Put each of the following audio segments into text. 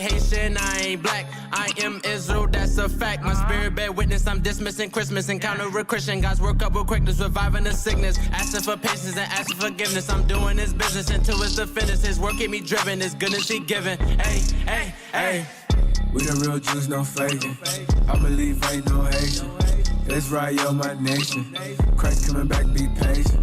ain't Haitian, I ain't black. I am Israel, that's a fact. My spirit bear witness, I'm dismissing Christmas. Encounter a Christian, God's work up with quickness, reviving the sickness. Asking for patience and asking forgiveness. I'm doing his business until it's the finish. His work keep me driven, his goodness he giving. Hey, hey, hey. We the real Jews, no faking. I believe ain't no Haitian. Israel, my nation. Christ coming back, be patient.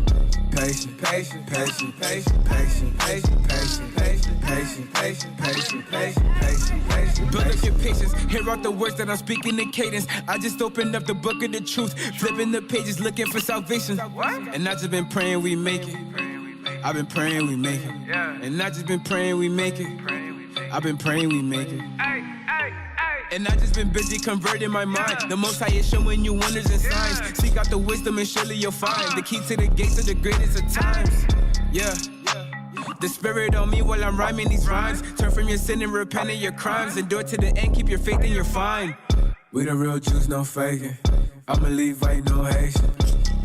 Patient, patient, patient, patient, patient, patient, patient, patient, patient, patient, patient, patient, patient, patient. Build up your patience, hear out the words that I'm speaking in cadence. I just opened up the book of the truth, flipping the pages, looking for salvation. And I just been praying we make it. I've been praying we make it. And I just been praying we make it. I've been praying we make it. And I just been busy converting my mind. The Most High is showing you wonders and signs. Seek out the wisdom and surely you'll find the key to the gates of the greatest of times. Yeah. The spirit on me while I'm rhyming these rhymes. Turn from your sin and repent of your crimes. Endure to the end, keep your faith and you're fine. We the real Jews, no faking. I believe ain't no Haitian.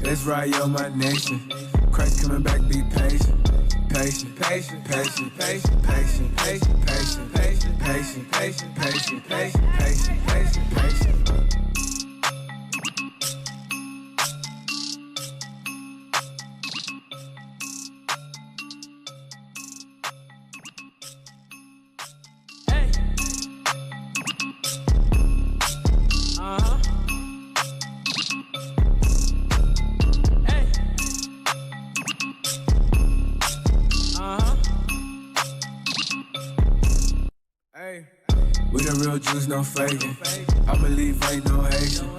Israel, my nation. Christ coming back, be patient. Patient, patient, patient, patient, patient, patient, patient, patient, patient, patient, patient, patient, patient, patient, patient. Hey. We the real Jews, no faking. I believe ain't no Haitian.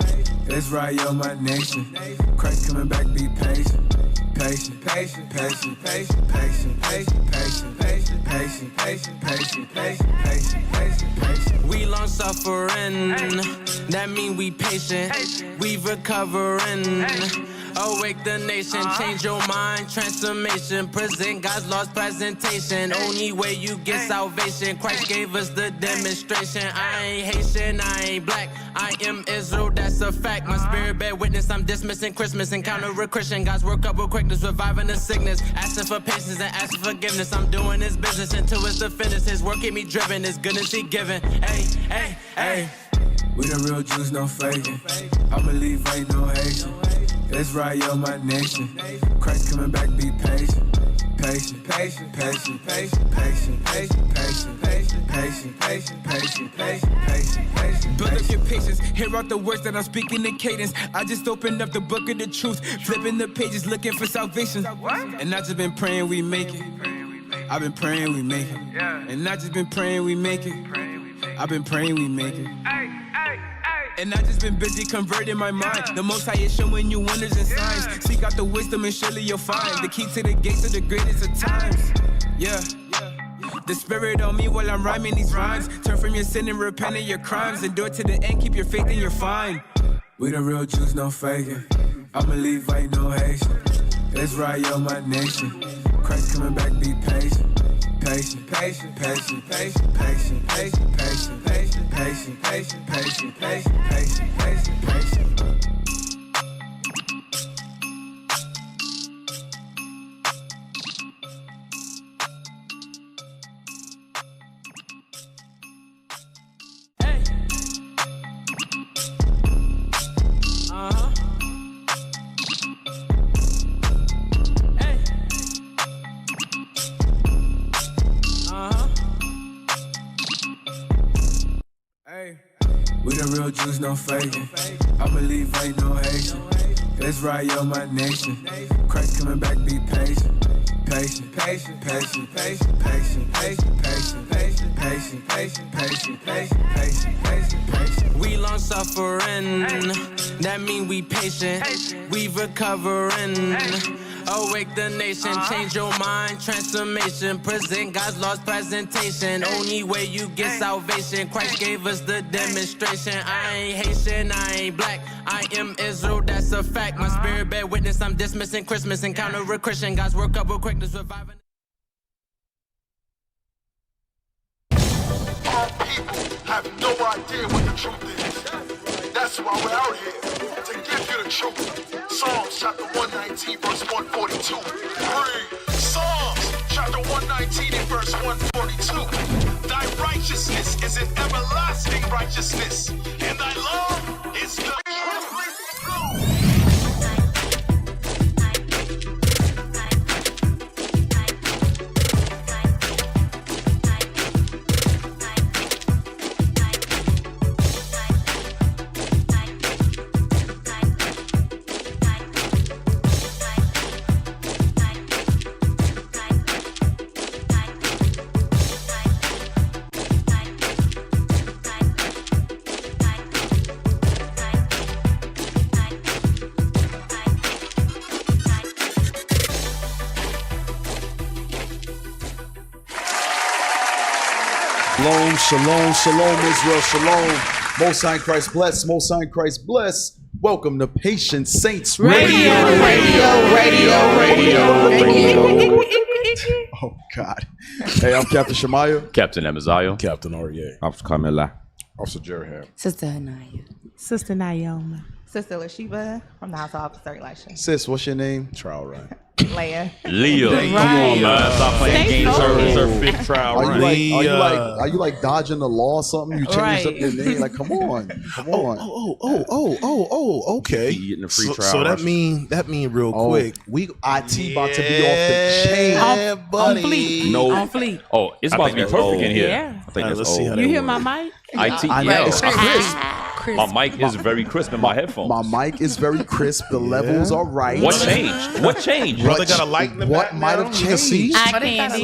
Israel, my nation. Christ coming back, be patient. Patient, patient, patient, patient, patient, patient, patient, patient, patient, patient, patient, patient, patient, patient, patient. We long suffering, that mean we patient. We recovering. Awake the nation, change your mind, transformation. Present God's lost presentation. Only way you get salvation. Christ gave us the demonstration. I ain't Haitian, I ain't black. I am Israel, that's a fact. My spirit bear witness, I'm dismissing Christmas. Encounter a Christian, God's work up with quickness, reviving the sickness. Asking for patience and asking forgiveness. I'm doing his business until it's the finish. His work keep me driven, his goodness he giving. Hey, hey, hey. We the real Jews, no faking. I believe ain't no Haitian. Israel, my nation. Christ coming back, be patient. Patient, patient, patient, patient, patient, patient, patient, patient, patient, patient, patient, patient, patient, patient. Build up your patience, hear out the words that I'm speaking in cadence. I just opened up the book of the truth, flipping the pages, looking for salvation. And I just been praying we make it. I've been praying we make it. And I just been praying we make it. I've been praying we make it. And I just been busy converting my mind. The Most High is showing you wonders and signs. Seek out the wisdom and surely you'll find the key to the gates of the greatest of times. Yeah. The spirit on me while I'm rhyming these rhymes. Turn from your sin and repent of your crimes. Endure to the end, keep your faith and you're fine. We the real Jews, no faking. I believe ain't no Haitian. Israel, my nation. Christ coming back, be patient. Patient, patient, patient, patient, patient, patient, patient, patient, patient, patient, patient, patient, patient, patient, patient. Hey. We the real Jews, no faking. I believe ain't no Haitian. Israel, my nation. Christ coming back, be patient. Patient, patient, patient, patient, patient, patient, patient, patient, patient, patient, patient, patient, patient, patient, patient. We long suffering, that mean we patient. We recovering. Awake the nation, change your mind, transformation. Present God's lost presentation. Only way you get salvation. Christ gave us the demonstration. I ain't Haitian, I ain't black. I am Israel, that's a fact. My spirit bear witness, I'm dismissing Christmas. Encounter a Christian, God's work up with quickness, reviving. Our people have no idea what the truth is. That's why we're out here, to give you the truth. Psalms chapter 119, verse 142. Read. Psalms chapter 119 and verse 142. Thy righteousness is everlasting righteousness, and thy love is the Shalom, shalom, Israel, shalom. Most High in Christ bless, Most High in Christ bless. Welcome to Patient Saints Radio. Oh, God. Hey, I'm Captain Shemaiah. Captain Amaziah. Captain Aryeh. Officer Carmela. Officer Jerry. Sister Anaya. Sister Naoma. Sister Lashiba from the House of Officer Election. Sis, what's your name? Trial run. Leia. Leah. Right. Come on, man. Stop playing games. Her fifth trial run. Are you like dodging the law or something? You changed up your name? Like, come on. Okay. You getting a free trial So that rush. mean real quick. We IT about to be off the chain. On fleek. No. On fleek. Oh, it's about to be perfect in here. Yeah. I think that's let's see how old. that You hear works. my mic? IT. I know. Yeah. It's crisp. My mic is very crisp in my headphones. My mic is very crisp. The levels are right. What changed? What changed? Brother got a light in the What background? might have changed? Eye candy.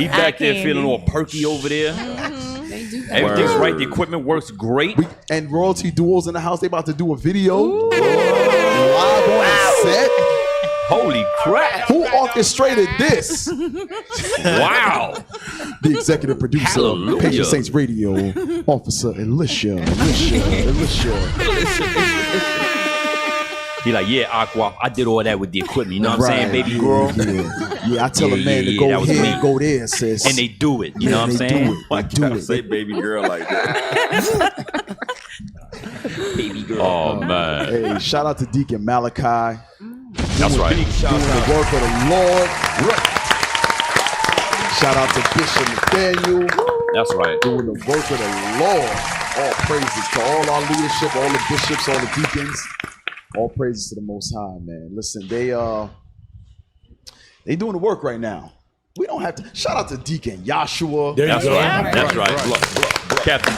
He back there candy. feeling all perky over there. They do that. Everything's right. The equipment works great. And Royalty Duels in the house. They about to do a video live on set. Holy crap. Who orchestrated this? Wow. The executive producer Hallelujah. of Patient Saints Radio, Officer Alicia. He like, yeah, Aqua, I did all that with the equipment. You know what I'm saying, baby girl? Yeah, I tell a man to that go was here me. and go there, sis. And they do it. You know what I'm they saying? do it. They do it. Say baby girl like that. Baby girl. Oh, man. Hey, shout out to Deacon Malachi. That's right. Doing the work of the Lord. Shout out to Bishop Nathaniel. That's right. Doing the work of the Lord. All praises to all our leadership, all the bishops, all the deacons. All praises to the Most High, man. Listen, they doing the work right now. We don't have to. Shout out to Deacon Joshua. There you That's go. right. That's right. Look. Captain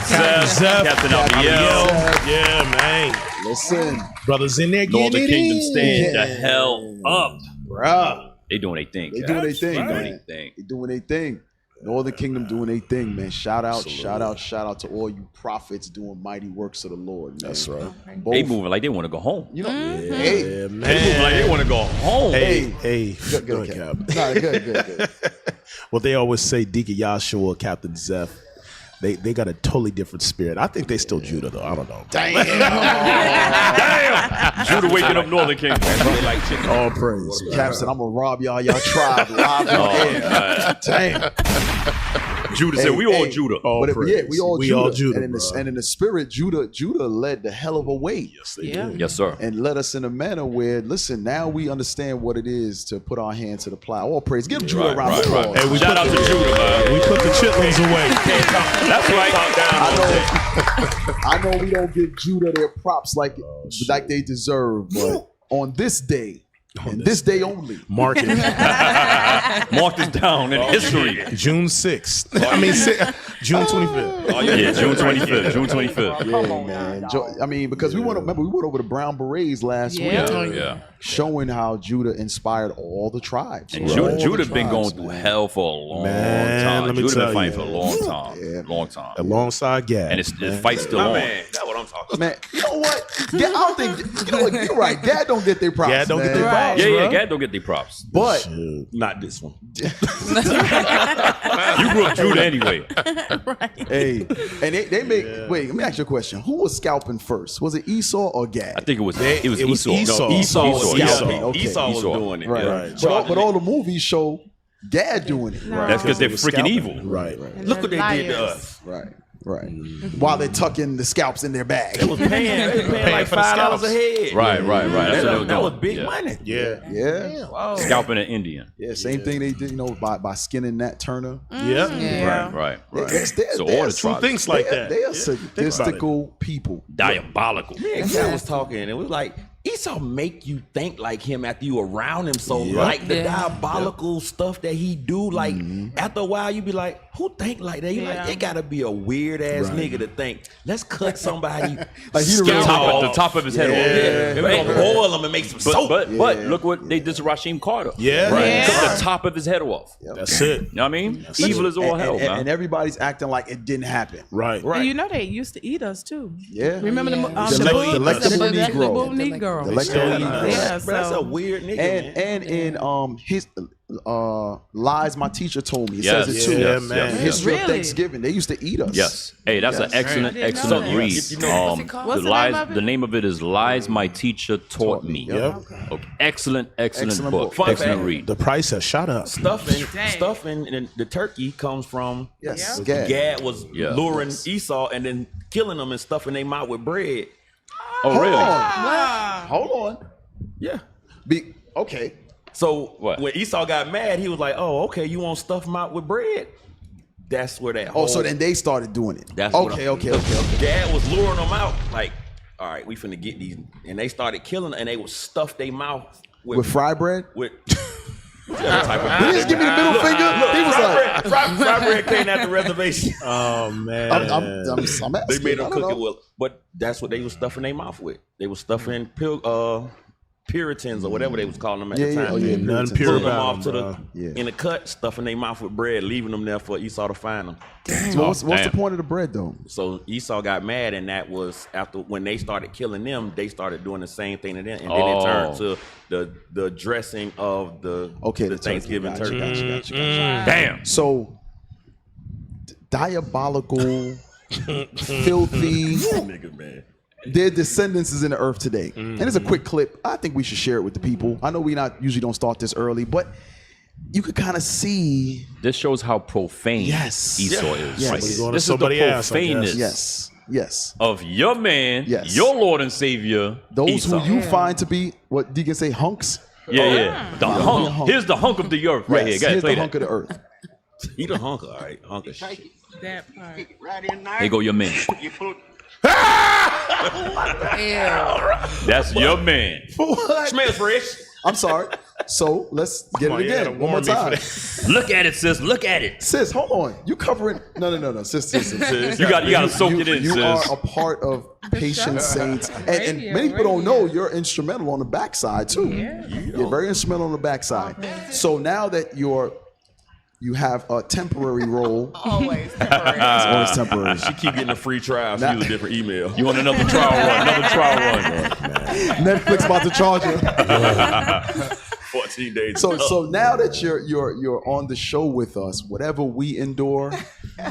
Zeph. Captain Abiel. Yeah, man. Listen, Brothers in there getting Northern it Kingdom in. stand the hell up. bruh. They doing their thing. They Cap. doing their thing, They doing man. their thing. They doing their thing. Northern Kingdom doing their thing, man. Shout out to all you prophets doing mighty works of the Lord, man. That's right. Both, They moving like they want to go home. you know, hey, Yeah, They moving man. like they want to go home. Hey. good, Cap. Nah, good. Well, they always say Deacon Joshua, Captain Zeph. They got a totally different spirit. I think they still Judah though. I don't know. Damn. Judah waking up Northern Kingdom. They like chicken. All praise. Captain, I'm gonna rob y'all tribe live on air. Damn. Judah said, "We all Judah." All But praise. we all We Judah. all Judah, and in the spirit, Judah led the hell of a way. Yes, they Yeah. did. Yes, sir. And led us in a manner where, listen, now we understand what it is to put our hand to the plow. All praise. Give Judah a round of applause. Hey, we Shout out to Judah, man. We put the chitlins away. That's right. I know we don't give Judah their props like they deserve, but on this day, and this day only, Mark it. Mark this down in history. June 6th. June 25th. Oh, yeah, June 25th. June 25th. yeah, man. Because we went over the Brown Berets last week, Yeah. showing how Judah inspired all the tribes. And All the Judah been tribes, going through man. hell for a long Man, time. let me Judah been tell fighting you. for a long time. Yeah. Long time. Alongside Gad. And the fight's still on. That's what I'm talking Man, you know what? I don't think you know what, you're right. Dad don't get their props. Gad don't get man. their props. Yeah, Gad don't get the props. But Not this one. You grew up Judah anyway. hey, and they make. Wait, let me ask you a question. Who was scalping first? Was it Esau or Gad? I think it was It was Esau. Esau. No, Esau was Esau. scalping. Okay. Esau was doing it. Right. Yeah. But all the movies show Gad doing it. No. That's because they're freaking Scalping. evil. Right. And Look what they they're did to liars. us. Right. Right. While they're tucking the scalps in their bag. They was paying like $5 a head. Right. That's what that was big money. Yeah. Wow. Scalping an Indian. Yeah, same thing they did, by skinning Nat Turner. Right. Some things like that. They are sadistical people. Diabolical. Me and Kat was talking, and we was like, Esau make you think like him after you around him. So like the diabolical stuff that he do, like after a while you be like, who think like that? You like, it gotta be a weird ass nigga to think, let's cut somebody like the top of his head off. We're gonna boil him and make some soap. But look what they did to Rasheem Carter. Cut the top of his head off. That's it. You know what I mean? Evil is all hell, man. And everybody's acting like it didn't happen. Right. And you know they used to eat us too. Yeah. Remember the delectable Negro. Negro. That's a weird nigga. And in his Lies My Teacher Told Me. It says it too. History of Thanksgiving. They used to eat us. Yes. Hey, that's an excellent read. The name of it is Lies My Teacher Taught Me. Yep. Okay. Excellent book. Excellent read. The price has shot up. Stuffing and the turkey comes from Gad was luring Esau and then killing them and stuffing their mouth with bread. Oh, really? Hold on. Yeah. Okay. So when Esau got mad, he was like, "Oh, okay, you want to stuff them out with bread?" That's where that. So then they started doing it. That's okay. Dad was luring them out, like, "All right, we finna get these," and they started killing, and they would stuff their mouth with fry bread. With he just give me the middle finger. He was like, fry bread came at the reservation. Oh man, I'm asking. They made them cook it well, but that's what they was stuffing their mouth with. They was stuffing Puritans or whatever they was calling them at the time. None pure pulling them about off to in the cut, stuffing their mouth with bread, leaving them there for Esau to find them. So what's the point of the bread though? So Esau got mad, and that was after when they started killing them, they started doing the same thing to them, and then it turned to the dressing of the Thanksgiving turkey. Gotcha. Damn. So diabolical, filthy. Nigga, man. Their descendants is in the earth today. And it's a quick clip. I think we should share it with the people. I know we usually don't start this early, but you could kind of see. This shows how profane Esau is. Yes. Right? He's going to This is the somebody else, I profaneness Yes. of your man, your Lord and Savior, Those Esau. who you find to be, what Deacon say, hunks? The hunk. Here's the hunk of the earth right here. Here's Play the hunk that. of the earth. He the hunk, all right. Hunk of shit. That part. Here go your man. That's your man. Smells fresh. I'm sorry. So let's get it again. One more time. Look at it, sis. Look at it. Sis, hold on. You covering? No. Sis. You got to soak it in, you sis. are a part of Patient Saints. And many people don't know you're instrumental on the backside too. You're very instrumental on the backside. So now that you have a temporary role. Always temporary. It's always temporary. She keep getting a free trial. She use a different email. You want another trial run? Netflix about to charge her. 14 days. So now that you're on the show with us, whatever we endure,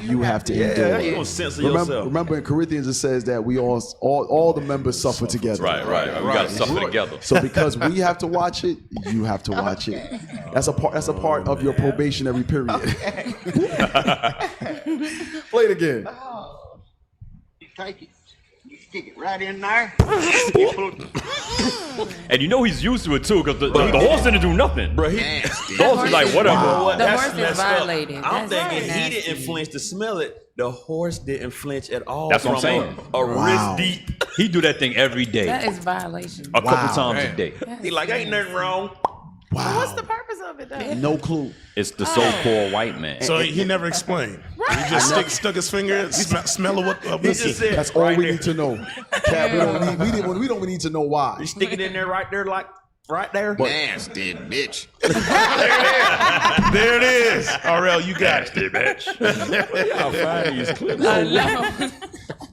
you have to endure. You don't censor yourself. Remember in Corinthians it says that we all the members suffer together. Right. We got to suffer together. So because we have to watch it, you have to watch it. That's a part of your probationary period. Okay. Play it again. You take it. You stick it right in there. And you know he's used to it too, because the horse didn't do nothing. Bro, the horse is like, whatever. Wow. The horse is violated. I'm That's thinking nasty. he didn't flinch to smell it. The horse didn't flinch at all. That's what I'm saying. A wrist deep. He do that thing every day. That is violation. A couple times a day. He like, ain't nothing wrong. Wow. What's the purpose of it though? No clue. It's the so-called white man. So he never explained. He just stuck his finger, smell of what. He just said, That's all right we there. need to know. Cat, we don't need to know why. You stick it in there right there, like right there. Nasty bitch. There it is. RL, you got it. bitch. Y'all find these clips.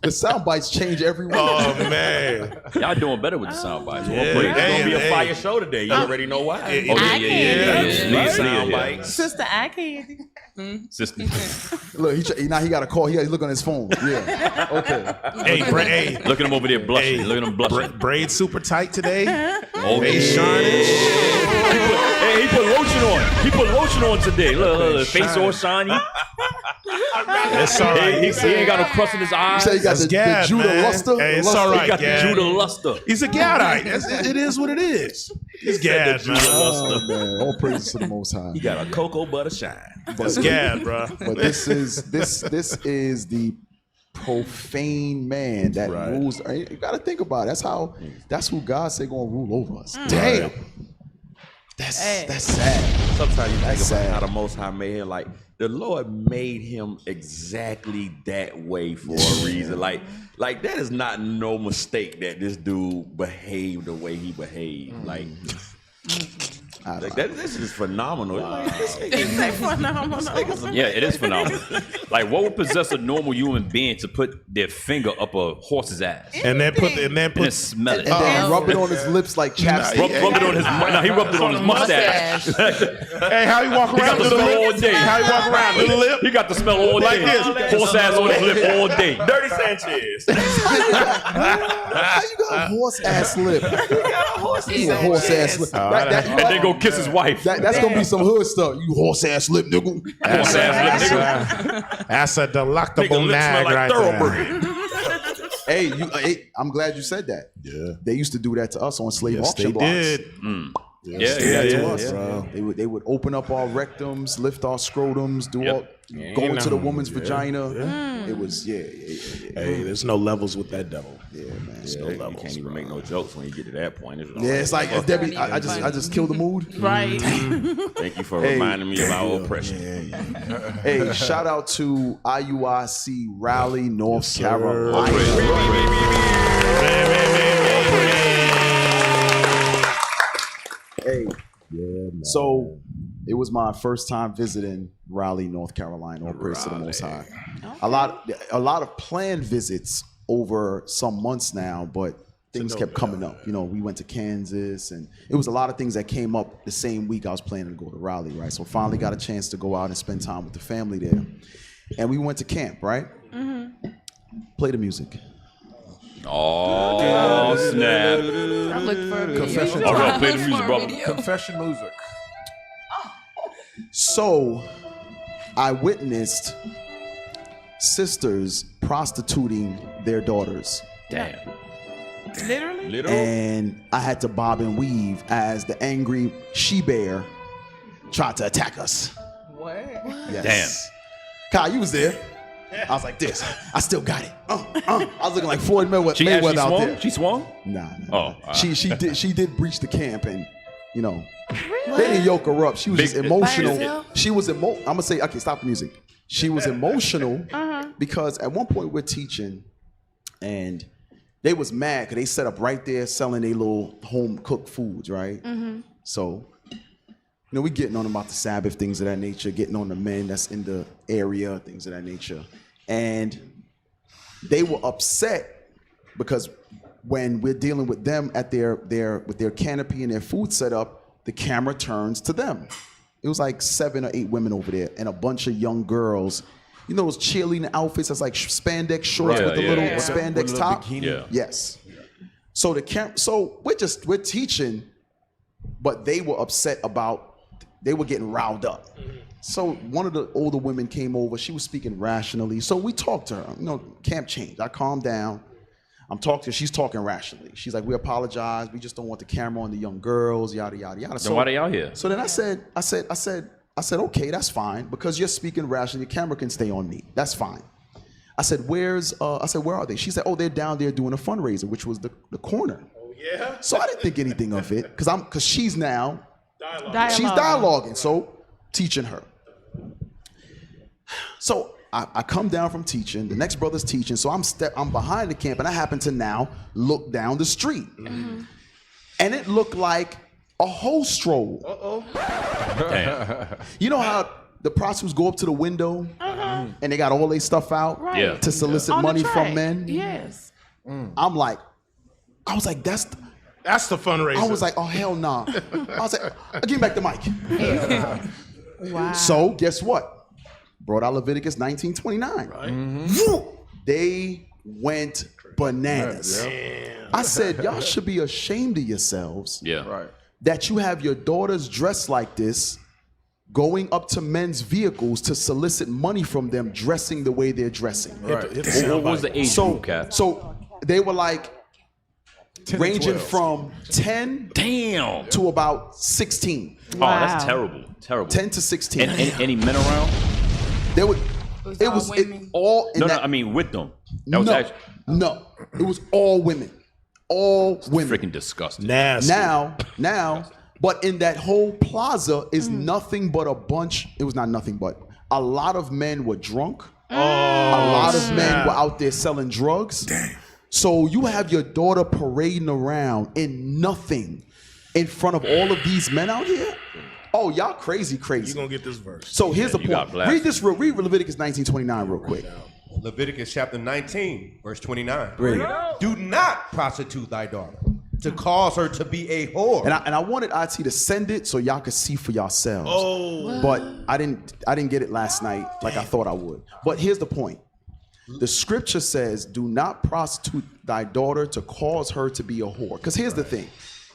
The sound bites change every week. Oh man, Y'all doing better with the sound bites. Yeah. It's gonna be a Hey. fire show today. You already know why. Yeah. Sound bites. Sister eye candy. Sister. Look, now he got a call. He look on his phone. Yeah. Okay. hey, Look at him over there blushing. Look at him blushing. braid super tight today. Oh, Hey, yeah. shining. Hey, he put lotion on. He put lotion on today. Look, face all shiny. It's all right. He ain't got no crust in his eyes. You say you got the Judah luster? Hey, it's Luster. all right, He got Gad. the Judah luster. He's a Gadite. It is what it is. He's Gad, man. Oh, man. All praises to the Most High. He got a cocoa butter shine. That's Gad, bro. But this is the profane man that rules. You got to think about it. That's who God said gonna rule over us. Damn. That's sad. Sometimes you think sad. about how the Most High made him. Like the Lord made him exactly that way for a reason. Like that is not no mistake that this dude behaved the way he behaved. Like this is phenomenal. Like, this nigga- phenomenal. Yeah, it is phenomenal. Like, what would possess a normal human being to put their finger up a horse's ass And then put and smell it? And then rub it on his lips like chapstick. Rub it on his. No, he rubbed it on his mustache. Hey, how you walk He got around? the smell all day. How you walk around? Little lip? He got the smell all Like day. this. Horse ass on his lip all day. Dirty Sanchez. How you got a horse ass lip? You a horse ass lip. And then go kiss his wife. That's gonna be some hood stuff. You horse ass lip, nigga. Horse ass lip, nigga. That's a delectable Nigga lips smell nag like right thoroughbred. Hey, I'm glad you said that. Yeah. They used to do that to us on slave Yes, auction they blocks. did. Yeah, They did that to us. bro. They would open up our rectums, lift our scrotums, do all, go into the woman's vagina. It was Hey, there's no levels with that devil. yeah, man. There's no You levels. can't even make no jokes when you get to that point. Yeah, it's like Debbie. I just killed the mood. Right. Thank you for reminding me of my oppression. Hey, shout out to IUIC Raleigh, North sir. Carolina. Hey, so it was my first time visiting Raleigh, North Carolina. All praise to the Most High. A lot of planned visits over some months now, but things kept coming up. You know, we went to Kansas, and it was a lot of things that came up the same week I was planning to go to Raleigh, right? So finally got a chance to go out and spend time with the family there. And we went to camp, right? Play the music. Oh, snap. I'm looking for a video. Confession. Oh, no, play the music, brother. Confession music. So I witnessed sisters prostituting their daughters. Damn. Literally? And I had to bob and weave as the angry she-bear tried to attack us. What? Yes. Kyle, you was there. I was like this. I still got it. I was looking like Floyd Mayweather, She actually out swung? there. She swung? Nah. Oh, She did breach the camp, and you know they didn't yoke her up. She was just emotional. She was I'm gonna say, okay, stop the music. She was emotional because at one point we're teaching, and they was mad because they set up right there selling their little home cooked foods, right? So, you know, we getting on about the Sabbath, things of that nature, getting on the men that's in the area, things of that nature. And they were upset because when we're dealing with them at with their canopy and their food set up, the camera turns to them. It was like 7 or 8 women over there and a bunch of young girls. You know those cheerleading outfits that's like spandex shorts with the little spandex top? Yeah. Yes. So we're teaching, but they were upset about, they were getting riled up. So one of the older women came over. She was speaking rationally. So we talked to her. You know, camp changed. I calmed down. I'm talking to her. She's talking rationally. She's like, we apologize. We just don't want the camera on the young girls, yada, yada, yada. So why they out here? So then I said, okay, that's fine, because you're speaking rationally. Your camera can stay on me. That's fine. I said, where are they? She said, oh, they're down there doing a fundraiser, which was the corner. Oh, yeah? So I didn't think anything of it, because she's now, she's dialoguing, so teaching her. So I come down from teaching, the next brother's teaching, so I'm behind the camp, and I happen to now look down the street. And it looked like a whole stroll. Damn. You know how the prostitutes go up to the window and they got all their stuff out to solicit money from men? Yes. I'm like, I was like, that's the fundraiser. I was like, oh, hell nah. I was like, give me back the mic. Wow. So guess what? Brought out Leviticus 19:29. Right. They went bananas. I said, y'all should be ashamed of yourselves. Yeah. Right. that you have your daughters dressed like this, going up to men's vehicles to solicit money from them, dressing the way they're dressing. Right. What was the age group, Cap? So they were like ranging from 10 to about 16. Wow. Oh, that's terrible. Terrible. 10 to 16. And any men around? There were. It was all. No, I mean with them. That was actually. No, it was all women. All women. Freaking disgusting. Nasty. Now, but in that whole plaza is nothing but a bunch. It was not nothing but a lot of men were drunk. A lot of men were out there selling drugs. Damn. So you have your daughter parading around in nothing in front of all of these men out here. Oh, y'all crazy. You're going to get this verse. So here's the point. Read Leviticus 19:29 real quick. Leviticus chapter 19, verse 29. Read. Do not prostitute thy daughter to cause her to be a whore. And I wanted IT to send it so y'all could see for yourselves. Oh. But I didn't get it last night like I thought I would. But here's the point. The scripture says, do not prostitute thy daughter to cause her to be a whore. Because here's the thing.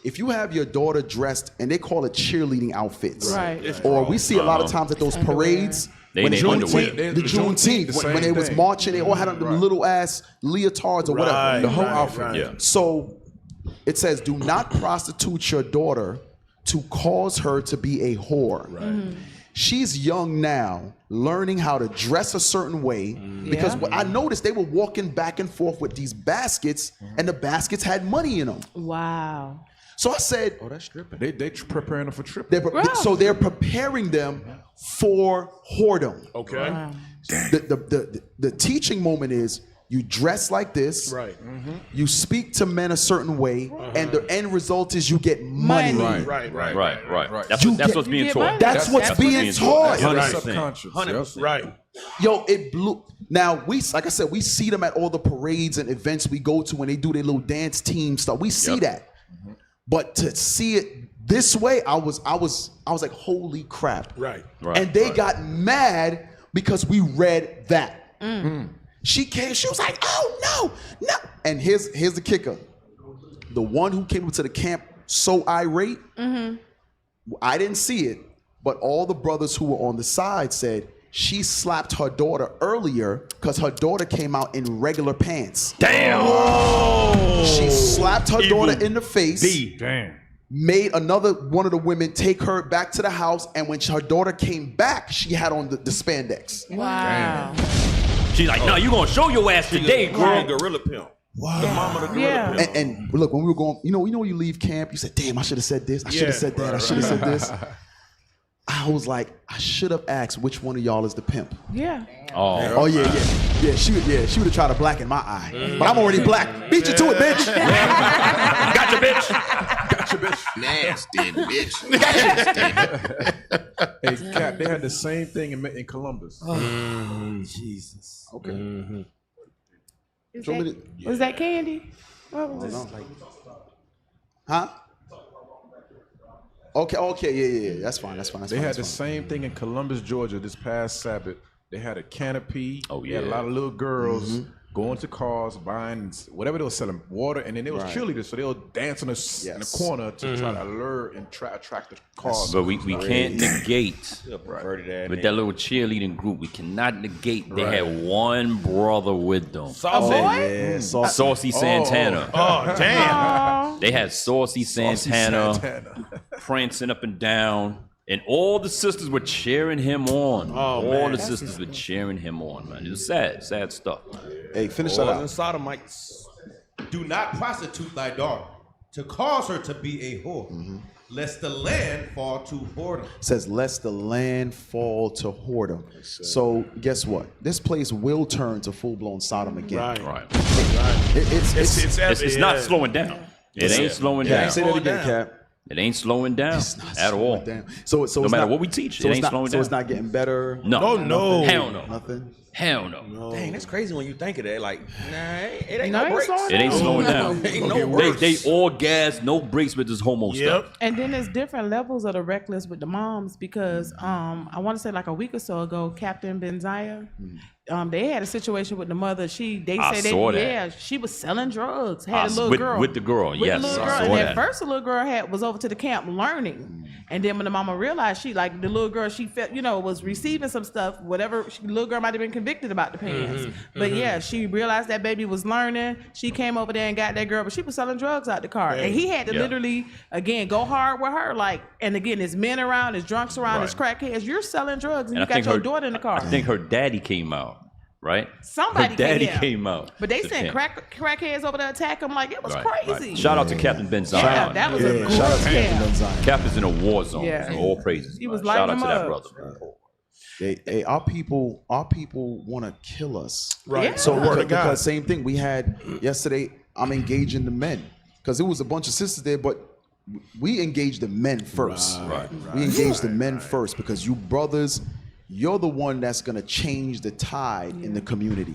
If you have your daughter dressed, and they call it cheerleading outfits, right? Or we see a lot of times at those parades, the Juneteenth, when they was marching, they all had on them little ass leotards or whatever. The whole outfit. Yeah. So it says, do not prostitute your daughter to cause her to be a whore. Right. Mm-hmm. She's young now, learning how to dress a certain way, because what I noticed, they were walking back and forth with these baskets, and the baskets had money in them. Wow. So I said, "Oh, that's stripping." They preparing them for tripping. So they're preparing them for whoredom. Okay. Wow. The teaching moment is you dress like this, right? You speak to men a certain way, and the end result is you get money. Right. That's what's being taught. That's what's being taught. Subconscious. 100%. Right. Yo, it blew. Now like I said, we see them at all the parades and events we go to when they do their little dance team stuff. We see that. But to see it this way, I was like, holy crap. Right. And they got mad because we read that. She came, she was like, oh no. And here's the kicker. The one who came into the camp so irate, I didn't see it, but all the brothers who were on the side said she slapped her daughter earlier because her daughter came out in regular pants. Damn. Whoa. She slapped her daughter in the face. Damn. Made another one of the women take her back to the house, and when her daughter came back, she had on the spandex. Wow. She's like, no, you gonna show your ass today, girl. Gorilla pimp. Wow. The mama of the gorilla pimp. And look, when we were going, you know, when you leave camp, you said, damn, I should have said this. I should have said that. I should have said this. I was like, I should have asked which one of y'all is the pimp. Yeah. Oh yeah. She would have tried to blacken my eye, but I'm already black. Beat you to it, bitch. Gotcha, bitch. Nasty bitch. Hey, Cap, they had the same thing in Columbus. Jesus. Okay. Was that candy? What was it? Huh? Okay, yeah. That's fine. They had the same thing in Columbus, Georgia this past Sabbath. They had a canopy. Oh, They had a lot of little girls going to cars, buying whatever they were selling, water, and then they was cheerleaders, so they were dancing in the corner to try to allure and attract the cars. But we can't negate with that little cheerleading group. We cannot negate they had one brother with them. Saucy Santana. Oh, damn. They had Saucy Santana prancing up and down. And all the sisters were cheering him on. All the sisters were cheering him on, man. It was sad stuff. Hey, finish that out. Sodomites. Do not prostitute thy daughter to cause her to be a whore, lest the land fall to whoredom. It says, lest the land fall to whoredom. So guess what? This place will turn to full-blown Sodom again. Right. It's not slowing down. It ain't slowing down. Say that again, Cap. It ain't slowing down at all. So no matter what we teach, it ain't slowing down. So it's not getting better. No. Hell no. Nothing. Hell no. Dang, that's crazy when you think of that. Like, nah, it ain't No, no it ain't brakes. slowing It ain't down. slowing down. Ain't no They all gas, no brakes with this homo stuff. And then there's different levels of the reckless with the moms because I want to say like a week or so ago, Captain Benziah, they had a situation with the mother. I Said saw that. yeah, she was selling drugs. Had a little with, girl with the girl, with yes, the little I girl. saw And that. at first, the little girl was over to the camp learning, and then when the mama realized the little girl she felt was receiving some stuff. Whatever, the little girl might have been convicted about the pants, but yeah, she realized that baby was learning. She came over there and got that girl, but she was selling drugs out the car, and he had to literally again go hard with her. Like, and again, there's men around, there's drunks around, there's crackheads. You're selling drugs, and you got your daughter in the car. I think her daddy came out. Right? Somebody her daddy came out. But they to sent camp. crackheads over to attack him like it was crazy. Right. Shout out to Captain Ben Zion. Yeah, that was a good camp. Captain's in a war zone. Yeah. So all praises. He was Shout out lighting to them that up. brother. Hey, our people want to kill us. Right. Yeah. So Word of God. because same thing we had yesterday. I'm engaging the men because there was a bunch of sisters there, but we engaged the men first. Right. We engaged the men first because you brothers, you're the one that's gonna change the tide in the community.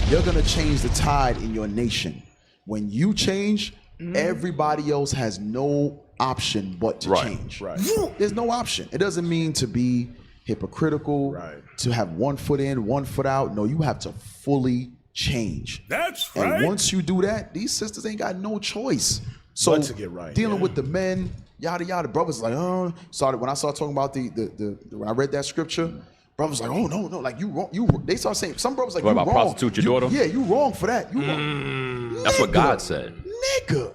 You're gonna change the tide in your nation. When you change, everybody else has no option but to change. Right. There's no option. It doesn't mean to be hypocritical, to have one foot in, one foot out. No, you have to fully change. That's And once you do that, these sisters ain't got no choice. So But to get right, dealing with the men, yada yada. Brothers like, started when I started talking about the when I read that scripture. Brothers like, oh no, like you wrong. They start saying some brothers like, What you about wrong. prostitute your daughter? Yeah, you wrong for that. You wrong. That's what God said. Nigga.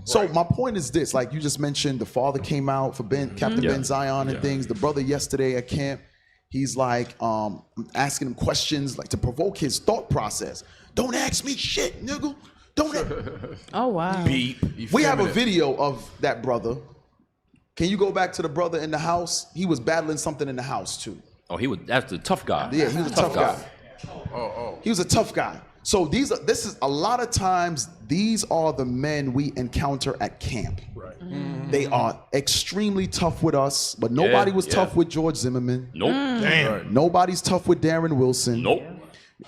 So my point is this: like you just mentioned, the father came out for Captain Ben Zion and things. The brother yesterday at camp, he's like asking him questions like to provoke his thought process. Don't ask me shit, nigga. Don't. Oh wow. We have a video of that brother. Can you go back to the brother in the house? He was battling something in the house too. Oh, that's the tough guy. Yeah, he was a tough guy. He was a tough guy. So this is a lot of times these are the men we encounter at camp. Right. They are extremely tough with us, but nobody was tough with George Zimmerman. Nope. Damn. Right. Nobody's tough with Darren Wilson. Nope.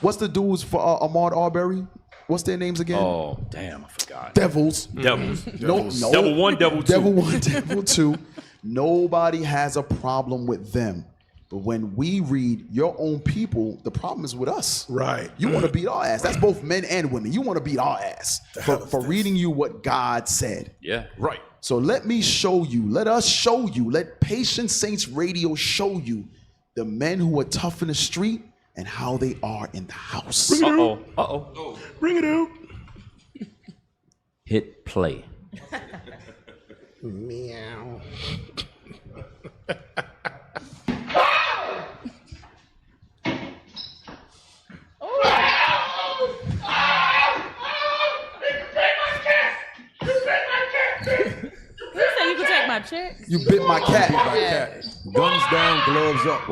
What's the dudes for Ahmaud Arbery? What's their names again? Oh, damn, I forgot. Devils. Devils. No. Devil 1, Devil 2. Devil 1, Devil 2. Nobody has a problem with them. But when we read your own people, the problem is with us. Right. You want to beat our ass. That's both men and women. You want to beat our ass for reading you what God said. Yeah. Right. So let me show you. Let us show you. Let Patient Saints Radio show you the men who are tough in the street and how they are in the house. Uh-oh. Bring it out. Hit play. Meow. Who said you could take my check? You bit my cat. Guns down, gloves up.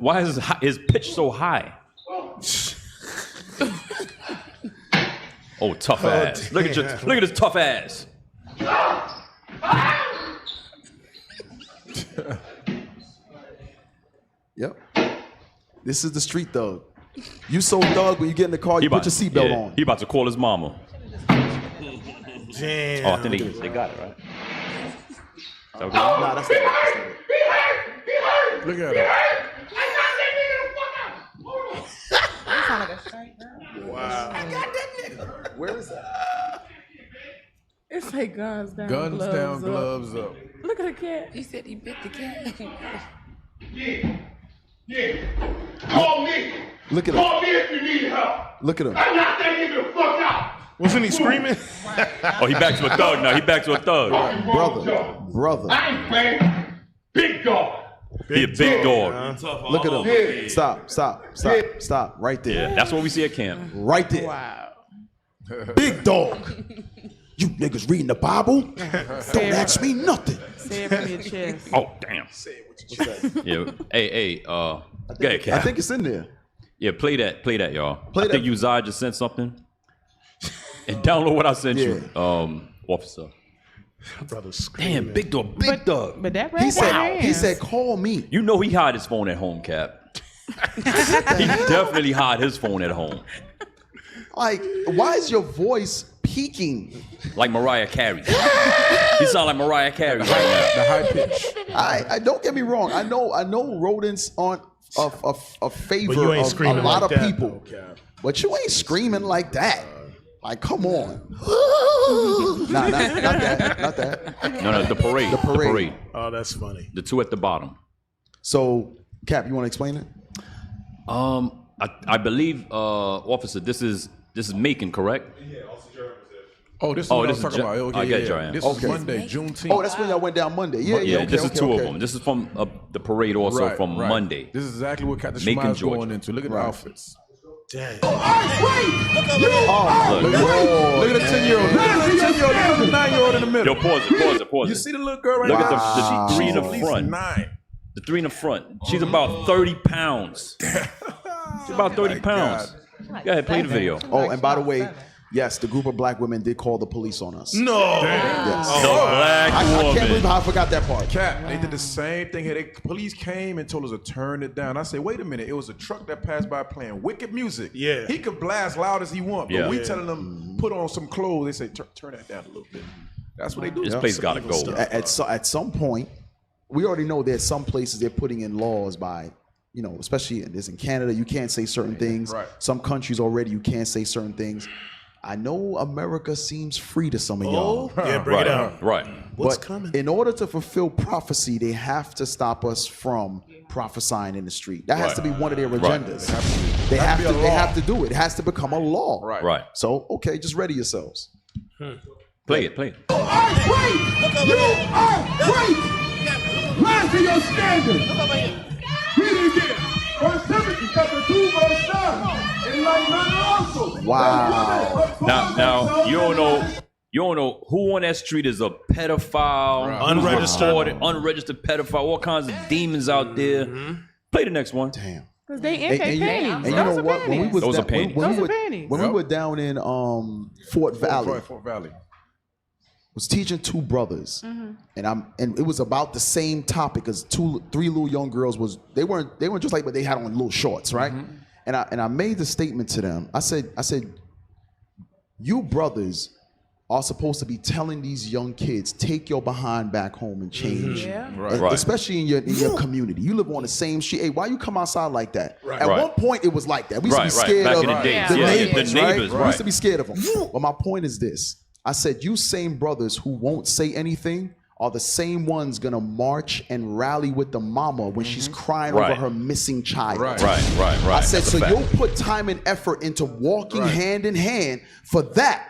Why is his pitch so high? Oh, tough ass. Look at this tough ass. Yep. This is the street thug. You so thug when you get in the car, you put your seatbelt on. He about to call his mama. Damn. Oh, I think they got it, right? Nah, that's not it. Look at him. You sound like a straight girl. Wow. Where is that? It's like guns down, Guns gloves down, up. gloves up. Look at the cat. He said he bit the cat. Yeah. Call me. Look at Call him. me if you need help. Look at him. I'm not that nigga the fuck out. Wasn't he screaming? Oh, he back to a thug now. He back to a thug. Brother. I ain't playing. Big dog. He a big dog. Look at him. Stop. Right there. Yeah, that's what we see at camp. Right there. Wow. Big dog. You niggas reading the Bible? Don't ask me nothing. Say it from your chest. Oh, damn. Yeah. Hey, go ahead, I Cap. think it's in there. Yeah, play that, y'all. Play I that. think Uzziah just sent something. And download what I sent you, officer. Brother screaming. Damn, big dog. But that He red said, hands. he said, call me. You know he hide his phone at home, Cap. He definitely hide his phone at home. Like, why is your voice peaking? Like Mariah Carey. You sound like Mariah Carey right now. The high pitch. I don't get me wrong. I know rodents aren't a favor But you ain't of a screaming lot like of that, people. though, Cap. But you ain't screaming like that. Like, come on. Nah, not that. No, the parade. The parade. Oh, that's funny. The two at the bottom. So, Cap, you want to explain it? I believe, officer, this is Macon, correct? Oh, this is what I was talking about. I Okay, get yeah. Joanne. This is Monday, Juneteenth. Oh, that's when y'all went down Monday. Yeah, okay, this is okay, two okay. of them. This is from the parade also Right, from right. Monday. This is exactly what Captain Macon, Shemaiah's Georgia. going into. Look at the outfits. Dang. Look at the 10-year-old. Look at the 10-year-old. Look at the 9-year-old in the middle. Yo, pause it. You see the little girl right Look now? at the three in the She's at least front. 9. The three in the front. She's about 30 pounds. She's about 30 pounds. Go ahead, play the video. Oh, and by the way, yes, the group of black women did call the police on us. No. Yes. The black I woman. can't believe how I forgot that part. Cap, they did the same thing here. Police came and told us to turn it down. I said, wait a minute. It was a truck that passed by playing wicked music. Yeah. He could blast loud as he wants, but Yeah. we telling them put on some clothes. They say turn that down a little bit. That's what they do. This place gotta go. At some point, we already know there's some places they're putting in laws by, especially in Canada, you can't say certain things. Right. Some countries already, you can't say certain things. I know America seems free to some of y'all. Yeah, bring it out. Right. What's But coming? in order to fulfill prophecy, they have to stop us from prophesying in the street. That has to be one of their agendas. They have to do it. It has to become a law. Right. So, okay, just ready yourselves. Play it. You are great! Rise to your standard! Read it again. 1 Timothy chapter 2, verse 9. In like manner also. Wow. Now you don't know who on that street is a pedophile, Unregistered. unregistered pedophile, all kinds of demons out there. Play the next one. Damn. Because they in their panties. And you know what? When we was Those are down- panties. when we were down in Fort Valley, Fort Valley. was teaching two brothers, and it was about the same topic as three little young girls they weren't just like, but they had on little shorts, right? And I made the statement to them. I said, you brothers are supposed to be telling these young kids, take your behind back home and change. Right. Especially in your community. You live on the same street. Hey, why you come outside like that? At Right. one point, it was like that. We used to be Right. scared Back of in the days. the Yeah, neighbors, the right? neighbors, We right. used to be scared of them. Well, my point is this. I said, you same brothers who won't say anything are the same ones gonna march and rally with the mama when she's crying over her missing child. Right. Right. I said, That's so a fact. you'll put time and effort into walking hand in hand for that,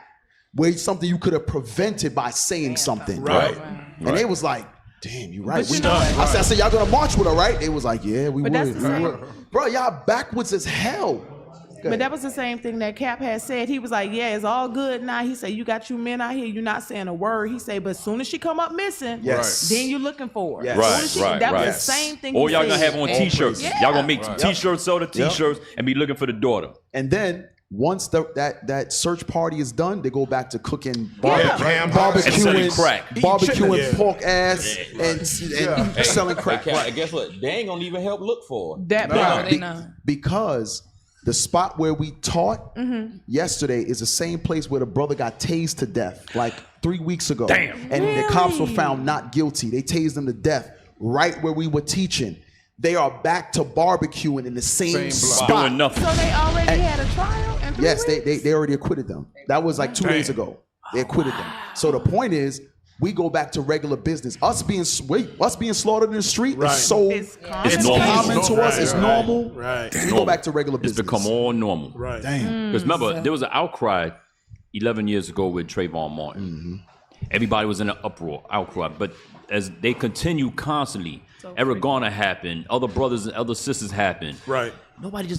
where it's something you could have prevented by saying something. Right. And they was like, damn, you right. But you know- I said, y'all gonna march with her, right? They was like, yeah, we But would. that's the same- Bro, y'all backwards as hell. But that was the same thing that Cap had said. He was like, yeah, it's all good now. He said, you got you men out here, you're not saying a word. He said, but as soon as she come up missing, Yes. then you're looking for her. Yes. As soon as she- That was right. the same thing Or he y'all gonna said. have on t-shirts. Yeah. Y'all gonna make t-shirts, sell the t-shirts, and be looking for the daughter. And then once that search party is done, they go back to cooking And selling crack. barbecuing pork ass and selling crack. And guess what? They ain't gonna even help look for her. That part. Because the spot where we taught yesterday is the same place where the brother got tased to death like 3 weeks ago. Damn. And the cops were found not guilty. They tased him to death right where we were teaching. They are back to barbecuing in the same spot. Doing nothing. So they already had a trial? In 3 Yes, weeks? they already acquitted them. That was like 2 days ago. They acquitted them. So the point is, we go back to regular business. Us being slaughtered in the street is so It's it's normal. common to us. It's Right. normal. Right. We go back to regular It's business. become all normal. Right. Damn. Because remember, there was an outcry 11 years ago with Trayvon Martin. Everybody was in an outcry. But as they continue constantly, Eric Garner happened, other brothers and other sisters happened. Right. Nobody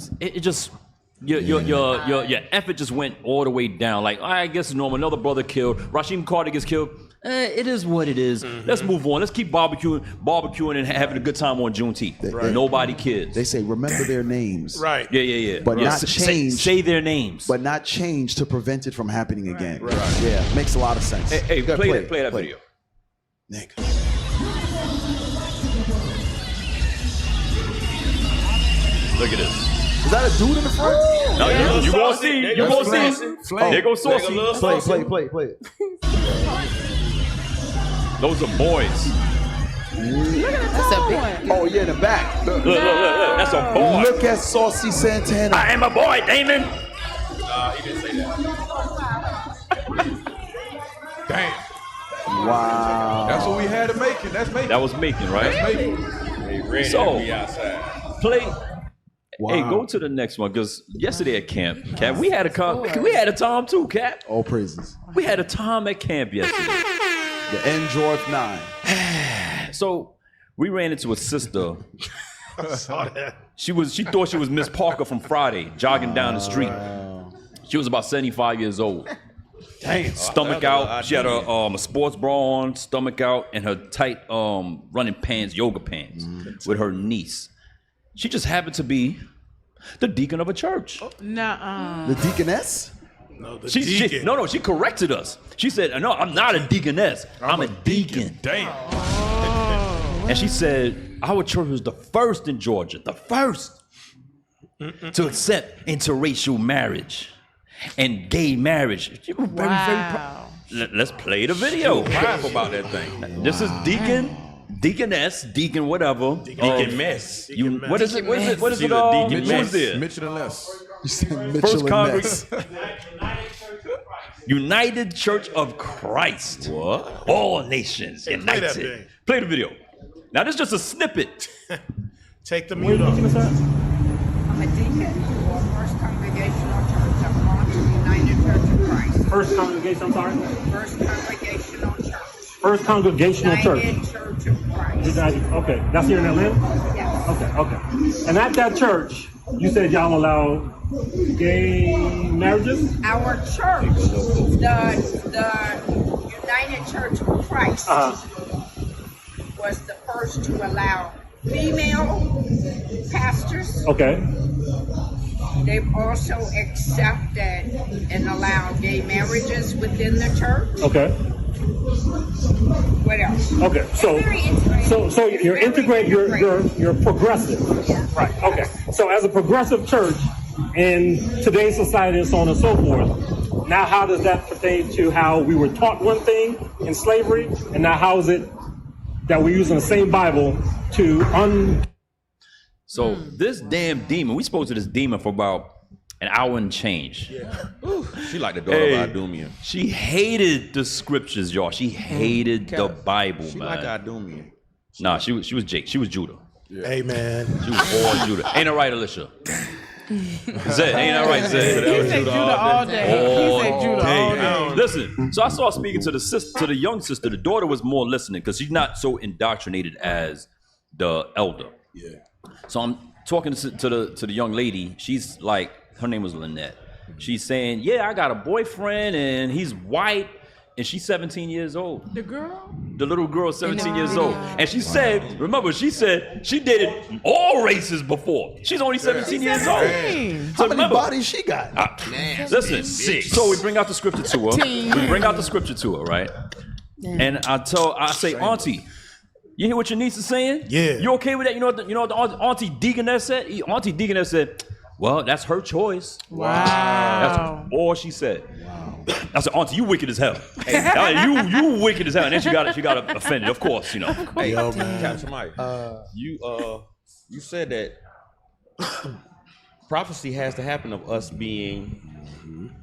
your effort just went all the way down. Like, I guess it's normal. Another brother killed. Rasheem Carter gets killed. It is what it is. Let's move on. Let's keep barbecuing and having a good time on Juneteenth. Nobody cares. They say remember their names. Right. Yeah. But not change. Say their names. But not change to prevent it from happening again. Right. Yeah, makes a lot of sense. Hey, You gotta play that video. Nigga. Look at this. Is that a dude in the front? No, you gonna see. You gonna see. There goes Saucy. Play it. Those are boys. That's a big one. Oh yeah, the back. Look. That's a boy. Look at Saucy Santana. I am a boy, Damon. Nah, he didn't say that. Damn. Wow. That's what we had to make it. That's making. That was making, right? That's making. They ready So, to be outside. play. Wow. Hey, go to the next one because yesterday at camp, Cap, we had a time too, Cap. All praises. We had a time at camp yesterday. The Android 9. So we ran into a sister. She thought she was Miss Parker from Friday, jogging down the street. She was about 75 years old. Damn. Stomach out. She had a sports bra on, stomach out, and her tight running pants, yoga pants, with her niece. She just happened to be the deacon of a church. Nuh-uh. The deaconess? No, the She corrected us. She said, "No, I'm not a deaconess. I'm a deacon." Damn. And she said, "Our church was the first in Georgia, the first to accept interracial marriage and gay marriage." She was very proud. Let's play the video. Proud about that thing. This is deaconess, deacon, whatever. Deacon mess. What is it? What is it? What is it? Deacon Who's there? Mitchell and Les. You said First Mitchell and Congress. Ness. United Church of Christ. What? All nations united. Play the video. Now this is just a snippet. Take the mute off. I'm a deacon for First Congregational Church of Lawrence, United Church of Christ. First Congregation, I'm sorry? First Congregational Church. First Congregational Church. United Church of Christ. United, okay, that's here in Atlanta? Yes. Okay. And at that church, you said y'all allow gay marriages? Our church, the United Church of Christ, was the first to allow female pastors. Okay. They've also accepted and allowed gay marriages within the church. Okay. What else? Okay. So you're integrated. You're progressive. Yeah. Right. Okay. So as a progressive church in today's society and so on and so forth, now how does that pertain to how we were taught one thing in slavery, and now how is it that we're using the same Bible to So this damn demon, we spoke to this demon for about an hour and change. Yeah. She like the daughter of Idumea. She hated the scriptures, y'all. She hated the Bible, she man. Like Idumea. Nah, she was Jake. She was Judah. Yeah. Hey, man. She was all Judah. Ain't that right, Alicia? Zed, ain't that right, Zed? He said Judah all day. He said Judah all day. Listen, so I saw speaking to the young sister. The daughter was more listening because she's not so indoctrinated as the elder. Yeah. So I'm talking to the young lady. She's like, her name was Lynette. She's saying, "Yeah, I got a boyfriend and he's white." And she's 17 years old. The girl? The little girl is 17 years old. And she said, remember, she said she dated all races before. She's only 17 years old. How many bodies she got? Listen, so we bring out the scripture to her. We bring out the scripture to her, right? And I say, "Auntie, you hear what your niece is saying? Yeah. You okay with that?" You know what the Auntie Deaconess said? Auntie Deaconess said, "Well, that's her choice." Wow. That's all she said. Wow. I said, "Auntie, you wicked as hell. you wicked as hell." And then she got offended, of course, you know. Hey, Captain Mike, you said that prophecy has to happen of us being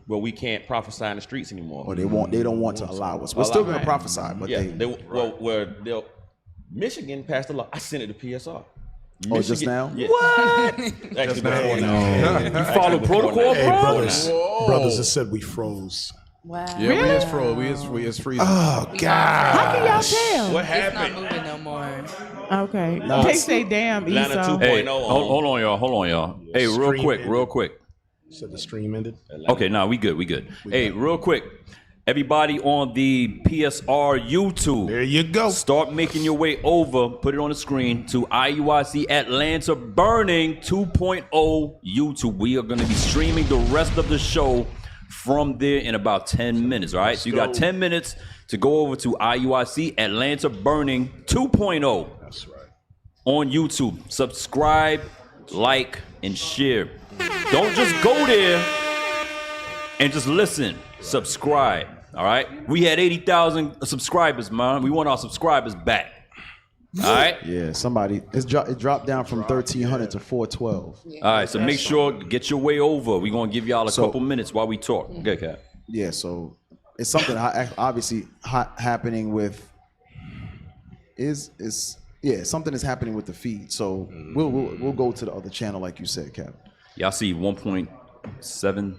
well, we can't prophesy in the streets anymore. Or they don't want to allow us. We're still going to prophesy, but Michigan passed a law. I sent it to PSR. Oh, just now? Yeah. What? Actually, before now. You follow protocol, Hey, bro? brothers that said we froze. Wow. Yeah, we is froze. We is freezing. Oh, God. How can y'all tell? What It's happened? not moving no more. Okay. They say damn Atlanta Esau. 2.0. Hey, hold on, y'all. Hey, real quick. Said the stream ended. Okay, nah, we good. Hey, real quick. Everybody on the PSR YouTube. There you go. Start making your way over, put it on the screen, to IUIC Atlanta Burning 2.0 YouTube. We are going to be streaming the rest of the show from there in about 10 minutes, all right? So you got 10 minutes to go over to IUIC Atlanta Burning 2.0. That's right. On YouTube. Subscribe like, and share. Don't just go there and just listen. Subscribe. All right? We had 80,000 subscribers, man. We want our subscribers back. All right? Yeah, it dropped down from 1,300 to 412. All right, so make sure, get your way over. We're going to give y'all a couple minutes while we talk. Okay, Cap. Yeah, so it's something obviously happening with, something is happening with the feed. So we'll go to the other channel like you said, Cap. Y'all see 1.7?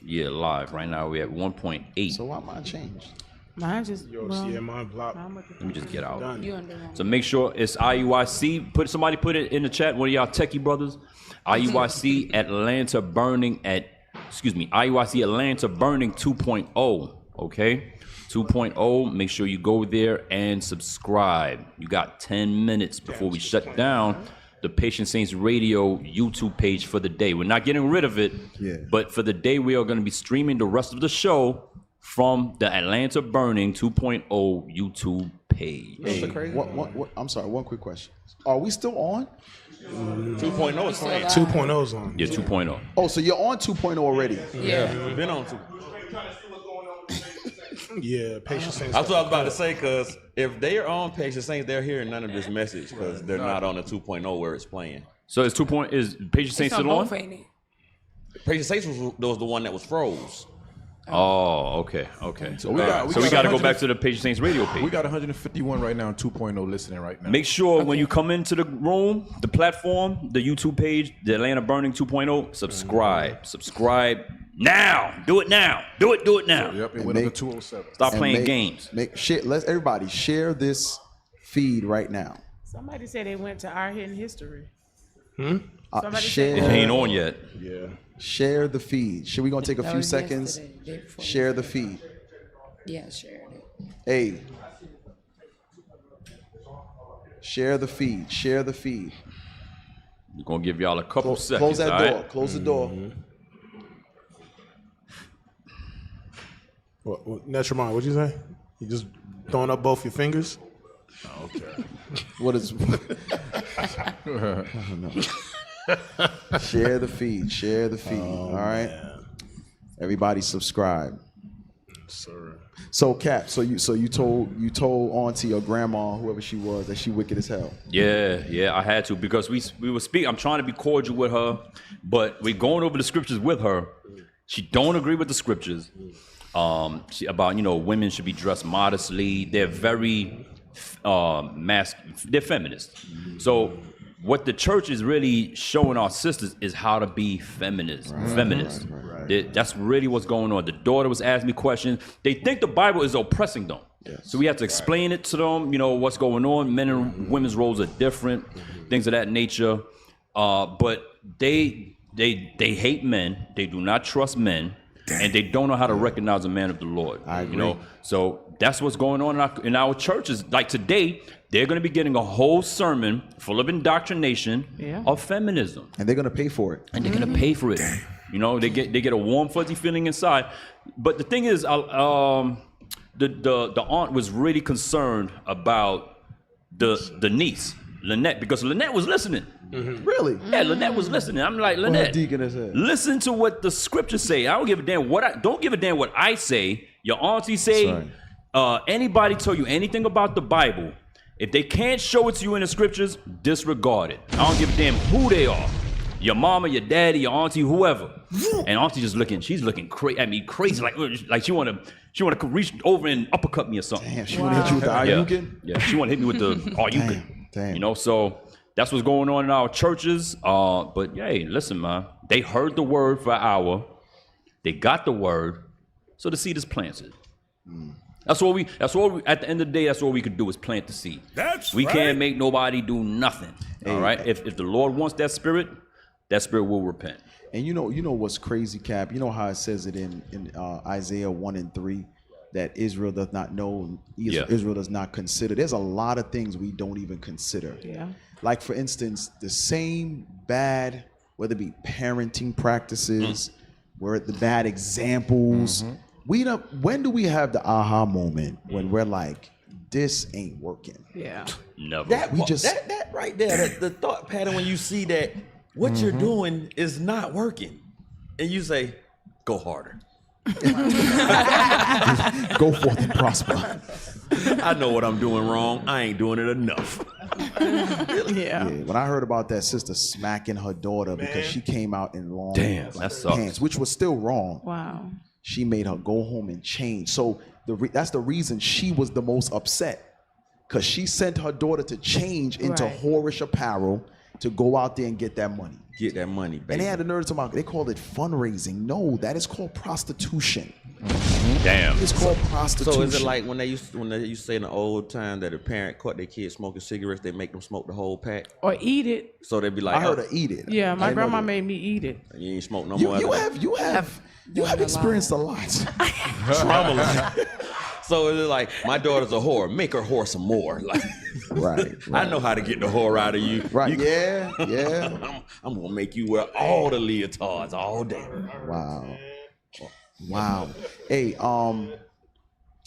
Yeah, live. Right now we're at 1.8. So why mine changed? Mine just mine blocked. Let me just get out. Done. So make sure it's IUIC. Somebody put it in the chat. One of y'all techie brothers. IUIC Atlanta Burning IUIC Atlanta Burning 2.0. Okay, 2.0. Make sure you go there and subscribe. You got 10 minutes before we shut down the Patient Saints Radio YouTube page for the day. We're not getting rid of it, but for the day we are going to be streaming the rest of the show from the Atlanta Burning 2.0 YouTube page. I'm sorry, one quick question. Are we still on? 2.0 is playing. 2.0 is on. Yeah, 2.0. Oh, so you're on 2.0 already? Yeah, we've been on 2. Yeah, Patient Saints. That's what I was about to say, because if they are on Patient Saints, they're hearing none of this message because they're not on the 2.0 where it's playing. So is Patient Saints still on? Patient Saints was the one that was froze. Oh, okay. So we got to go back to the Patient Saints Radio page. We got 151 right now, 2.0 listening right now. Make sure when you come into the room, the platform, the YouTube page, the Atlanta Burning 2.0, subscribe now. Do it now. Do it now. Yep, it went up to 207. Stop playing games. Let everybody share this feed right now. Somebody said they went to Our Hidden History. Share. It ain't on yet. Yeah. Share the feed. Should we gonna take a few seconds? Share the feed. Yeah, share it. Hey. Share the feed. Share the feed. We're gonna give y'all a couple seconds. Close that door. Right? Close the door. Natural mind, what'd you say? You just throwing up both your fingers? Okay. What is? I don't know. Share the feed. Share the feed. All right. Man. Everybody subscribe. Sir. So Cap, so you told auntie or grandma, whoever she was, that she wicked as hell. Yeah, I had to because we were speaking. I'm trying to be cordial with her, but we're going over the scriptures with her. She don't agree with the scriptures. About women should be dressed modestly. They're very they're feminists. So what the church is really showing our sisters is how to be feminist. Right. That's really what's going on. The daughter was asking me questions. They think the Bible is oppressing them. Yes. So we have to explain it to them, what's going on. Men and women's roles are different, things of that nature. But they hate men. They do not trust men. And they don't know how to recognize a man of the Lord. I agree. So that's what's going on in our churches. Like today, they're going to be getting a whole sermon full of indoctrination of feminism, and they're going to pay for it. And they're going to pay for it. They get a warm, fuzzy feeling inside. But the thing is, the aunt was really concerned about the niece, Lynette, because Lynette was listening. Mm-hmm. Really? Yeah, Lynette was listening. I'm like, Lynette, listen to what the scriptures say. I don't give a damn don't give a damn what I say. Your auntie say, anybody tell you anything about the Bible, if they can't show it to you in the scriptures, disregard it. I don't give a damn who they are. Your mama, your daddy, your auntie, whoever. And auntie she's looking crazy, like she wanna reach over and uppercut me or something. Damn, she wanna hit you with the Ayukin? Yeah, she wanna hit me with the Ayukin. Damn. So that's what's going on in our churches. But hey, listen, man. They heard the word for an hour. They got the word. So the seed is planted. That's what we at the end of the day, that's all we could do is plant the seed. We can't make nobody do nothing. All right. If the Lord wants that spirit will repent. And you know what's crazy, Cap? You know how it says it in Isaiah 1:3 that Israel does not know, Israel does not consider. There's a lot of things we don't even consider. Yeah. Like, for instance, the same bad, whether it be parenting practices, where the bad examples. When do we have the aha moment when we're like, this ain't working. Yeah. Never. That right there, the thought pattern when you see that what you're doing is not working, and you say, "Go harder." Go forth and prosper. I know what I'm doing wrong. I ain't doing it enough. Yeah. When I heard about that sister smacking her daughter because she came out in long that sucks. pants, which was still wrong. Wow. She made her go home and change. So that's the reason she was the most upset, because she sent her daughter to change into whorish apparel to go out there and get that money. Get that money, baby. And they had the nerve to talk about, they called it fundraising. No, that is called prostitution. Damn. It's called prostitution. So is it like when they used to say in the old time that a parent caught their kids smoking cigarettes, they make them smoke the whole pack? Or eat it. So they'd be like, I heard her eat it. Yeah, my grandma made me eat it. You ain't smoke no more. You have experienced a lot. Trauma. So it's like, my daughter's a whore. Make her whore some more. Like, right. I know how to get the whore out of you. Right. Yeah. I'm gonna make you wear all the leotards all day. Wow. Hey,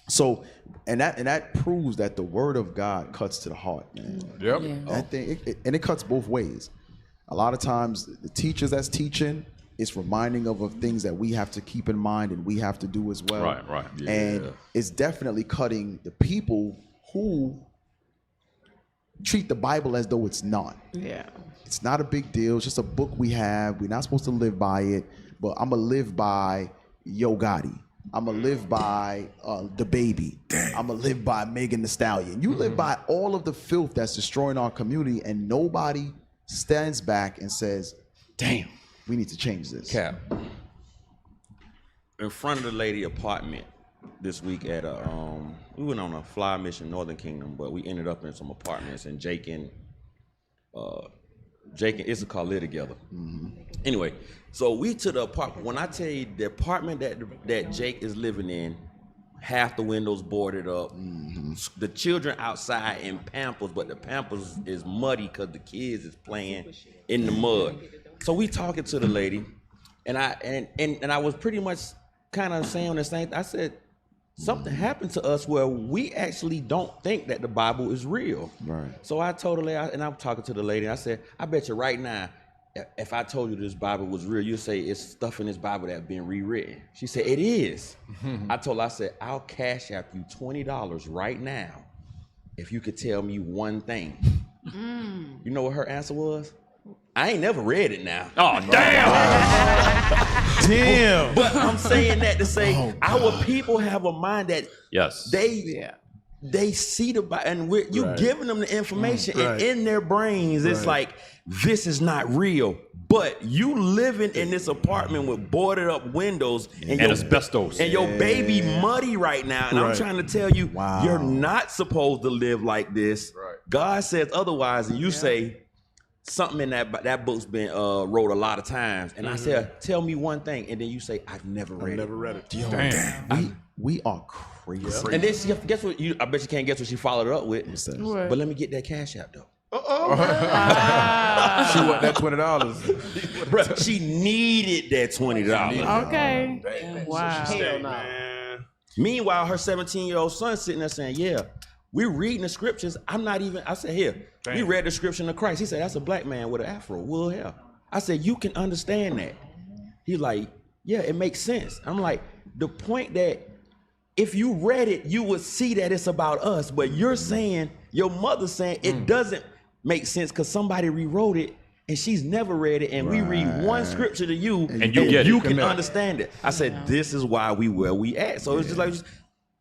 so and that proves that the word of God cuts to the heart, man. Yep. Yeah. That thing, it cuts both ways. A lot of times the teachers that's teaching, it's reminding of things that we have to keep in mind and we have to do as well. Right. Yeah. And it's definitely cutting the people who treat the Bible as though it's not. Yeah. It's not a big deal. It's just a book we have. We're not supposed to live by it, but I'm going to live by Yo Gotti. I'm going to live by the baby. I'm going to live by Megan Thee Stallion. You live by all of the filth that's destroying our community, and nobody stands back and says, damn, we need to change this. Cap. In front of the lady apartment this week at we went on a fly mission, Northern Kingdom, but we ended up in some apartments, and Jake and Issachar live together. Anyway, so we to the apartment. When I tell you the apartment that Jake is living in, half the windows boarded up. The children outside in Pampers, but the Pampers is muddy because the kids is playing in the mud. So we talking to the lady, and I was pretty much kind of saying the same. I said, something happened to us where we actually don't think that the Bible is real. Right. So I told her, and I'm talking to the lady, and I said, I bet you right now, if I told you this Bible was real, you'd say it's stuff in this Bible that's been rewritten. She said, it is. I told her, I said, I'll cash app you $20 right now if you could tell me one thing. You know what her answer was? I ain't never read it now. Oh, damn. Damn. But I'm saying that to say our people have a mind that they see the Bible, and you giving them the information, and in their brains, it's like, this is not real. But you living in this apartment with boarded up windows and asbestos, and your baby muddy right now. And I'm trying to tell you, you're not supposed to live like this. God says otherwise, and you say something in that book's been wrote a lot of times. And I said, tell me one thing, and then you say, I've never read it. Damn. We are crazy. And then guess what? I bet you can't guess what she followed it up with. But let me get that cash app though. She want that $20. Bro, she needed that $20. Okay. Wow. Hell no. Meanwhile, her 17-year-old son sitting there saying, yeah, we're reading the scriptures. I said, here, we read the scripture of Christ. He said, that's a black man with an afro, wool hair. I said, you can understand that. He's like, yeah, it makes sense. I'm like, the point that if you read it, you would see that it's about us. But you're saying, your mother's saying it doesn't make sense because somebody rewrote it and she's never read it. And we read one scripture to you and you can understand it. I said, this is why where we at. So it's just like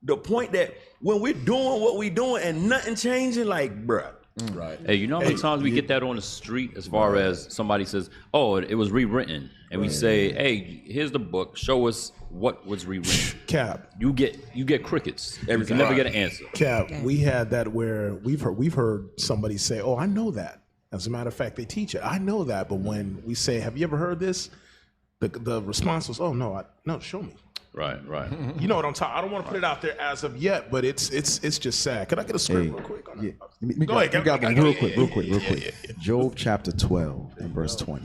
the point that when we're doing what we're doing and nothing changing, like, bruh. Right. Hey, you know how many times we get that on the street as far as somebody says, oh, it was rewritten. And we say, hey, here's the book. Show us what was rewritten. Cap. You get crickets. You can never get an answer. Cap, we had that where we've heard somebody say, oh, I know that. As a matter of fact, they teach it. I know that. But when we say, have you ever heard this? The response was, oh, no, show me. Right. You know what I'm talking. I don't want to put it out there as of yet, but it's just sad. Can I get a script real quick? Go ahead. Real quick. Job chapter 12 and verse 20.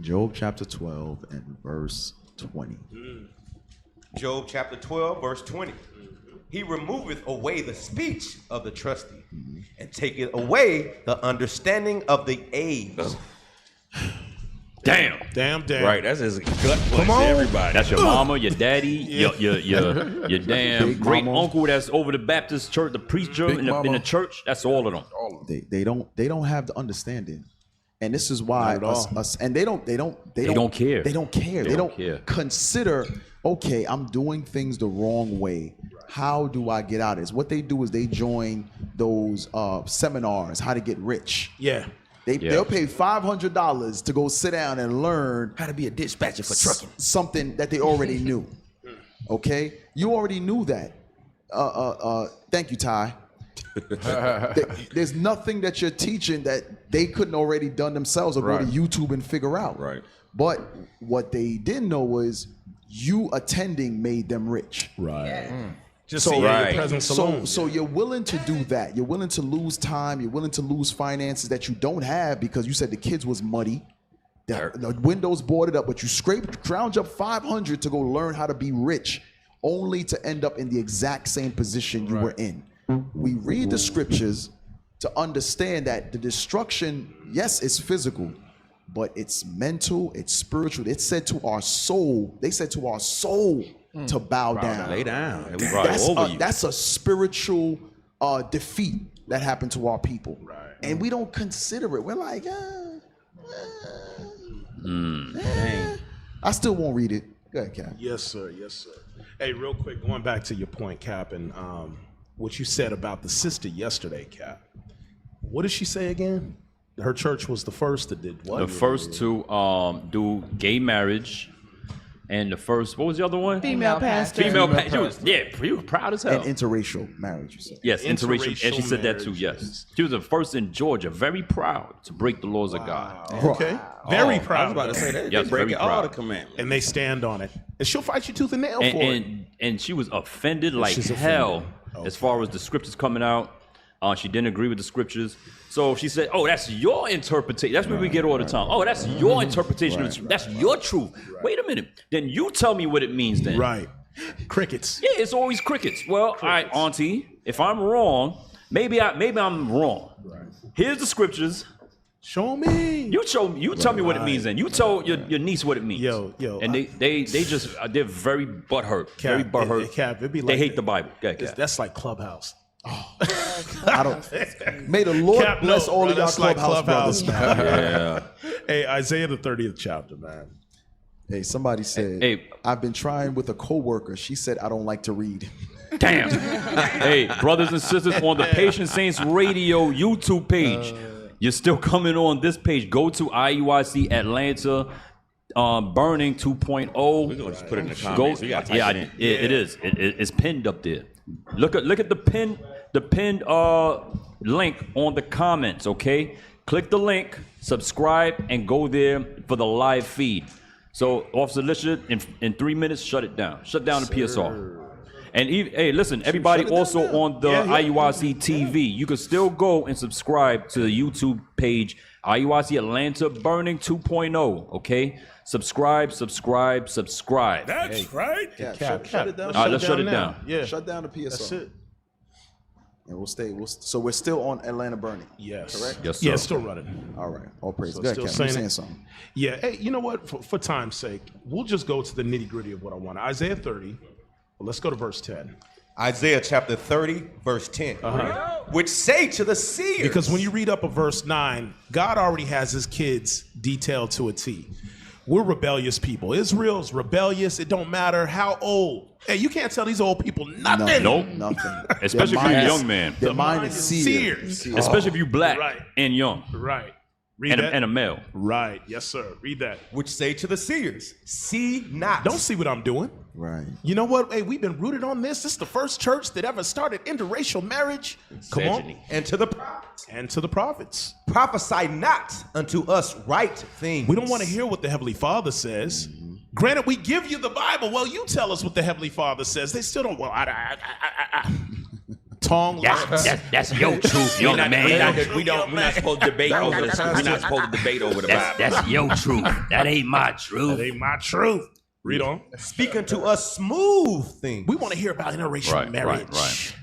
Job chapter 12 and verse 20. Job chapter 12, verse 20. He removeth away the speech of the trusty, and taketh away the understanding of the age. Damn. Right, that's his gut punch Come to on. everybody. That's your mama, your daddy, your damn Big great mama. uncle that's over the Baptist church, the preacher in the church. That's all of them. They don't have the understanding, and this is why us and they don't care. They don't care. They don't care. Consider, okay, I'm doing things the wrong way. How do I get out of this? What they do is they join those seminars, how to get rich. Yeah. They'll pay $500 to go sit down and learn How to be a dispatcher for trucking. Something that they already knew. Okay, you already knew that. Thank you, Ty. There's nothing that you're teaching that they couldn't already done themselves or go to YouTube and figure out. Right. But what they didn't know was you attending made them rich. Right. Yeah. Just seeing your presence alone. So you're willing to do that. You're willing to lose time. You're willing to lose finances that you don't have because you said the kids was muddy. The windows boarded up, but you scrounge up $500 to go learn how to be rich, only to end up in the exact same position you were in. We read the scriptures to understand that the destruction, yes, it's physical, but it's mental, it's spiritual. It said to our soul, they said to our soul to bow down. Lay down. And we That's a spiritual defeat that happened to our people. Right. And we don't consider it. We're like, I still won't read it. Go ahead, Cap. Yes, sir. Yes, sir. Hey, real quick, going back to your point, Cap, and what you said about the sister yesterday, Cap. What did she say again? Her church was the first that did what? The first to do gay marriage. And the first, what was the other one? Female pastor. Female pastor. Yeah, you were proud as hell. And interracial marriage, you said. Yes, interracial. And she said that too, yes. She was the first in Georgia, very proud to break the laws of God. Okay. Very proud. I was about to say that. Yes, They break very all proud. the commandments. And they stand on it. And she'll fight you tooth and nail for it. And she was offended like She's hell offended. as far as the scriptures coming out. She didn't agree with the scriptures. So she said, oh, that's your interpretation. That's what we get all the time. Oh, that's your interpretation. That's your truth. Wait a minute. Then you tell me what it means then. Right. Crickets. Yeah, it's always crickets. Well, all right, auntie, if I'm wrong, maybe I'm wrong. Right. Here's the scriptures. Show me. You tell me what it means then. You tell your niece what it means. Yo. And they're very butthurt. Very butthurt. Cap, it'd be like they hate the Bible. Go ahead, Cap. That's like Clubhouse. I don't. May the Lord bless all of y'all Clubhouse brothers. Yeah. Hey, Isaiah the 30th chapter, man. Hey, somebody said, I've been trying with a coworker. She said, I don't like to read. Damn. Hey, brothers and sisters, on the Patient Saints Radio YouTube page, you're still coming on this page. Go to IUIC Atlanta Burning 2.0. We're gonna just put it in the comments. It is. It's pinned up there. Look at the pinned link on the comments. Okay, click the link, subscribe, and go there for the live feed. So, Officer Lisha, in 3 minutes, shut it down. Shut down the PSR. And hey, listen, everybody also on the IUIC TV, you can still go and subscribe to the YouTube page, IUIC Atlanta Burning 2.0. Okay, subscribe. That's right. Cap, shut it down. All right, let's shut it down. Yeah, shut down the PSR. That's it. And we'll stay. So we're still on Atlanta Burning. Yes. Correct? Yes, sir. Yeah, still running. All right. All praise. So Go ahead, still Cap. You're saying saying something. Yeah. Hey, you know what? For time's sake, we'll just go to the nitty gritty of what I want. Isaiah 30. Well, let's go to verse 10. Isaiah chapter 30, verse 10. Which say to the seers. Because when you read up a verse 9, God already has his kids detailed to a T. We're rebellious people. Israel's rebellious. It don't matter how old. Hey, you can't tell these old people nothing. Nope. Nothing. Especially if you're a young man. Their mind is seared. Especially if you're black and young. Right. And a male. Right. Yes, sir. Read that. Which say to the seers, see not. Don't see what I'm doing. Right. You know what? Hey, we've been rooted on this. This is the first church that ever started interracial marriage. Come on. And to the prophets. And to the prophets. Prophesy not unto us right things. We don't want to hear what the Heavenly Father says. Granted, we give you the Bible. Well, you tell us what the Heavenly Father says. They still don't. Well, tongue locks. That's your truth, young man. We're not supposed to debate over this. We're not supposed to debate over the Bible. That's your truth. That ain't my truth. That ain't my truth. Read on. Speak unto us smooth things. We want to hear about interracial marriage. Right.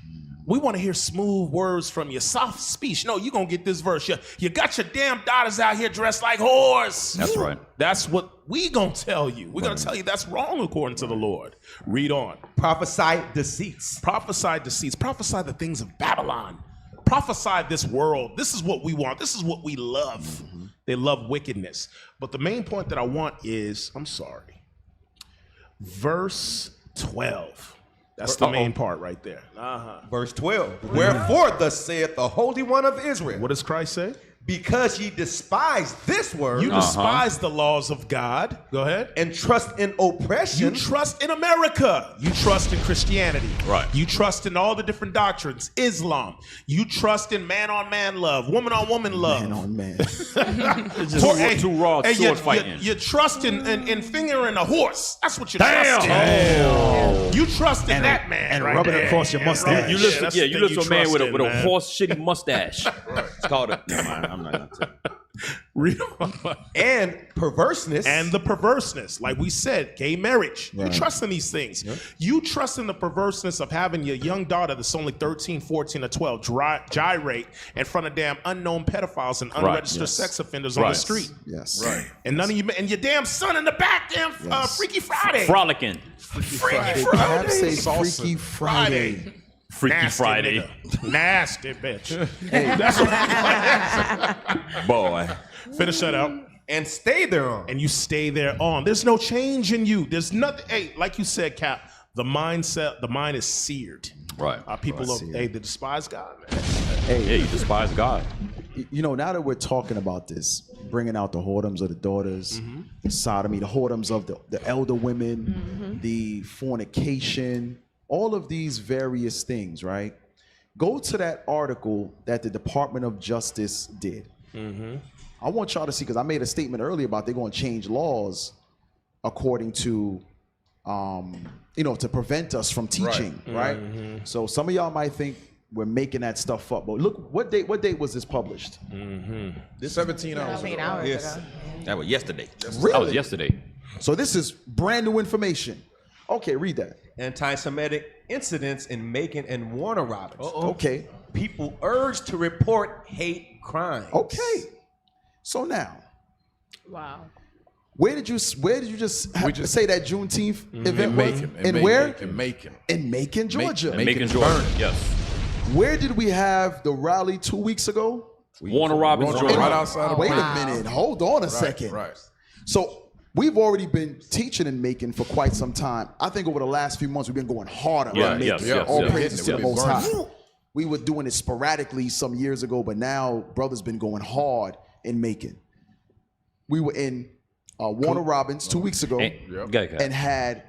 We want to hear smooth words from you, soft speech. No, you're going to get this verse. You got your damn daughters out here dressed like whores. That's right. That's what we going to tell you. We're going to tell you that's wrong according to the Lord. Read on. Prophesy deceits. Prophesy deceits. Prophesy the things of Babylon. Prophesy this world. This is what we want. This is what we love. Mm-hmm. They love wickedness. But the main point that I want is, verse 12. That's the main part right there. Verse 12. Wherefore thus saith the Holy One of Israel. What does Christ say? Because ye despise this word. You despise the laws of God. Go ahead. And trust in oppression. You trust in America. You trust in Christianity. Right. You trust in all the different doctrines. Islam. You trust in man-on-man love. Woman-on-woman love. Man-on-man. Too raw sword fighting. You trust in fingering a horse. That's what you trust in. You trust in that man. And rubbing it across your mustache. You listen to a man with a horse shitty mustache. It's called a... I'm not gonna tell you. And perverseness. And the perverseness. Like we said, gay marriage. Right. You trust in these things. Yep. You trust in the perverseness of having your young daughter that's only 13, 14, or 12 gyrate in front of damn unknown pedophiles and unregistered sex offenders on the street. Yes. Right. And none of you, and your damn son in the back, damn Freaky Friday. Frolicking. Freaky Friday. Freaky Nasty Friday. Nigga. Nasty bitch. Hey, that's what boy. Finish that out. And stay there on. And you stay there on. There's no change in you. There's nothing. Hey, like you said, Cap, the mind is seared. Right. People they despise God, man. Hey, you despise God. You know, now that we're talking about this, bringing out the whoredoms of the daughters, the sodomy, the whoredoms of the elder women, the fornication, all of these various things, right? Go to that article that the Department of Justice did. I want y'all to see, because I made a statement earlier about they're going to change laws according to, to prevent us from teaching, right? So some of y'all might think we're making that stuff up, but look, what date was this published? This 17 hours ago. Yes. That was yesterday. Really? That was yesterday. So this is brand new information. Okay, read that. Anti-Semitic incidents in Macon and Warner Robins. Okay. People urged to report hate crimes. Okay. So now, wow. Where did you just say that Juneteenth event was? In where? In Macon. In Macon, Georgia. Macon, Georgia. Yes. Where did we have the rally 2 weeks ago? Warner Robins, Georgia. Right outside of Wait a minute. Hold on a second. Right. So we've already been teaching in Macon for quite some time. I think over the last few months we've been going harder on Macon. All praises to the Most High. We were doing it sporadically some years ago, but now brothers been going hard in Macon. We were in Warner Robins 2 weeks ago and had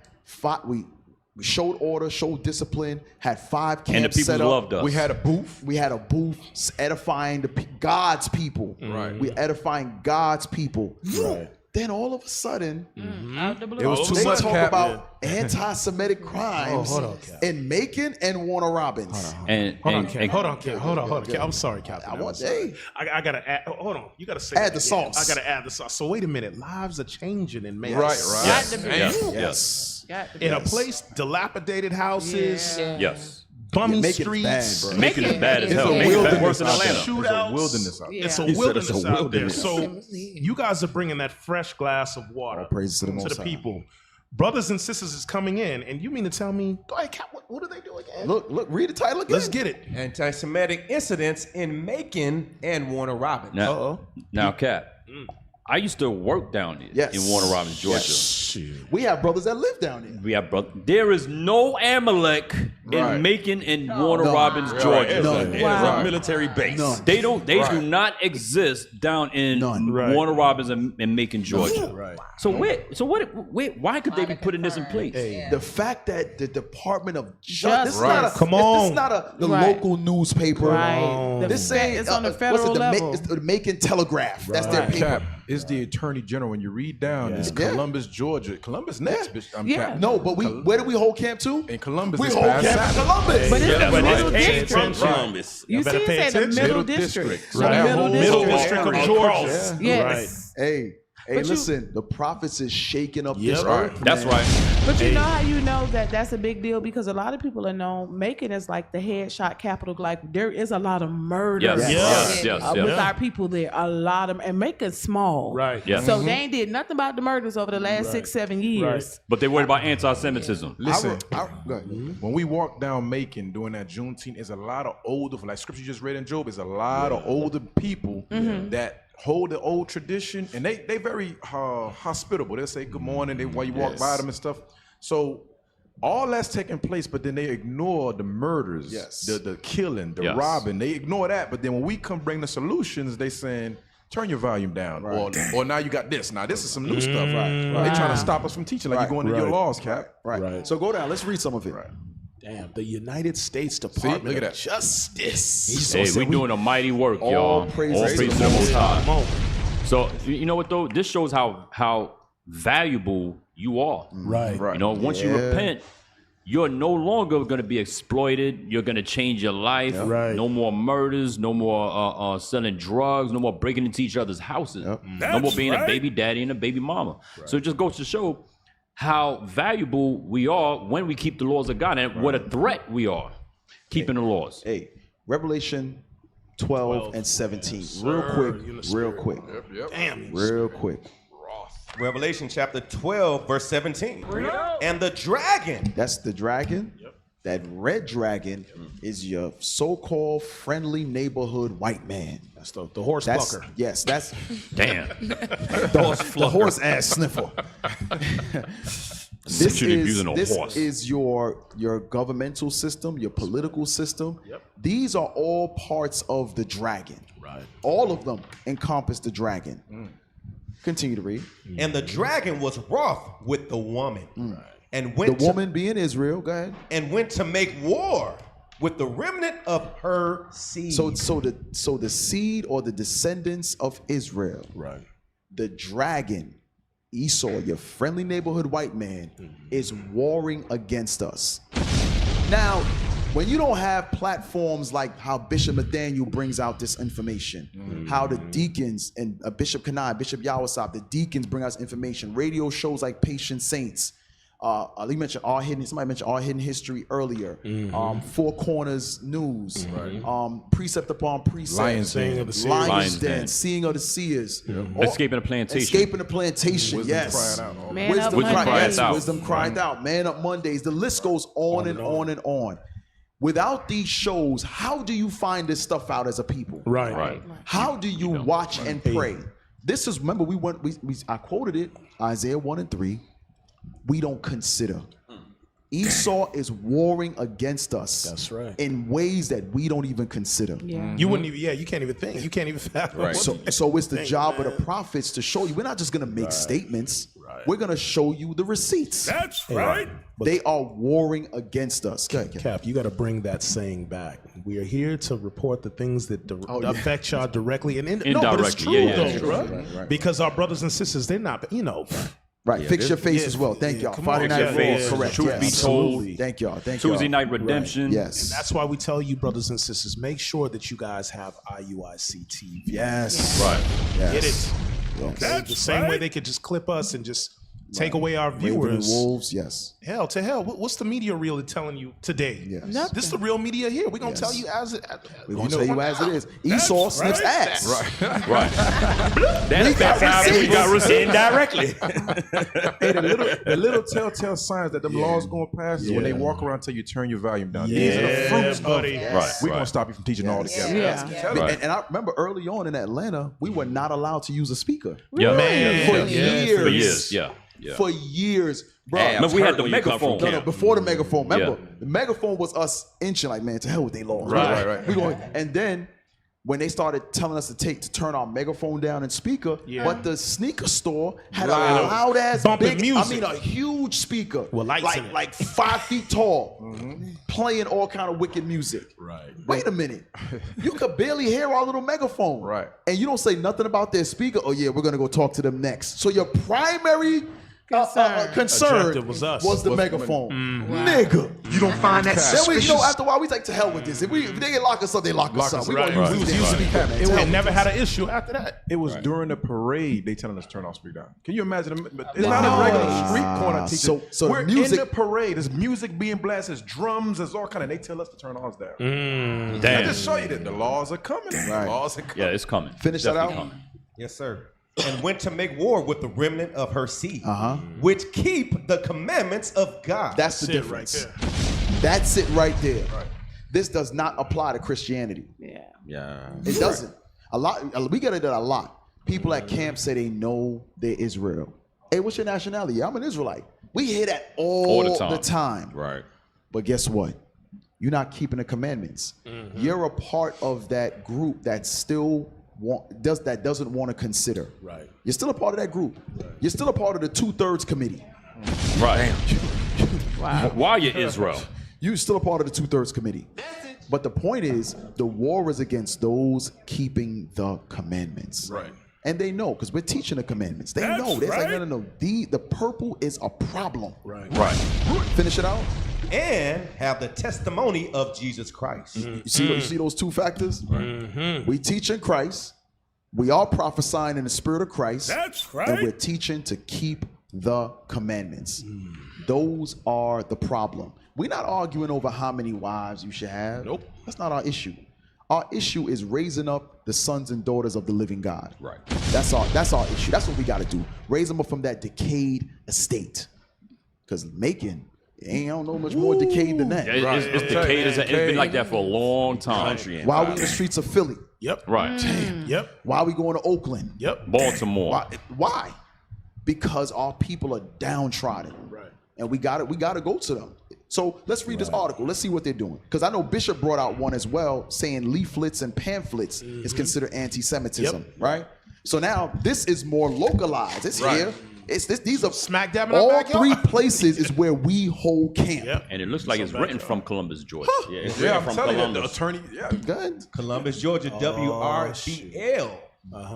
we showed order, showed discipline, had 5 camps and the people set up. loved us. We had a booth edifying God's people. Right. We edifying God's people. Right. Then all of a sudden, it was too they much. talk about anti-Semitic crimes in Macon and Warner Robins. Hold on, Cap. I'm sorry, Captain. I gotta add. Hold on, you gotta say add the sauce. I gotta add the sauce. So wait a minute, lives are changing in Macon. Right. Yes. In a place, dilapidated houses. Yes. Bummy streets. Bad, Macon is bad as it's hell. a Macon wilderness. worse than Atlanta. Shootouts. Wilderness out there. It's a wilderness out there. So you guys are bringing that fresh glass of water All praises to the Most High. people. Brothers and sisters is coming in, and you mean to tell me, go ahead, Cap, what do they do again? Look, read the title again. Let's get it. Anti-Semitic incidents in Macon and Warner Robins. Now, Cap, I used to work down there in Warner Robins, Georgia. We have brothers that live down there. We have brothers. There is no Amalek in Macon and Warner Robins, Georgia. None. There's a military base. None. They do not exist down in Warner Robins and Macon, Georgia. Right. So why could they be putting this in place? The fact that the Department of Justice, This is not the local newspaper. Right. This ain't it's on the federal level. It's the Macon Telegraph. That's their paper. Cap is the Attorney General. When you read down, it's Columbus, Georgia. Columbus next, bitch. Cap. No, but where do we hold camp to? In Columbus. We hold camp in Columbus. But it's the middle district. Columbus. You see, it's in the middle district. Middle district of Georgia. Yes. Hey, Hey, But listen, the prophets is shaking up this earth. That's man. right. But you know how you know that that's a big deal? Because a lot of people are known Macon is like the headshot capital. Like there is a lot of murder with our people there. A lot of, and Macon's small. Right. Yeah. So they ain't did nothing about the murders over the last 6-7 years. But they worried about anti-Semitism. Listen, when we walk down Macon during that Juneteenth, there's a lot of older, like scripture you just read in Job, is a lot of older people that hold the old tradition, and they very hospitable. They'll say good morning while you walk by them and stuff. So all that's taking place, but then they ignore the murders, the killing, the robbing. They ignore that, but then when we come bring the solutions, they saying, turn your volume down, or now you got this. Now this is some new stuff. They trying to stop us from teaching, like you're going to your laws, Cap. Right. So go down. Let's read some of it. Damn, the United States Department look at of that. Justice. Hey, we doing a mighty work, y'all. All praise to the Most High. So you know what though? This shows how valuable you are. Right. You know, once you repent, you're no longer going to be exploited. You're going to change your life. Right. No more murders. No more selling drugs. No more breaking into each other's houses. No more being a baby daddy and a baby mama. So it just goes to show how valuable we are when we keep the laws of God, and what a threat we are keeping the laws. Hey, Revelation 12 and 17. Real quick. Damn. Real quick. Revelation chapter 12, verse 17. And the dragon. That's the dragon. That red dragon is your so-called friendly neighborhood white man. That's the horse plucker. Yes, that's damn. the horse ass sniffer. This is your governmental system, your political system. These are all parts of the dragon. Right. All of them encompass the dragon. Continue to read. And the dragon was wroth with the woman. And went the woman being Israel, go ahead. And went to make war with the remnant of her seed. So the seed or the descendants of Israel. Right. The dragon, Esau, your friendly neighborhood white man, is warring against us. Now, when you don't have platforms like how Bishop Nathaniel brings out this information, how the deacons and Bishop Kanai, Bishop Yawasab, the deacons bring us information, radio shows like Patient Saints, Ali mentioned somebody mentioned Our Hidden History earlier, Four Corners News, Precept Upon Precept, Lion's Den, Seeing of the Seers, Escaping the Plantation. Wisdom yes. Crying Out. Man Up Mondays. Wisdom Cried Out, Man Up Mondays. The list goes on and on and on. Without these shows, how do you find this stuff out as a people? Right. How do you watch and pray? This is, remember, I quoted it, Isaiah 1 and 3. We don't consider. Esau is warring against us. That's right. In ways that we don't even consider. You wouldn't even, you can't even think. You can't even fathom. So it's the job of the prophets to show you. We're not just going to make statements. We're going to show you the receipts. That's right. They are warring against us. Cap, you got to bring that saying back. We are here to report the things that affect y'all directly and indirectly. No, but it's true, though. It's true. Right. Because our brothers and sisters, they're not, Right, fix your face as well. Thank y'all. Friday Night Raw, correct. Truth be told. Thank y'all. Tuesday Night Redemption. Right. Yes. And that's why we tell you, brothers and sisters, make sure that you guys have IUIC TV. Yes. Right. Yes. Get it. Yes. Okay. The same way they could just clip us and just take away our viewers. Raven and Wolves, yes. Hell to hell. What's the media really telling you today? Yes. This is the real media here. We're going to tell you as it We're going to tell you as it is. Esau sniffs ass. Right. That's how we got received indirectly. Hey, the little telltale signs that them laws going past is when they walk around till you turn your volume down. These are the fruits buddy. We're going to stop you from teaching all together. And I remember early on in Atlanta, we were not allowed to use a speaker. Yeah. For years. Yeah. For years, bro. Remember we had the megaphone. No, before the megaphone. Remember, the megaphone was us inching like, man, to hell with they laws. Right. We going, and then when they started telling us to turn our megaphone down and speaker, but the sneaker store had a loud ass big music. I mean, a huge speaker, like 5 feet tall, playing all kind of wicked music. Right. Wait a minute, you could barely hear our little megaphone. Right. And you don't say nothing about their speaker. Oh yeah, we're gonna go talk to them next. So your primary concerned was us. was the megaphone. Nigga. You don't find that Then we, suspicious? after a while, we take to hell with this. If they lock us up, they lock us up. We right. gonna use We this. was used to be It never had an issue after that. It was during the parade they telling us turn off, speak down. Can you imagine? It's not a regular street corner teacher. So we're music, in the parade. There's music being blasted, there's drums, there's all kind of. They tell us to turn ours down. I Damn. just show you that the laws are coming. Right. The laws are coming. Yeah, it's coming. Finish that Definitely out. coming. Yes, sir. And went to make war with the remnant of her seed, which keep the commandments of God. That's the difference. That's it right there. This does not apply to Christianity. Yeah. It doesn't. We get it a lot. People at camp say they know they're Israel. Hey, what's your nationality? Yeah, I'm an Israelite. We hear that all the time. Right. But guess what? You're not keeping the commandments. You're a part of that group that still doesn't want to consider. Right. You're still a part of that group. You're still a part of the 2/3 committee. Right. Wow. Why you Israel? You're still a part of the 2/3 committee. But the point is, the war is against those keeping the commandments. Right. And they know, because we're teaching the commandments. They know. They're like, no. The purple is a problem. Right. Finish it out. And have the testimony of Jesus Christ. You see those two factors? We teach in Christ. We are prophesying in the spirit of Christ. That's right. And we're teaching to keep the commandments. Those are the problem. We're not arguing over how many wives you should have. Nope. That's not our issue. Our issue is raising up the sons and daughters of the living God. Right. That's our issue. That's what we got to do. Raise them up from that decayed estate. Because making, I don't know much more decayed than that. Yeah, it's decayed. It's been like that for a long time. Why we in the streets of Philly? Yep. Right. Yep. Why we going to Oakland? Yep. Baltimore. Why? Because our people are downtrodden. Right. And we got to go to them. So let's read this article. Let's see what they're doing. Because I know Bishop brought out one as well, saying leaflets and pamphlets is considered anti-Semitism, right? So now this is more localized. It's here. It's this. These are smack dab in our all backyard. 3 places is where we hold camp. Yep. And it looks like it's written from Columbus, Georgia. Yeah, it's Yeah, written I'm from telling you, the Columbus. attorney. Yeah, Good. Columbus, Georgia, WRDL.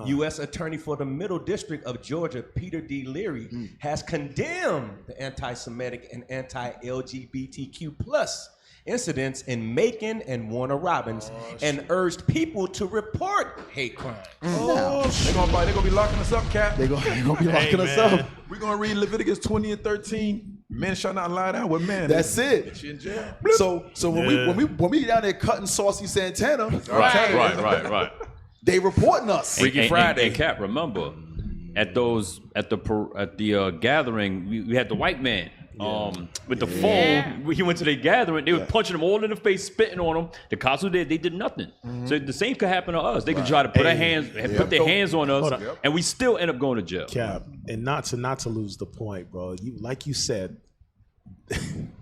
U.S. Attorney for the Middle District of Georgia, Peter D. Leary, has condemned the anti-Semitic and anti-LGBTQ plus incidents in Macon and Warner Robins and urged people to report hate crimes. they're gonna be locking us up, Cap. They're gonna be locking us up. We're gonna read Leviticus 20 and 13. Men shall not lie down with men. That's it. Get you in jail. So when we down there cutting Saucy Santana, Right. they reporting us. Freaky Friday. And Cap, remember, at the gathering, we had the white man with the phone. He went to the gathering. They were punching him all in the face, spitting on him. The cops who did, they did nothing. So the same could happen to us. They could try to put their hands on us, and we still end up going to jail. Cap, and not to lose the point, bro. Like you said,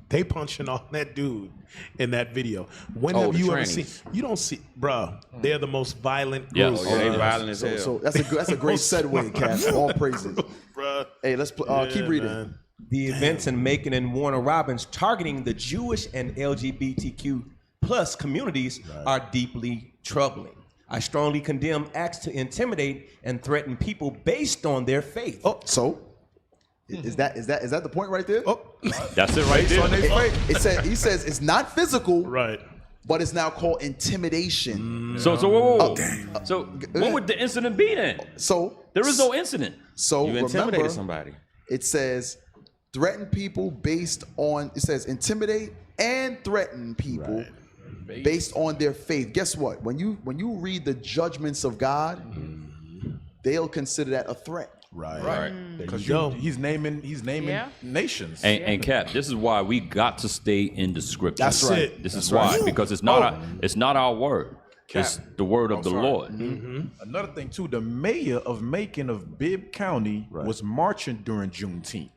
they punching on that dude in that video. When have you ever seen? You don't see, bro. They're the most violent group. They violent as hell. So that's a great segue, Cap. All praises, Bro. Hey, let's keep reading. Man. The events in Macon and Warner Robins targeting the Jewish and LGBTQ plus communities are deeply troubling. I strongly condemn acts to intimidate and threaten people based on their faith. Oh, so is that the point right there? Oh, That's it right there. he says it's not physical, Right. but it's now called intimidation. So whoa. So what would the incident be then? So There is no incident. So You remember, intimidated somebody. it says threaten people based on. It says intimidate and threaten people based on their faith. Guess what? When you read the judgments of God, they'll consider that a threat. Right. Because he's naming nations. And Cap, this is why we got to stay in the scripture. That's right. This is why, because it's not our word. It's the word of the Lord. Another thing too, the mayor of Macon of Bibb County was marching during Juneteenth.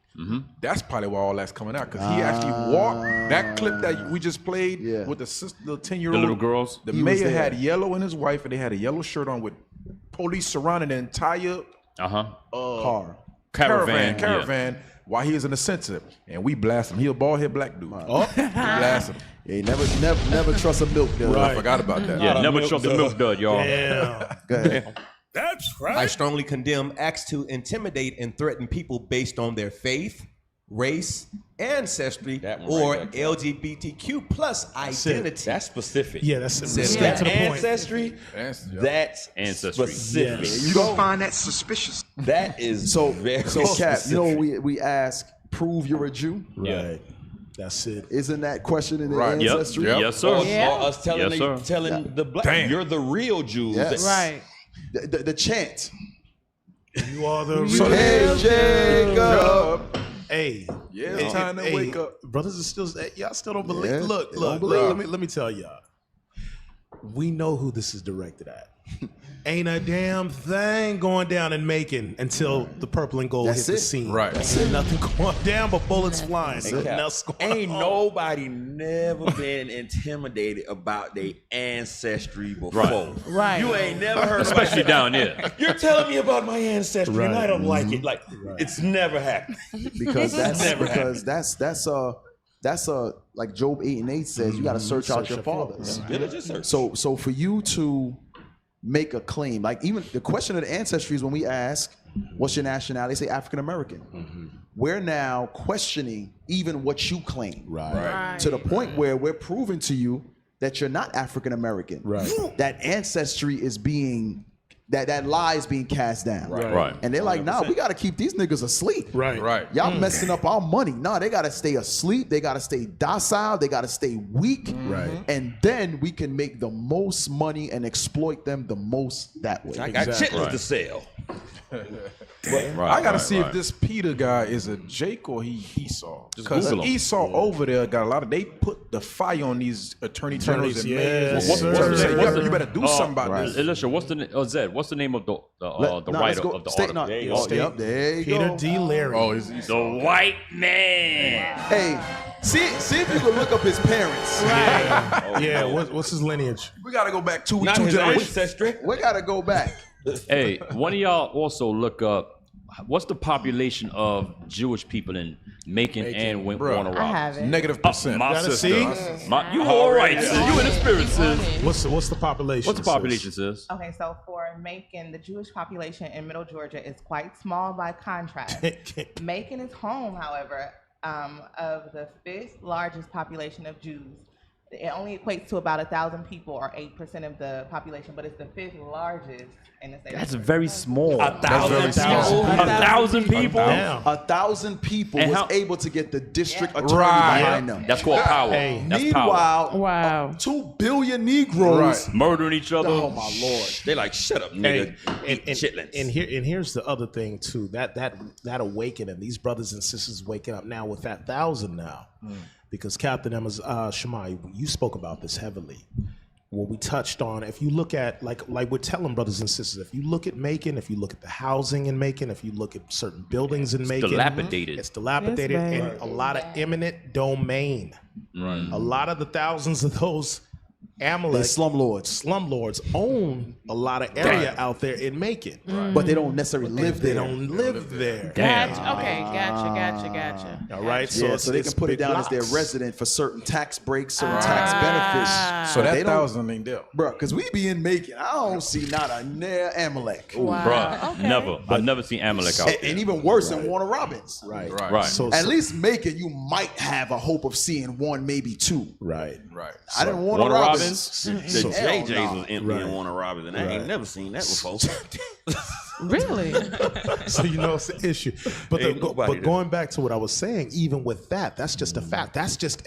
That's probably why all that's coming out, because he actually walked that clip that we just played with the 10-year-old, The little girls. The mayor had yellow and his wife, and they had a yellow shirt on with police surrounding the entire caravan while he was in the center, and we blast him. He a bald head black dude. We blast him. Yeah, never trust a milk dud. I forgot about that. Yeah, never trust a milk dud, y'all. Yeah. Go ahead. That's right. I strongly condemn acts to intimidate and threaten people based on their faith, race, ancestry, or LGBTQ plus identity. That's specific. Yeah, that's specific. Get to the point. Ancestry, that's Ancestry. specific. Yes. You don't find that suspicious. That is very So Cap, specific. you know we ask, prove you're a Jew. Right. That's it. Isn't that question in the Right. Yep. ancestry? Yep. Yes, sir. Or Yeah. us telling, Yes, sir. telling the black, Damn. you're the real Jews. Yes. Right. The chant. You are the So real hey, Jacob. Hey, Yeah, it's time to wake up. brothers and sisters. Y'all still don't believe. Yeah, Look, they don't look. believe. Let me tell y'all. We know who this is directed at. Ain't a damn thing going down in Macon until the purple and gold That's hit the it. scene. Right. Ain't nothing going down but bullets flying. Hey, Nothing Cap, else going ain't on. nobody never been intimidated about their ancestry before. Right. You ain't never heard Especially about down here. You're telling me about my ancestry and I Right. don't like it. Like it's never happened. Because that's Never because that's like Job 8:8 says, you got to search out your fathers. Diligent search. So for you to make a claim, like even the question of the ancestry is when we ask, what's your nationality? They say African American. We're now questioning even what you claim. Right. To the point where we're proving to you that you're not African American. Right. That ancestry is being that lie is being cast down. Right. And they're like, nah, we got to keep these niggas asleep. Right. Right. Y'all messing up our money. Nah, they got to stay asleep. They got to stay docile. They got to stay weak. Right. And then we can make the most money and exploit them the most that way. I got chitlins to sell. I gotta see if this Peter guy is a Jake or he Esau. Because Google him. Esau over there got a lot of. They put the fire on these attorney generals and Yes, mayors. what's- and what's- say, what's- you better do something about this. Listen, what's the Zed? What's the name of the Let's writer go. of the State, article? no, There you oh, go. yep, there you Peter go. D. Larry. Oh, is Esau? The white man. Hey, see if you can look up his parents. Yeah, what's his lineage? We gotta go back two Not his generations. ancestry. We got to go back. Hey, one of y'all also look up what's the population of Jewish people in Macon and Warner Robins? I have it. -%. My Gotta sister. see? You all right, sis. You in the spirit, sis. What's the population? What's the population, sis? Okay, so for Macon, the Jewish population in Middle Georgia is quite small by contrast. Macon is home, however, of the 5th largest population of Jews. It only equates to about 1,000 people, or 8% of the population, but it's the 5th largest in the state. That's very small. 1,000 people. 1,000 people. 1,000 people And was how- able to get the district attorney Right. behind them. That's called power. Hey. That's Meanwhile, power. Wow. 2 billion Negroes. Right. Murdering each other. Oh my Lord. They like, shut up, Hey, nigga. Chitlins. and here's the other thing too. That awakening, these brothers and sisters waking up now with that 1,000 now, because Captain Emma's Shemai, you spoke about this heavily. What we touched on, if you look at like we're telling brothers and sisters, if you look at Macon, if you look at the housing in Macon, if you look at certain buildings in Macon, dilapidated. It's dilapidated, Yes, and a lot of eminent domain. Right. A lot of the thousands of those Amalek They're slumlords, own a lot of area out there in Macon, but they don't necessarily live they there. don't live there. Gotcha. Okay, gotcha. All right, So they can put it down as their resident for certain tax breaks, certain tax benefits. So But they that don't- 1,000 ain't there. Bro, because we be in Macon. I don't see not a near Amalek. Bruh, never. I've never seen Amalek out And, there. and even worse than Warner Robins. Right. Right. So, At least Macon, you might have a hope of seeing one, maybe two. right. Right. I didn't Warner Warner Robins. The Hell JJ's nah. was empty in Warner Robins, and I ain't never seen that before. Really? So you know it's an issue. But Ain't nobody there. going back to what I was saying, even with that, that's just a fact. That's just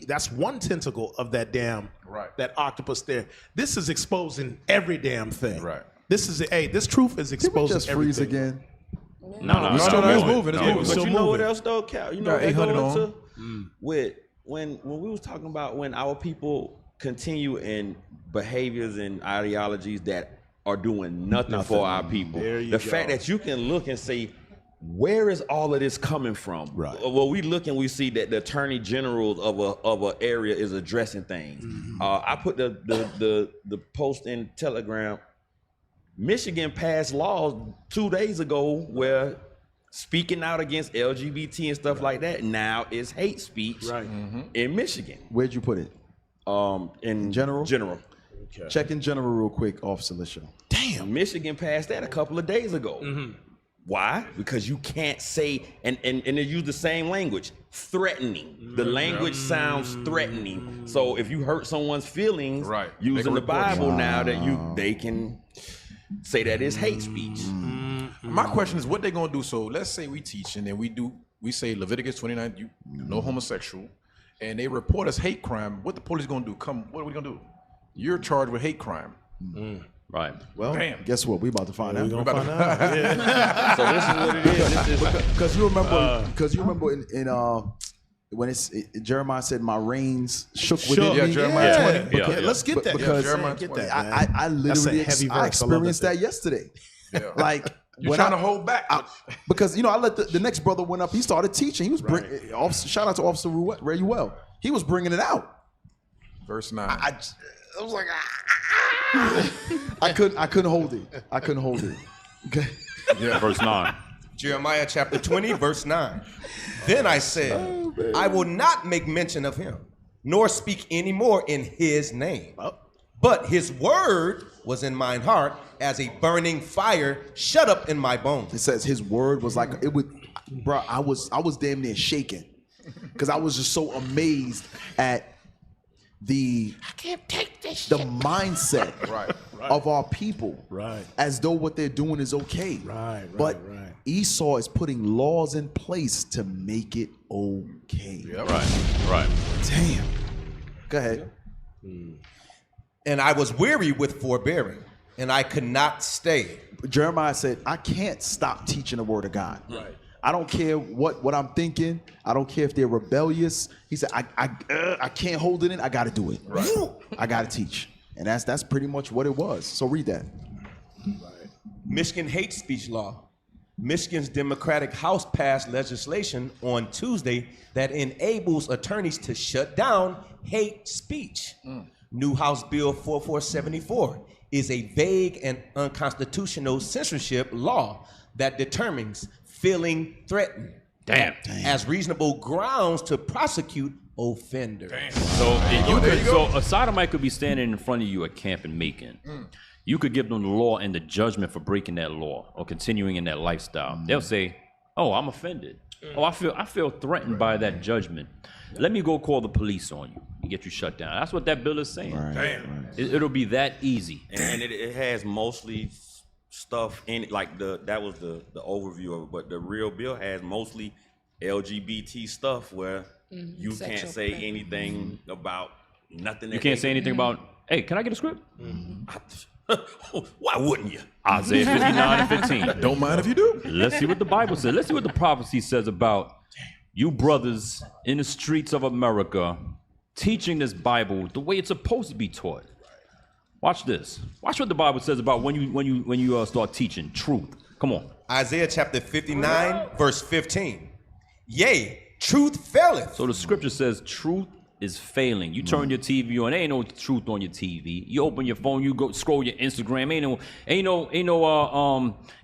that's one tentacle of that damn that octopus there. This is exposing every damn thing. Right. This is this truth is Did we exposing just freeze everything. again? No, It's moving. It's moving. But you know what else though, Cal? You know Got what they 800 go on. into? With when we was talking about when our people continue in behaviors and ideologies that are doing nothing for our people. There you The go. fact that you can look and say, where is all of this coming from? Right. Well, we look and we see that the attorney general of a area is addressing things. I put the post in Telegram. Michigan passed laws 2 days ago where speaking out against LGBT and stuff like that now is hate speech in Michigan. Where'd you put it? In General? General. Check in general real quick, Officer Lisha. Damn. Michigan passed that a couple of days ago. Why? Because you can't say, and they use the same language, threatening. The language sounds threatening. So if you hurt someone's feelings, using the Bible now that they can say that is hate speech. My question is, what they gonna do? So let's say we teach and then we say Leviticus 29, you no homosexual, and they report us hate crime. What the police gonna do? What are we gonna do? You're charged with hate crime. Right. Well, guess what? We about to find out. We're gonna find out. Yeah. So this is what it is. Because you remember, in when Jeremiah said, "My reins shook within me." Jeremiah 20. Yeah. Let's get that. Because Jeremiah 20. I literally experienced that yesterday. Like You're trying to hold back. Because I let the next brother went up. He started teaching. He was shout out to Officer Rayuel. He was bringing it out. Verse 9. I was like, I couldn't hold it. I couldn't hold it. Okay. Yeah. Verse 9. Jeremiah chapter 20, verse 9. Then I said, I will not make mention of him, nor speak any more in his name. But his word was in mine heart as a burning fire shut up in my bones. It says his word was like, it would, bro, I was damn near shaking. Because I was just so amazed at I can't take this shit. Mindset of our people, as though what they're doing is okay. But Esau is putting laws in place to make it okay. Right. Damn. Go ahead. And I was weary with forbearing, and I could not stay. Jeremiah said, I can't stop teaching the word of God. I don't care what I'm thinking. I don't care if they're rebellious. He said, I can't hold it in. I got to do it. I got to teach. And that's pretty much what it was. So read that. Michigan hate speech law. Michigan's Democratic House passed legislation on Tuesday that enables attorneys to shut down hate speech. New House Bill 4474 is a vague and unconstitutional censorship law that determines feeling threatened as reasonable grounds to prosecute offenders. So a sodomite could be standing in front of you at camp in Macon. You could give them the law and the judgment for breaking that law or continuing in that lifestyle. They'll say, "Oh, I'm offended. Oh, I feel threatened by that judgment. Let me go call the police on you and get you shut down." That's what that bill is saying. It'll be that easy. And it has mostly stuff in it, like that was the overview of it, but the real bill has mostly LGBT stuff where you can't say anything about nothing. You can't say anything about, hey, can I get a script? Why wouldn't you? Isaiah 59 and 15. Don't mind if you do. Let's see what the Bible says. Let's see what the prophecy says about you brothers in the streets of America teaching this Bible the way it's supposed to be taught. Watch this. Watch what the Bible says about when you start teaching truth. Come on. Isaiah chapter 59, verse 15. Yea, truth faileth. So the scripture says truth is failing. You turn your TV on, there ain't no truth on your TV. You open your phone, you go scroll your Instagram, ain't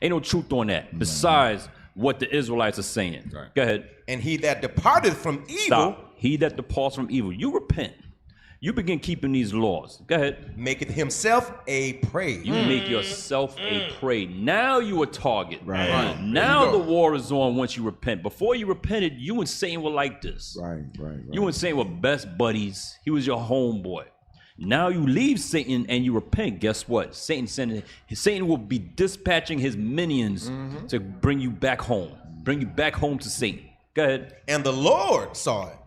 no truth on that. Besides what the Israelites are saying. Go ahead. And he that departed from evil. Stop. He that departs from evil. You repent. You begin keeping these laws. Go ahead. Maketh himself a prey. You make yourself a prey. Now you a target. Right. Now the war is on once you repent. Before you repented, you and Satan were like this. Right. You and Satan were best buddies. He was your homeboy. Now you leave Satan and you repent. Guess what? Satan will be dispatching his minions to bring you back home. Bring you back home to Satan. Go ahead. And the Lord saw it.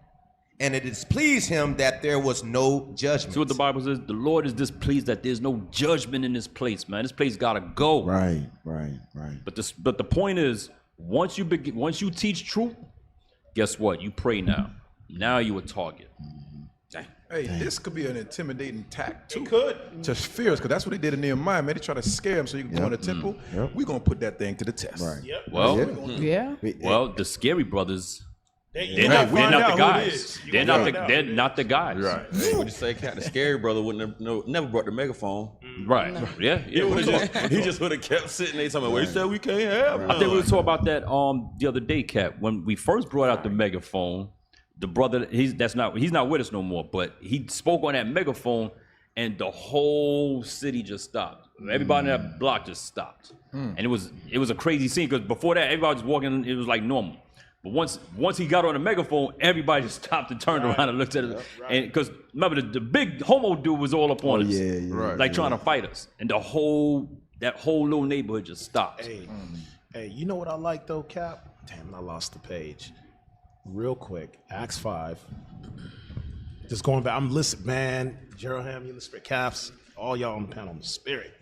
And it displeased him that there was no judgment. See what the Bible says? The Lord is displeased that there's no judgment in this place, man. This place gotta go. Right. But the point is, once you teach truth, guess what? You pray now. Now you a target. Hey, this could be an intimidating tack too. It could. To fears, because that's what they did in Nehemiah, man. They try to scare him so you can go in the temple. We're gonna put that thing to the test. Well, the scary brothers. They're not the guys. They're not the guys. Right. Hey, what you say, Captain? The scary brother wouldn't have never brought the megaphone. Right. Yeah. He just would have kept sitting there talking about, well, you said we can't have none. I think we were talking about that the other day, Cap. When we first brought out the megaphone, the brother, he's not with us no more, but he spoke on that megaphone and the whole city just stopped. Everybody in that block just stopped, and it was a crazy scene because before that, everybody was walking. It was like normal, but once he got on the megaphone, everybody just stopped and turned around and looked at it. And because remember, the big homo dude was all up on us, trying to fight us, and that whole little neighborhood just stopped. Hey, you know what I like though, Cap? Damn, I lost the page. Real quick, Acts 5. Just going back, I'm listening, man. Jeroham, you in the spirit, Caps, all y'all on the panel in the spirit.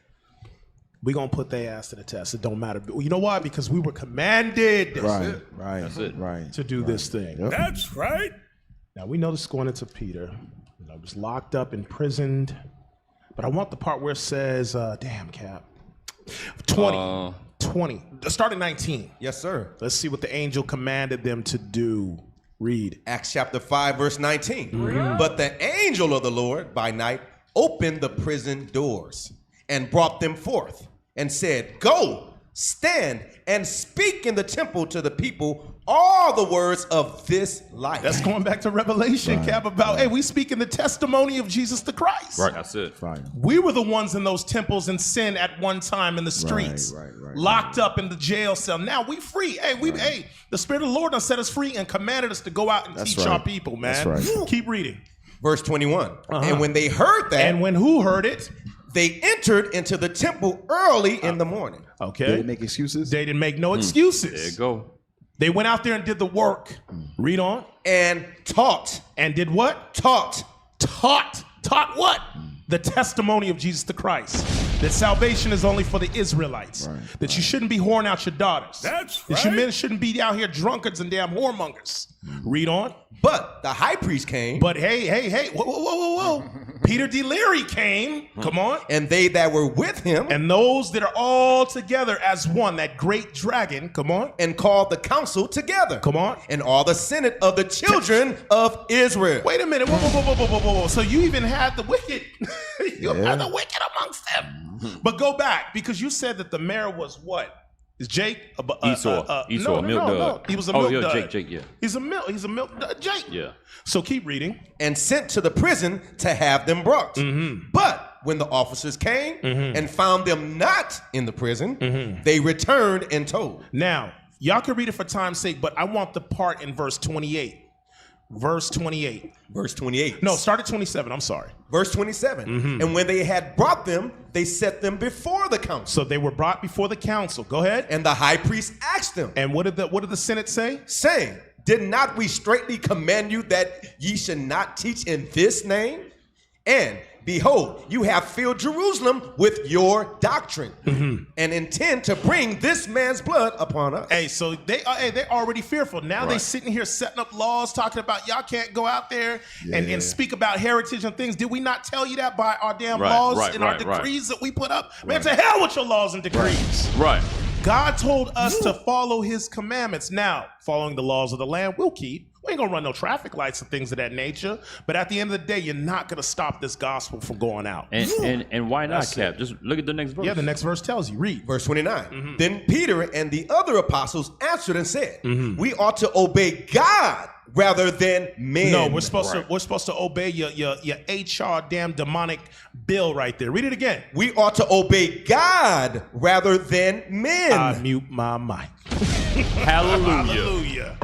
We gonna put their ass to the test. It don't matter. You know why? Because we were commanded. To do this thing. Yep. That's right. Now we know this is going into Peter. I was locked up, imprisoned. But I want the part where it says, damn, Cap. 20. Start at 19. Yes, sir. Let's see what the angel commanded them to do. Read. Acts chapter 5, verse 19. But the angel of the Lord by night opened the prison doors and brought them forth and said, go, stand and speak in the temple to the people all the words of this life. That's going back to Revelation, Cap, about, hey, we speak in the testimony of Jesus the Christ. Right, that's it. We were the ones in those temples in sin at one time in the streets, locked up in the jail cell. Now we free. Hey, the Spirit of the Lord done set us free and commanded us to go out and teach our people, man. That's right. Keep reading. Verse 21. And when they heard that. And when who heard it? They entered into the temple early in the morning. Okay. They didn't make excuses? They didn't make no excuses. There you go. They went out there and did the work. Read on. And taught. And did what? Taught. Taught what? The testimony of Jesus the Christ. That salvation is only for the Israelites. That you shouldn't be whoring out your daughters. That your men shouldn't be out here drunkards and damn whoremongers. Read on. But the high priest came. But hey, whoa. Peter D. Leary came. Come on. And they that were with him. And those that are all together as one, that great dragon, come on. And called the council together. Come on. And all the senate of the children of Israel. Wait a minute. Whoa. So you even had the wicked. You had the wicked amongst them. But go back, because you said that the mayor was what? Is Jake? Esau, milk dog. He was a milk dog. Jake, yeah. He's a milk dog, Jake. Yeah. So keep reading. And sent to the prison to have them brought. But when the officers came and found them not in the prison, they returned and told. Now, y'all can read it for time's sake, but I want the part in verse 28. Verse 28. Verse 28. No, start at 27. I'm sorry. Verse 27. And when they had brought them, they set them before the council. So they were brought before the council. Go ahead. And the high priest asked them. And what did the Senate say? Saying, did not we straitly command you that ye should not teach in this name? And behold, you have filled Jerusalem with your doctrine and intend to bring this man's blood upon us. Hey, so they already fearful. Now they sitting here setting up laws, talking about y'all can't go out there and speak about heritage and things. Did we not tell you that by our damn laws and our decrees that we put up? Man, to hell with your laws and decrees. Right. God told us to follow his commandments. Now, following the laws of the land, we'll keep. We ain't gonna run no traffic lights and things of that nature. But at the end of the day, you're not gonna stop this gospel from going out. And why not, Cap? Just look at the next verse. Yeah, the next verse tells you. Read. Verse 29. Then Peter and the other apostles answered and said, we ought to obey God rather than men. No, we're supposed to obey your HR damn demonic bill right there. Read it again. We ought to obey God rather than men. I mute my mic. Hallelujah.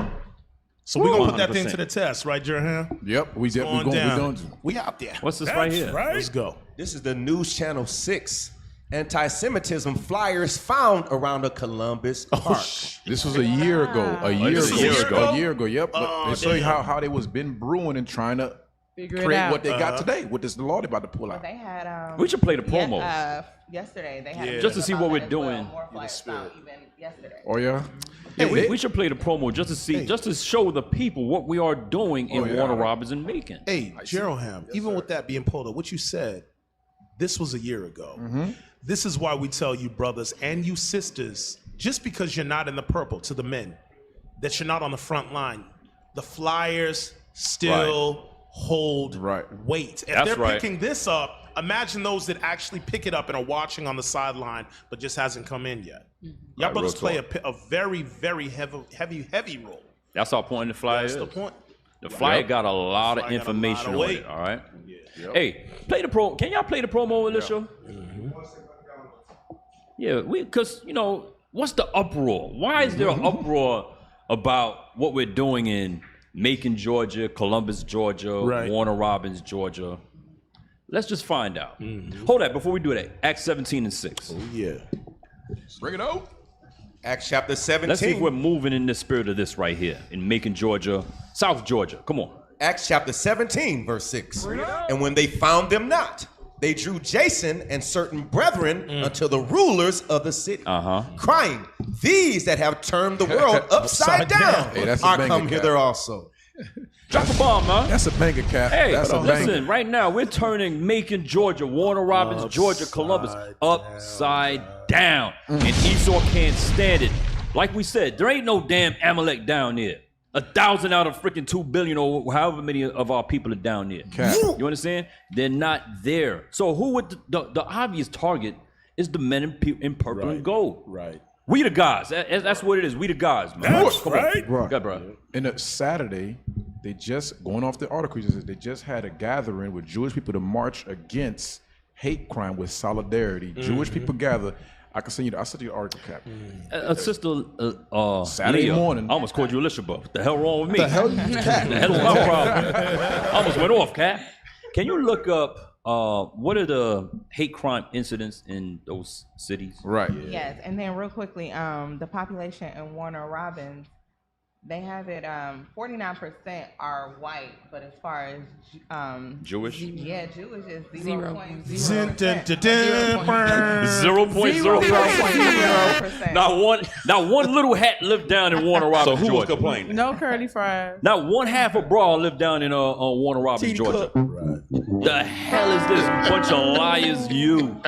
So we're going to put that thing to the test, right, Jerhan? Yep. We going to. We out there. What's this right here? Right. Let's go. This is the News Channel 6. Anti-Semitism flyers found around a Columbus park. This was a year ago. A year ago. Yep. They show you how they was been brewing and trying to create what they got today. What this law they about to pull out. They had. We should play the promo. Yesterday they had just to see what we're doing. More flyers out even yesterday. Oh yeah. Hey, we should play the promo just to see, just to show the people what we are doing in Warner Robins and Macon. Hey, Jeroham, even with that being pulled up, what you said, this was a year ago. This is why we tell you brothers and you sisters, just because you're not in the purple, to the men, that you're not on the front line. The flyers still hold weight. If they're picking this up, imagine those that actually pick it up and are watching on the sideline, but just hasn't come in yet. Y'all brothers play a very, very heavy role. That's our point in the flyer. That's the point. The flyer got a lot of information on it, all right? Hey, play the pro. Can y'all play the promo in this show? Yeah, because, you know, what's the uproar? Why is there an uproar about what we're doing in Macon, Georgia, Columbus, Georgia, Warner Robins, Georgia? Let's just find out. Hold that before we do that. Acts 17:6. Oh, yeah. Bring it out. Acts chapter 17. Let's see if we're moving in the spirit of this right here in Macon, Georgia, South Georgia. Come on. Acts chapter 17, verse 6. And when they found them not, they drew Jason and certain brethren unto the rulers of the city, crying, these that have turned the world upside down are come hither also. Drop a bomb, man. That's a banger, Cap. Hey, that's listen, right now we're turning Macon, Georgia, Warner Robins, Georgia, Columbus upside down. And Esau can't stand it. Like we said, there ain't no damn Amalek down there. 1,000 out of freaking 2 billion or however many of our people are down there. Cap. You understand? They're not there. So who would the obvious target is the men in purple and gold. Right. We the guys. That's what it is. We the guys, man. That's right. Right. God, bro. And Saturday, they just, going off the article, they just had a gathering with Jewish people to march against hate crime with solidarity. Jewish people gather. I can send you. I'll send you the article, Cap. Sister Saturday Leah, morning. I almost called you Elishaba. What the hell wrong with me? The hell you Cap? The hell is my problem? I almost went off, Cap. Can you look up what are the hate crime incidents in those cities? Right. Yes, and then real quickly, the population in Warner Robins, they have it 49% are white, but as far as Jewish? Yeah, Jewish is 0.0%. 0.0%. Not one little hat lived down in Warner Robins, So who was Georgia. complaining? No curly fries. Not one half a bra lived down in Warner Robins, Georgia. The hell is this bunch of liars, you?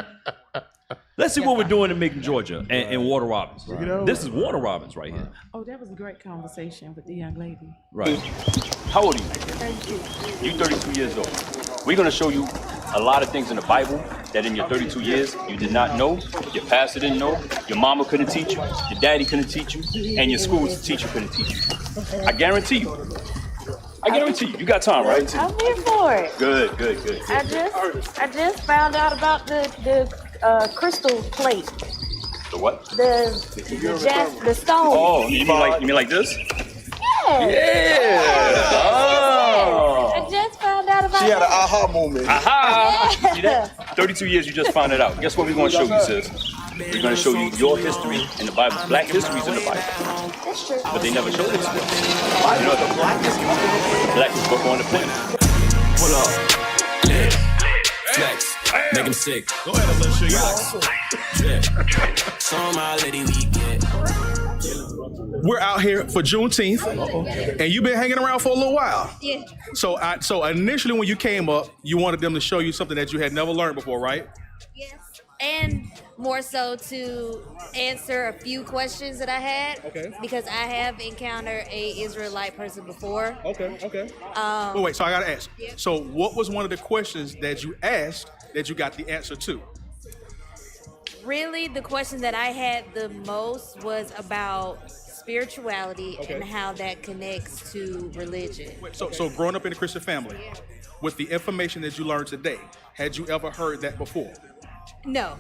Let's see what we're doing in Macon, Georgia, and Warner Robins. This is Warner Robins right here. Oh, that was a great conversation with the young lady. Right. How old are you? 32. You're 32 years old. We're going to show you a lot of things in the Bible that in your 32 years you did not know, your pastor didn't know, your mama couldn't teach you, your daddy couldn't teach you, and your school's teacher couldn't teach you. I guarantee you. You got time, right? I'm here for it. Good. I just found out about the crystal plate. The what? The stone. Oh, you mean like this? Yeah. Oh. I just found out about She had an that. aha moment. Aha! Yeah. See that? 32 years, you just found it out. Guess what we're going to show you, sis? We're going to show you your history in the Bible. Black history is in the Bible. That's true. But they never showed it to us. You know what the blackest book on the planet. Pull up. Lit. Flex. Make him sick. Go ahead, Alicia. Drip. Show my lady we get. We're out here for Juneteenth, and you've been hanging around for a little while. Yeah. So initially when you came up, you wanted them to show you something that you had never learned before, right? Yes. And more so to answer a few questions that I had. Okay. Because I have encountered a Israelite person before. Okay. Wait, So I gotta ask. Yeah. So what was one of the questions that you asked that you got the answer to? Really, the question that I had the most was about spirituality and how that connects to religion. So growing up in a Christian family, with the information that you learned today, had you ever heard that before? No,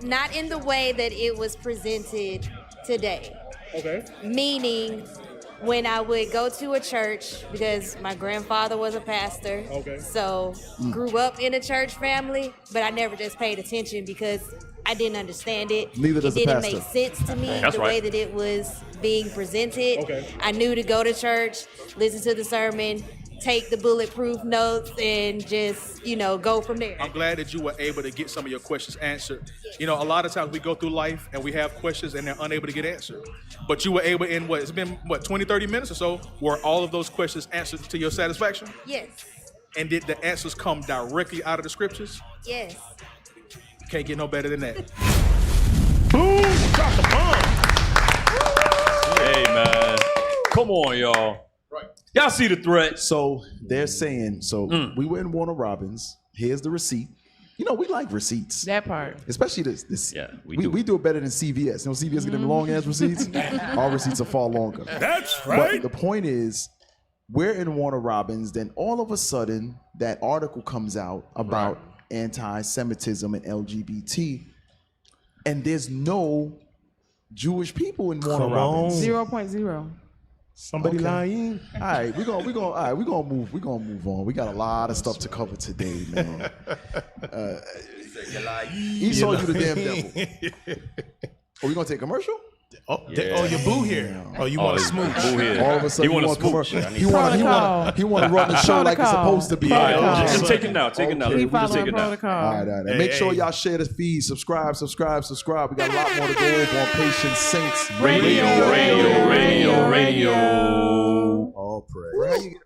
not in the way that it was presented today. Okay. Meaning, when I would go to a church, because my grandfather was a pastor, so grew up in a church family, but I never just paid attention because I didn't understand it. Neither does it the didn't pastor. make sense to me That's the right. way that it was being presented. I knew to go to church, listen to the sermon, take the bulletproof notes, and just, go from there. I'm glad that you were able to get some of your questions answered. A lot of times we go through life and we have questions and they're unable to get answered. But you were able in it's been 20, 30 minutes or so, were all of those questions answered to your satisfaction? Yes. And did the answers come directly out of the scriptures? Yes. Can't get no better than that. Boom! Drop the bomb. Hey, man. Come on, y'all. Y'all see the threat. So they're saying, we were in Warner Robins. Here's the receipt. We like receipts. That part. Especially this. Yeah, we do it better than CVS. CVS get them long ass receipts. Our receipts are far longer. That's right. But the point is, we're in Warner Robins. Then all of a sudden, that article comes out about anti-Semitism and LGBT. and there's no Jewish people in Warner Robins. 0.0. Somebody lying. All right, we're gonna move on. We got a lot of stuff to cover today, man. Esau, you the damn devil. Are we gonna take a commercial? Oh, your boo here. Oh, you want to smooch? Boo here. All of a sudden, He you wanna want commercial. smooch. He want to run the show like it's supposed to be. Just take it now. Take it now. Okay. We just take it now. All right. And make sure y'all share the feed. Subscribe. We got a lot more to go over on Patient Saints Radio. All praise.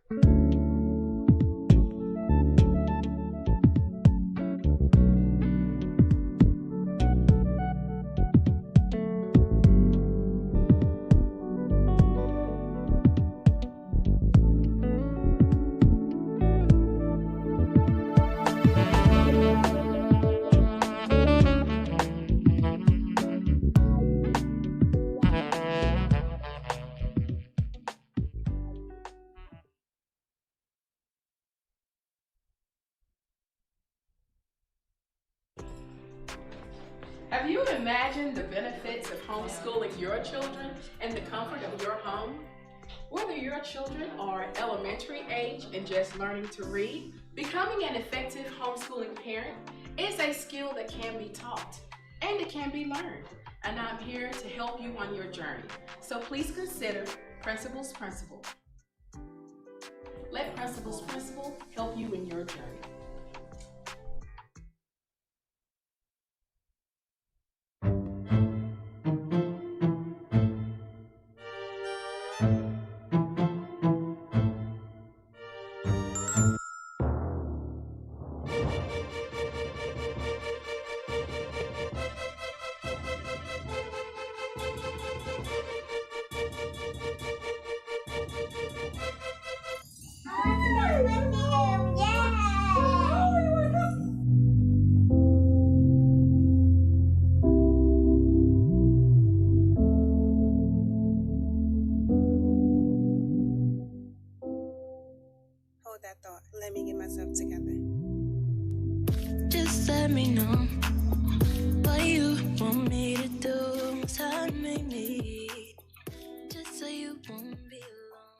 Have you imagined the benefits of homeschooling your children in the comfort of your home? Whether your children are elementary age and just learning to read, becoming an effective homeschooling parent is a skill that can be taught and it can be learned. And I'm here to help you on your journey. So please consider Principal's Principle. Let Principal's Principle help you in your journey. Hold that thought. Let me get myself together. Just let me know what you want me to do. Time me, just so you won't be alone.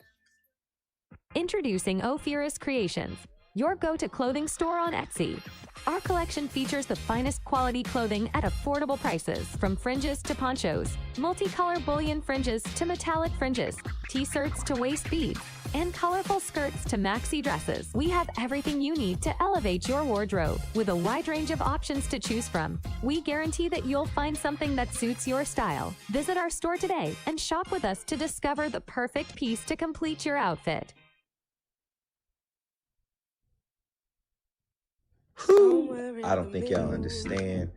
Introducing Ophirus Creations, your go-to clothing store on Etsy. Our collection features the finest quality clothing at affordable prices, from fringes to ponchos, multicolor bullion fringes to metallic fringes, t-shirts to waist beads, and colorful skirts to maxi dresses. We have everything you need to elevate your wardrobe with a wide range of options to choose from. We guarantee that you'll find something that suits your style. Visit our store today and shop with us to discover the perfect piece to complete your outfit. I don't think y'all understand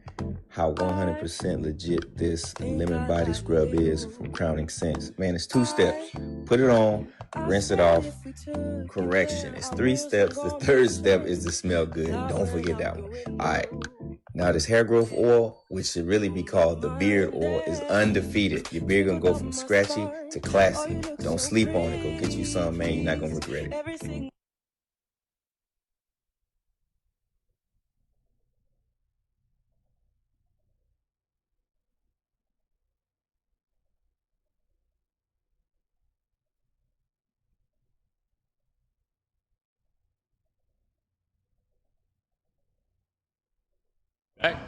how 100% legit this lemon body scrub is from Crowning Scents. Man, it's 2 steps. Put it on, rinse it off. Correction, it's 3 steps. The 3rd step is to smell good. Don't forget that one. All right. Now this hair growth oil, which should really be called the beard oil, is undefeated. Your beard gonna go from scratchy to classy. Don't sleep on it. Go get you some, man. You're not gonna regret it.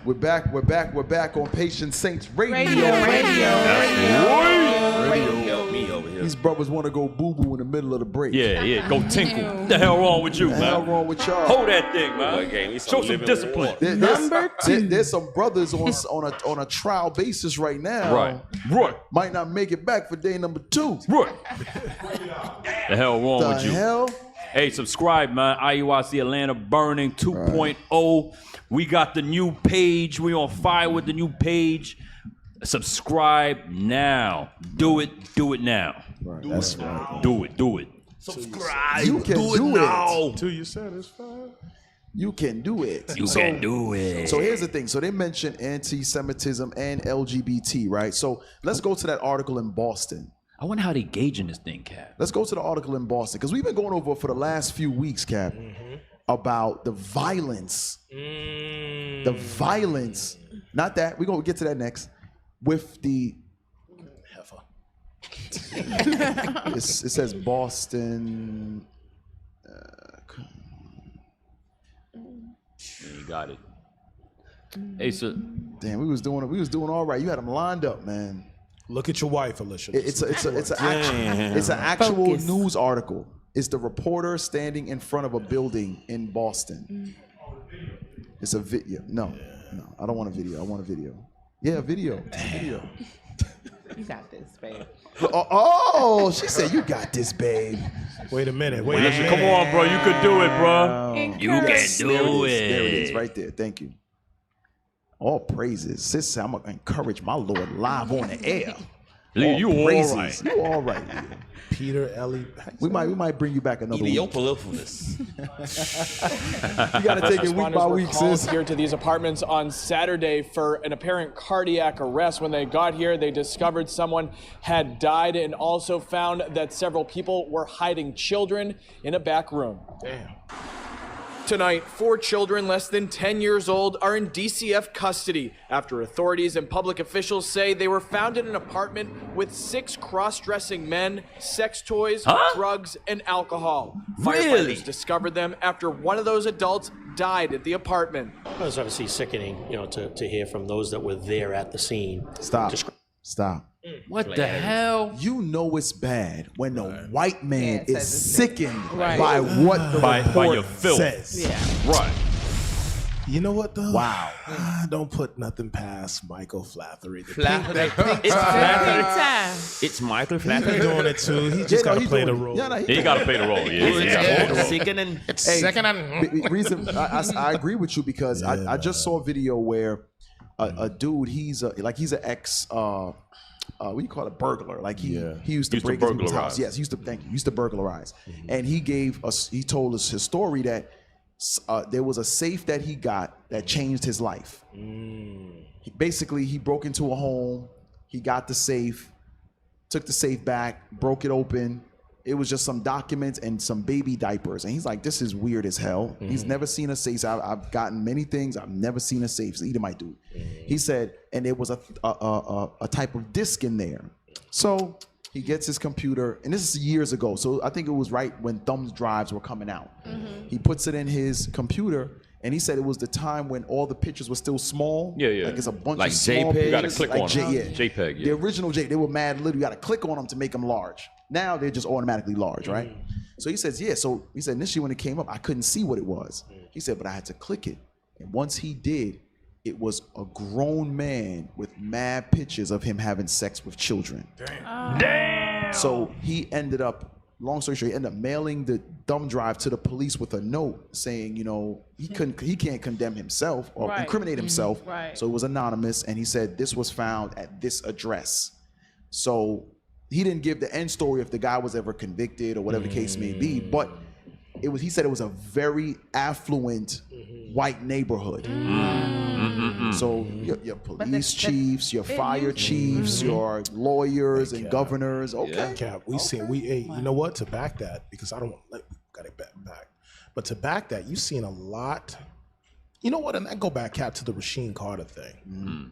We're back on Patient Saints Radio. Radio. Me over here. These brothers want to go boo-boo in the middle of the break. Yeah, go tinkle. What the hell wrong with you, man? What the hell wrong with y'all? Hold that thing, man. Show some discipline. There's some brothers on a trial basis right now. Right. Might not make it back for day number 2. Right. The hell wrong with you? Hell? Hey, subscribe, man. IUIC Atlanta Burning 2.0. We got the new page. We on fire with the new page. Subscribe now. Do it now. Right. That's right. Do it. Subscribe. You can do now. Till you're satisfied. You can do it. You can do it. So here's the thing. So they mentioned anti-Semitism and LGBT, right? So let's go to that article in Boston. I wonder how they gauging this thing, Cap. Let's go to the article in Boston, because we've been going over for the last few weeks, Cap, about the violence. The violence Not that. We're going to get to that next. With the heifer. It says Boston. You got it. Hey, so damn, we was doing all right. You had them lined up, man. Look at your wife, Alicia. It's an actual news article. It's the reporter standing in front of a building in Boston. It's a video. No, I don't want a video. I want a video. Yeah, a video. It's a video. You got this, babe. Oh, she said, "You got this, babe." Wait a minute. Come on, bro. You could do it, bro. You can do it. There it is, right there. Thank you. All praises. Sis said, I'm going to encourage my Lord live on the air. You all right. You all right. Peter Ellie. We might bring you back another week. Eliopolis. You got to take it week by week, sis. Here to these apartments on Saturday for an apparent cardiac arrest. When they got here, they discovered someone had died and also found that several people were hiding children in a back room. Damn. Tonight, 4 children less than 10 years old are in DCF custody after authorities and public officials say they were found in an apartment with 6 cross-dressing men, sex toys, drugs, and alcohol. Really? Firefighters discovered them after one of those adults died at the apartment. It was obviously sickening, to hear from those that were there at the scene. Stop. What the hell? You know it's bad when the white man is sickened by what the by report your filth. says. Yeah. Right. You know what though? Wow. Don't put nothing past Michael Flathery. It's Michael He's Flathery. doing it too. He just got to play the role. He got to play the role. Yeah. Sickening. Reason I agree with you because I just saw a video where a dude, he's an ex what do you call it, burglar? Like he used to break into people's house. Yes, he used to burglarize. And he told us his story that there was a safe that he got that changed his life. He broke into a home, he got the safe, took the safe back, broke it open. It was just some documents and some baby diapers. And he's like, this is weird as hell. He's never seen a safe. I've gotten many things. I've never seen a safe. So Edomite dude. He said, and there was a type of disc in there. So he gets his computer, and this is years ago. So I think it was right when thumb drives were coming out. He puts it in his computer, and he said it was the time when all the pictures were still small. Yeah. Like it's a bunch like of small JPEG. pictures. You got to click on them. JPEG, The original J, they were mad little. You got to click on them to make them large. Now they're just automatically large, right? So he says, so he said initially when it came up, I couldn't see what it was. He said, but I had to click it. And once he did, it was a grown man with mad pictures of him having sex with children. Damn. So he ended up, long story short, he ended up mailing the thumb drive to the police with a note saying, he can't condemn himself or incriminate himself. So it was anonymous, and he said this was found at this address. So he didn't give the end story if the guy was ever convicted or whatever the case may be, but he said it was a very affluent white neighborhood. So your police chiefs, your fire chiefs, your lawyers and governors. Okay. Cap, you know what? To back that, because I don't got it back. But to back that, you've seen a lot. You know what? And I go back, Cap, to the Rasheen Carter thing.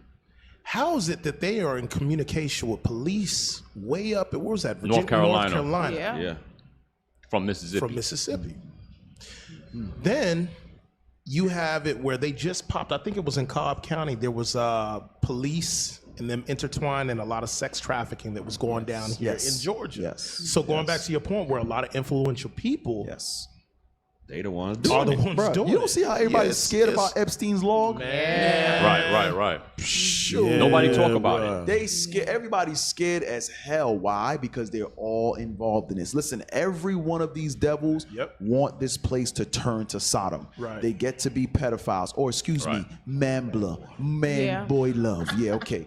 How is it that they are in communication with police way up at, where was that? Virginia, North Carolina. North Carolina. Yeah. From Mississippi. Then you have it where they just popped, I think it was in Cobb County, there was police and them intertwined in a lot of sex trafficking that was going down here in Georgia. So going back to your point where a lot of influential people They the ones are the ones doing it. You don't see how everybody's scared about Epstein's log? Right. Sure. Nobody talk about it. Everybody's scared as hell. Why? Because they're all involved in this. Listen, every one of these devils want this place to turn to Sodom. They get to be pedophiles, or boy love. Yeah, okay.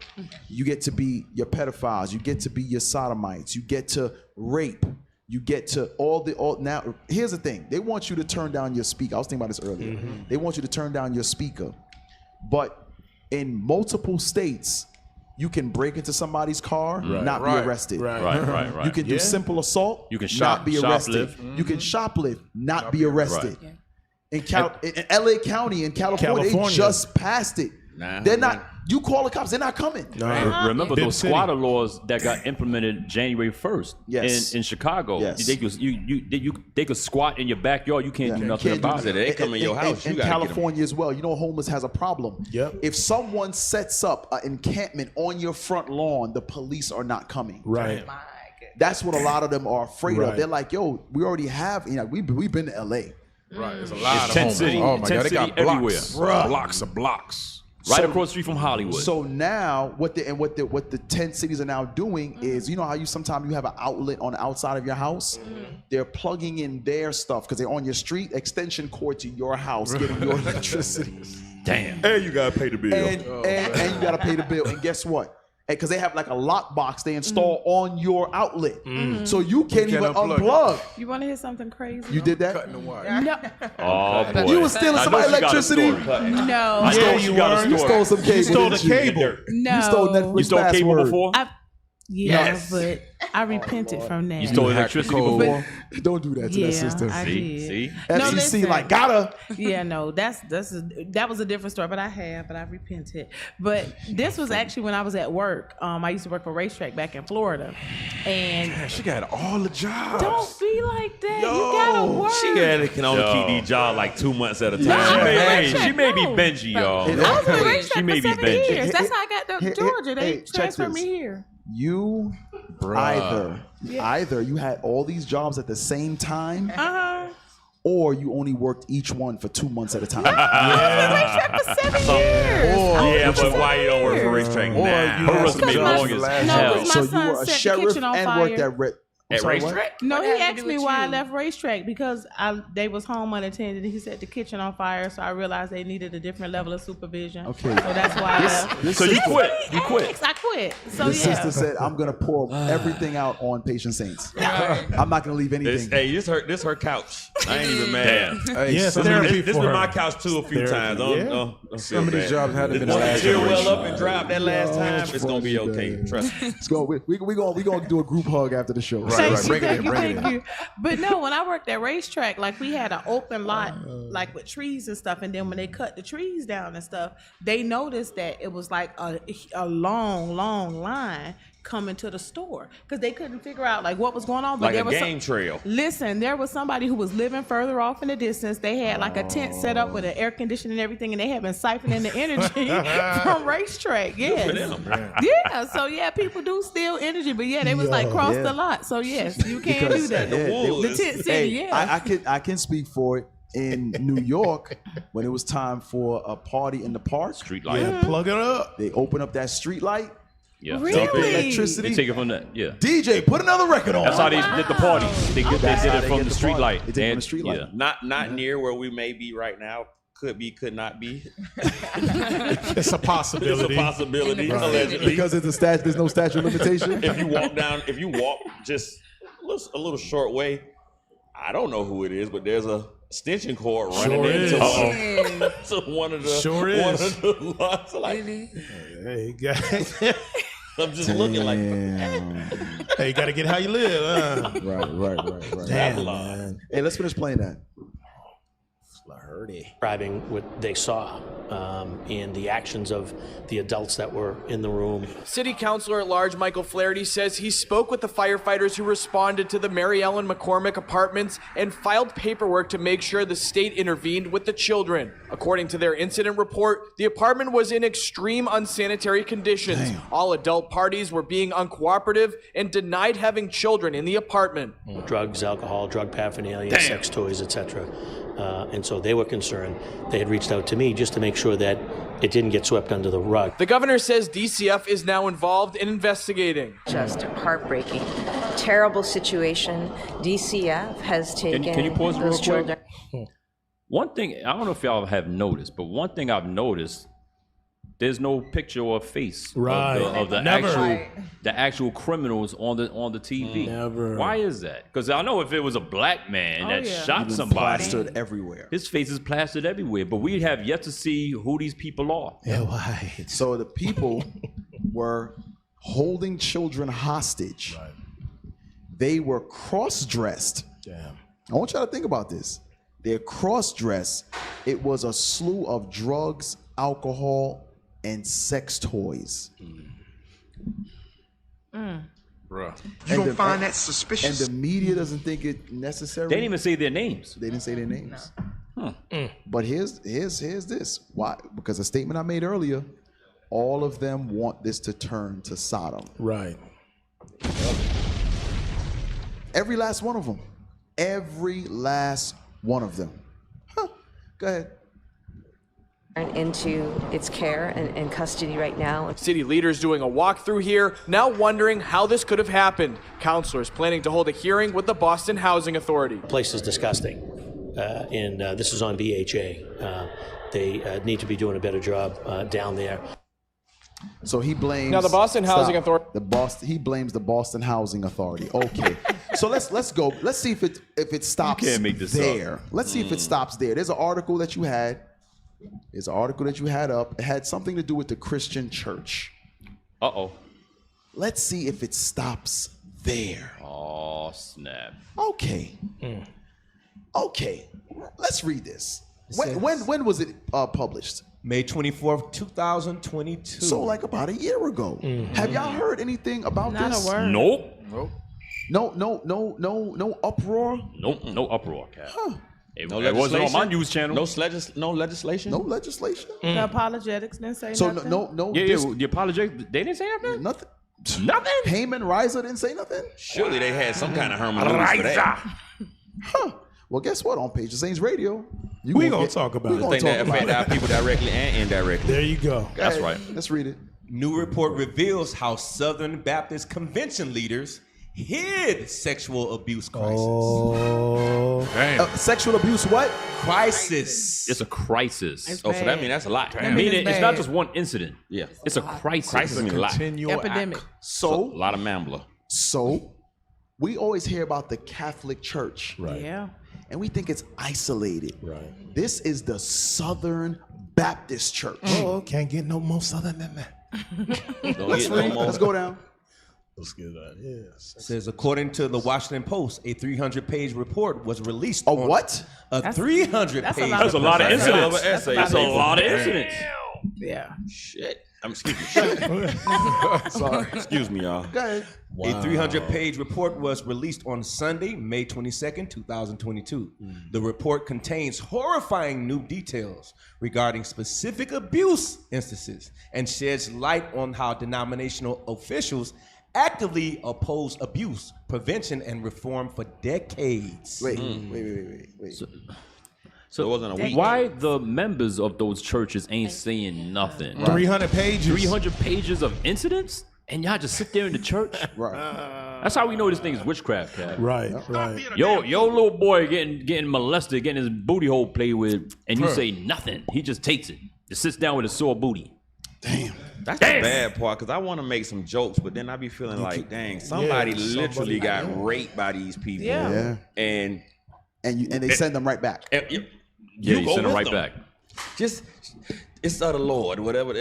You get to be your pedophiles. You get to be your sodomites. You get to rape. You get to now. Here's the thing: they want you to turn down your speaker. I was thinking about this earlier. They want you to turn down your speaker, but in multiple states, you can break into somebody's car, not be arrested. Right. You can do simple assault, you can not be arrested. shoplift. You can shoplift, not be arrested. In LA County in California, they just passed it. They're not. You call the cops, they're not coming. Remember those squatter laws that got implemented January 1st in Chicago? Yes. They could squat in your backyard. You can't do nothing about it. They come in your house. In California as well, you know, homeless has a problem. Yep. If someone sets up an encampment on your front lawn, the police are not coming. Right. That's what a lot of them are afraid Right. of. They're like, yo, we already have, you know, we've been to LA. Right, there's a lot of 10 homeless. city. Oh my 10 God, they got city everywhere. blocks, blocks of blocks. Right across the street from Hollywood. So now, what the 10 cities are now doing is, you know how you sometimes you have an outlet on the outside of your house? They're plugging in their stuff because they're on your street, extension cord to your house, getting your electricity. Damn. And you gotta pay the bill. And you gotta pay the bill. And guess what? Because they have like a lock box they install on your outlet, so you can't even unplug. You want to hear something crazy? You did that? Cutting the wire. No. Oh boy. You was stealing somebody's electricity? No. I know you got a story. You stole some cable. You stole the didn't you? cable. No. You stole Netflix You stole cable password. before? Yeah, but I repented from that. You stole electricity before? Don't do that to that sister. I did. See? No, FCC listen. like gotta. Yeah, no, that was a different story, but I repented. But this was actually when I was at work. I used to work for Racetrack back in Florida, and Man, she got all the jobs. don't be like that. You gotta work. She can only keep these jobs like 2 months at a time. She may be Benji, y'all. I was at Racetrack She may for be 7 Benji. years. That's how I got to Georgia. They check transferred this. me here. You either you had all these jobs at the same time, or you only worked each one for 2 months at a time. I was at Racetrack for 7 years. Yeah, but why you don't work for Racetrack now? Her resume long as hell. because So my you son were a set the sheriff kitchen on and fire. worked at At Racetrack? No, What he had to asked do me with why I you? left Racetrack because they was home unattended. He set the kitchen on fire, so I realized they needed a different level of supervision. Okay. So that's why I left. So you quit. You quit. I quit. So The yeah. sister said, "I'm gonna pour everything out on patient saints. I'm not gonna leave anything." Hey, this her couch. I ain't even mad. Hey, Yes, some, therapy This for been her. my couch too a few Therapy, times. Don't some of feel these bad. jobs had to been Once last the tear well generation. up and drive that last time, it's gonna be okay. Trust me. Let's go. We gonna do a group hug after the show. Right, bring it in, bring it in. you. But no, when I worked at Racetrack, like we had an open lot, like with trees and stuff. And then when they cut the trees down and stuff, they noticed that it was like a long line coming to the store because they couldn't figure out like what was going on. But Like there a was game trail. Listen, there was somebody who was living further off in the distance. They had like a tent set up with an air conditioning and everything, and they had been siphoning the energy from Racetrack. Yes. Yeah. So yeah, people do steal energy, but yeah, they was like cross the lot. So yes, you can do that. The tent city. I can speak for it. In New York, when it was time for a party in the park, Street light. Yeah, plug it up. they open up that street light. Yeah. Really? Electricity. They take it from that. Yeah. DJ, put another record on. That's how they did the party. They did it from the street party. light. They did it from the street light. Yeah. Not near where we may be right now. Could be, could not be. It's a possibility. It's a possibility. Allegedly. Because there's no statute of limitation. If you walk just a little short way, I don't know who it is, but there's a extension cord running into to one of the lots. Like, Hey, guys. I'm just looking like, Hey, you gotta get how you live. Right. Damn, man. Hey, let's finish playing that. Describing what they saw and the actions of the adults that were in the room. City Councilor at Large Michael Flaherty says he spoke with the firefighters who responded to the Mary Ellen McCormick apartments and filed paperwork to make sure the state intervened with the children. According to their incident report, the apartment was in extreme unsanitary conditions. Damn. All adult parties were being uncooperative and denied having children in the apartment. Drugs, alcohol, drug paraphernalia, sex toys, etc. And so they were concerned. They had reached out to me just to make sure that it didn't get swept under the rug. The governor says DCF is now involved in investigating. Just heartbreaking, terrible situation. DCF has taken Can you pause those real children. quick? One thing, I don't know if y'all have noticed, but one thing I've noticed, there's no picture or face of the actual criminals on the TV. Never. Why is that? Because I know if it was a black man that shot somebody, plastered everywhere. his face is plastered everywhere. But we have yet to see who these people are. Yeah, why? So the people were holding children hostage. Right. They were cross-dressed. Damn. I want y'all to think about this. They're cross-dressed. It was a slew of drugs, alcohol, and sex toys. Bruh. You don't find that suspicious? And the media doesn't think it necessary. They didn't even say their names. They didn't say their names. But here's this. Why? Because a statement I made earlier, all of them want this to turn to Sodom. Right. Every last one of them. Every last one of them. Go ahead. Into its care and custody right now. City leaders doing a walkthrough here, now wondering how this could have happened. Counselors planning to hold a hearing with the Boston Housing Authority. The place is disgusting, and this is on BHA. They need to be doing a better job down there. So he blames. Now the Boston Housing Authority. He blames the Boston Housing Authority. Okay. So let's go. Let's see if it stops You can't make this there. up. Let's see if it stops there. There's an article that you had. There's an article that you had up. It had something to do with the Christian church. Uh-oh. Let's see if it stops there. Oh, snap. Okay. Okay. Let's read this. When was it published? May 24th, 2022. So like about a year ago. Have y'all heard anything about Not this? a word. Nope. No uproar? Nope, no uproar, Cap. It No wasn't on my legislation? news channel. No legislation? No legislation? The apologetics didn't say So nothing. no. Yeah, the apologetics, they didn't say nothing? Nothing. Nothing? Heyman Reiser didn't say nothing? Surely they had some kind of hermeneutics for that. Well, guess what? On Page of Saints Radio, We gonna talk about we it. gonna Thing that talk about affect it. our people directly and indirectly. There you go. That's right. Let's read it. New report reveals how Southern Baptist Convention leaders hid sexual abuse crisis. Oh. Sexual abuse what? Crisis. It's a crisis. It's Oh, so that bad. means that's a lot. That Meaning means it's not bad. just one incident. Yeah. It's a crisis. Crisis means a lot. Continual Epidemic. act. So A lot of mambler. we always hear about the Catholic Church. Right. Yeah. And we think it's isolated. Right. This is the Southern Baptist Church. Oh, can't get no more southern than that. Don't Let's get no read. more. Let's go down. Let's get that. Yes. Says according to the Washington Post, a 300-page report was released. A on what? A 300-page. That's a lot of incidents. That's a lot of incidents. Yeah. Shit. Excuse me. Sorry. Excuse me, y'all. Go ahead. A 300-page report was released on Sunday, May 22nd, 2022. The report contains horrifying new details regarding specific abuse instances and sheds light on how denominational officials actively oppose abuse, prevention, and reform for decades. Wait. So it wasn't a week. Why the members of those churches ain't saying nothing? 300 pages. 300 pages of incidents? And y'all just sit there in the church? Right. That's how we know this thing is witchcraft, Cat. Right. Right. Yo, little boy getting molested, getting his booty hole played with, and you say nothing. He just takes it. Just sits down with a sore booty. That's the bad part, because I want to make some jokes, but then I be feeling like, dang, somebody literally got raped by these people. Yeah. And they send them right back. You go send them with right them. back. Just, it's of the Lord, whatever,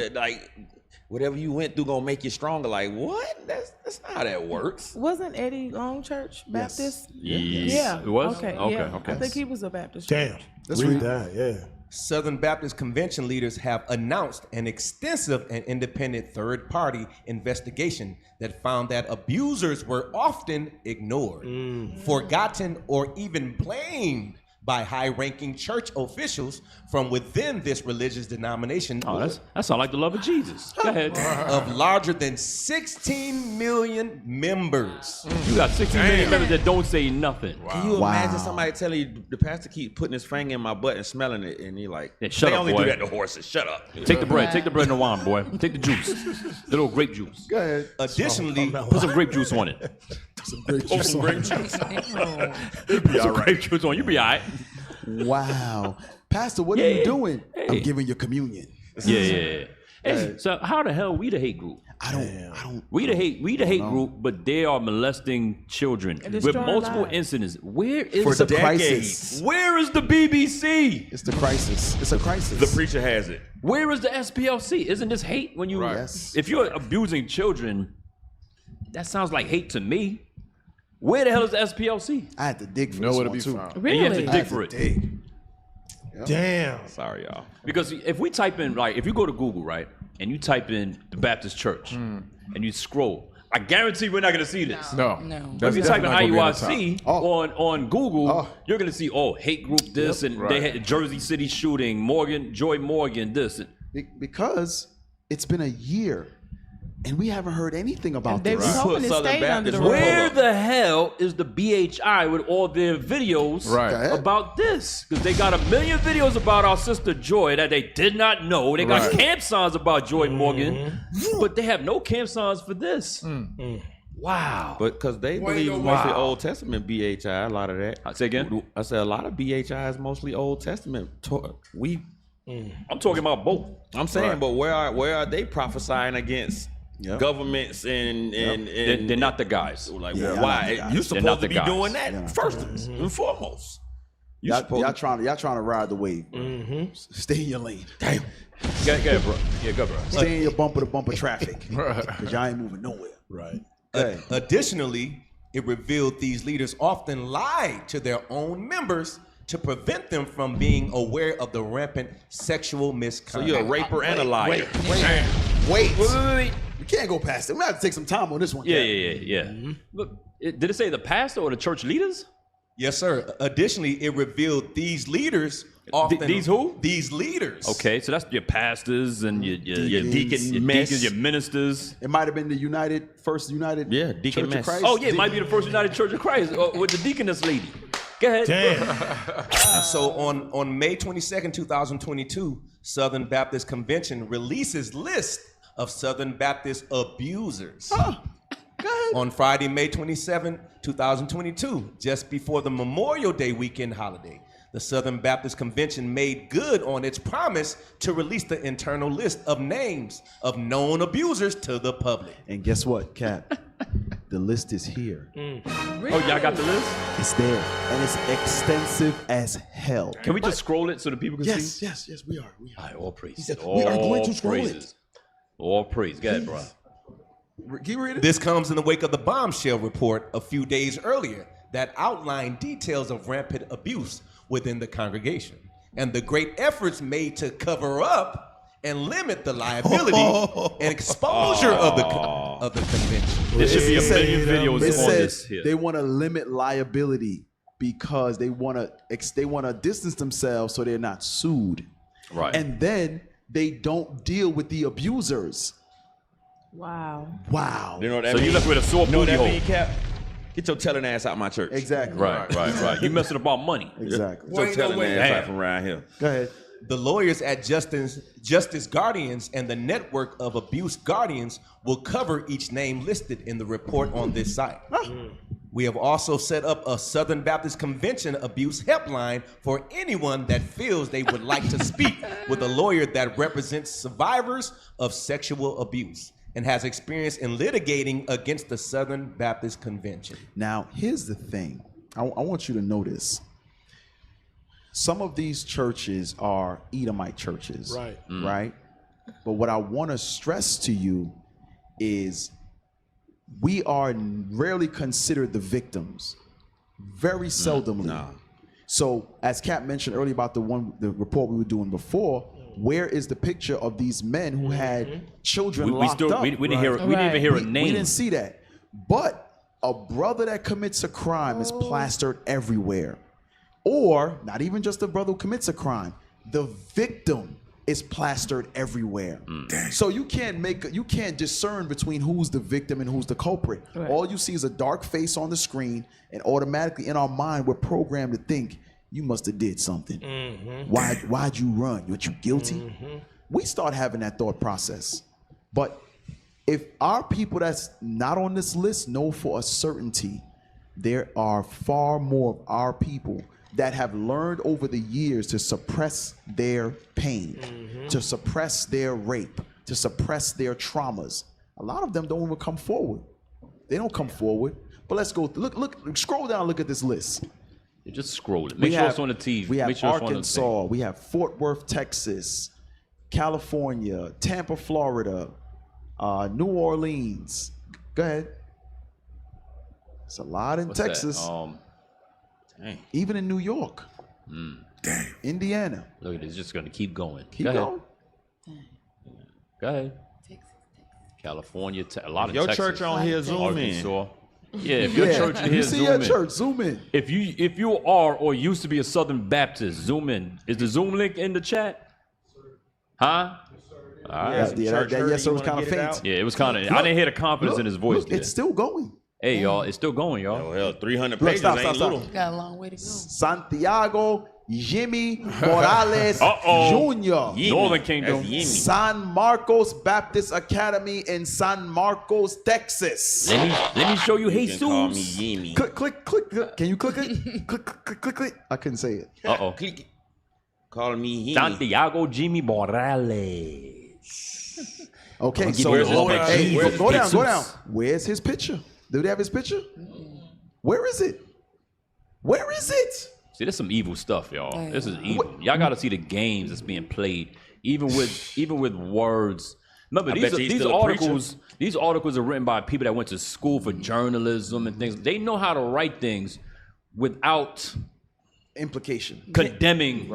whatever you went through gonna make you stronger. Like, what? That's not how that works. Wasn't Eddie Long Church Baptist? Yes. Yeah. It was? Okay. Okay, Yeah. okay. I think he was a Baptist. Damn. Let's read read that. Yeah. Southern Baptist Convention leaders have announced an extensive and independent third-party investigation that found that abusers were often ignored, forgotten, or even blamed by high-ranking church officials from within this religious denomination. Oh, that sounds like the love of Jesus. Go ahead. Of larger than 16 million members. You got 16 million members that don't say nothing. Can you imagine somebody telling you the pastor keep putting his finger in my butt and smelling it, and you're like, shut they up, only boy. do that to horses. Shut up. Take the bread. Take the bread and the wine, boy. Take the juice. The little grape juice. Go ahead. Additionally, put some grape juice on it. Some grape juice. Some grape juice. Put some grape juice on. You be all right. Wow. Pastor, what are you doing? I'm giving you communion. Yeah. Hey, so how the hell we the hate group? I don't. We the hate group, but they are molesting children And with destroying multiple lives. incidents. Where is For the the crisis. Where is the BBC? It's the crisis. It's a crisis. The preacher has it. Where is the SPLC? Isn't this hate when you? Yes. If you're abusing children, that sounds like hate to me. Where the hell is the SPLC? I had to dig for Nowhere to this be one, too. found. And you have to Really? I dig had for to it. dig. Damn. Sorry, y'all. Because if we type in, like, if you go to Google, right, and you type in the Baptist Church, and you scroll, I guarantee we're not going to see this. No. But if you type in IUIC on Google, you're going to see, hate group this, and they had the Jersey City shooting, Joy Morgan, this. Because it's been a year, and we haven't heard anything about They this. was hoping it stayed under the Where the hell is the BHI with all their videos about this? Because they got a million videos about our sister Joy that they did not know. They got camp signs about Joy Morgan, but they have no camp signs for this. Wow. But because they believe mostly Old Testament BHI, a lot of that. Say again? I said a lot of BHI is mostly Old Testament. I'm talking about both. I'm saying, but where are they prophesying against governments and they're not the guys. Like, why? You're supposed to be doing that first and foremost. Y'all trying to ride the wave. Stay in your lane. Damn. Go, bro. Yeah, go, bro. Stay in your bumper to bumper traffic. Because y'all ain't moving nowhere. Right. Additionally, it revealed these leaders often lied to their own members to prevent them from being aware of the rampant sexual misconduct. So you're a raper and a liar. Wait. We can't go past it. We have to take some time on this one. Yeah. Look, did it say the pastor or the church leaders? Yes, sir. Additionally, it revealed these leaders often. These who? These leaders. Okay, so that's your pastors and your deacons, your ministers. It might have been the First United Deacon Church of Christ. Oh, yeah, it might be the First United Church of Christ with the deaconess lady. Go ahead. Damn. So on May 22nd, 2022, Southern Baptist Convention releases list of Southern Baptist abusers. On Friday, May 27, 2022, just before the Memorial Day weekend holiday, the Southern Baptist Convention made good on its promise to release the internal list of names of known abusers to the public. And guess what, Cap? The list is here. Really? Oh, y'all got the list? It's there. And it's extensive as hell. Can we just scroll it so the people can see? Yes, we are. All right, all praise. He said, we are going to scroll it. All praise. Go ahead, bro. Can you read it? This comes in the wake of the bombshell report a few days earlier that outlined details of rampant abuse within the congregation and the great efforts made to cover up and limit the liability and exposure of the convention. There should be a million videos on this here. They want to limit liability because they want to distance themselves so they're not sued. Right. And then they don't deal with the abusers. Wow. You know what that So mean? you left with a sore booty hole. Cap? Get your telling ass out my church. Exactly. Right. You messing about money. Exactly. Get your telling ass out from around here. Go ahead. The lawyers at Justice Guardians and the network of abuse guardians will cover each name listed in the report on this site. We have also set up a Southern Baptist Convention abuse helpline for anyone that feels they would like to speak with a lawyer that represents survivors of sexual abuse and has experience in litigating against the Southern Baptist Convention. Now, here's the thing. I want you to notice. Some of these churches are Edomite churches. Right? But what I want to stress to you is we are rarely considered the victims. Very seldomly. So, as Cap mentioned earlier about the report we were doing before, where is the picture of these men who had children locked up? We didn't even hear a name. We didn't see that. But a brother that commits a crime is plastered everywhere. Or not even just the brother who commits a crime, the victim is plastered everywhere. So you can't discern between who's the victim and who's the culprit. Right. All you see is a dark face on the screen, and automatically in our mind we're programmed to think you must have did something. Why'd you run? Weren't you guilty? We start having that thought process. But if our people that's not on this list know for a certainty, there are far more of our people that have learned over the years to suppress their pain, to suppress their rape, to suppress their traumas. A lot of them don't even come forward. They don't come forward. But let's go, look, scroll down, look at this list. You just scroll it. Make sure it's on the TV. We have Make sure Arkansas, we have Fort Worth, Texas, California, Tampa, Florida, New Orleans. Go ahead. It's a lot in Texas. Dang. Even in New York. Dang. Indiana. Look at it. It's just going to keep going. Keep going. Go ahead. California, a lot of Your Texas. church on here, zoom in. Arkansas. Yeah, if your church in here, you see zoom your in. church, zoom in. If you are or used to be a Southern Baptist, zoom in. Is the Zoom link in the chat? Huh? All right. That yes sir was kind of faint. Yeah, it was kind of. I didn't hear the confidence in his voice. Look, it's still going. Hey, y'all, it's still going, y'all. Oh, hell, 300 Look, pages stop. little. Got a long way to go. Santiago Jimmy Morales Jr. Northern Kingdom. San Marcos Baptist Academy in San Marcos, Texas. Let me show you Jesus. Call me Yemi. Click. Can you click it? click. I couldn't say it. Click it. Call me Yemi. Santiago Jimmy Morales. Okay, so go down. Where's his picture? Do they have his picture? Where is it? See, there's some evil stuff, y'all. This is evil. Y'all got to see the games that's being played, even with words. Remember, these articles are written by people that went to school for journalism and things. They know how to write things without implication, condemning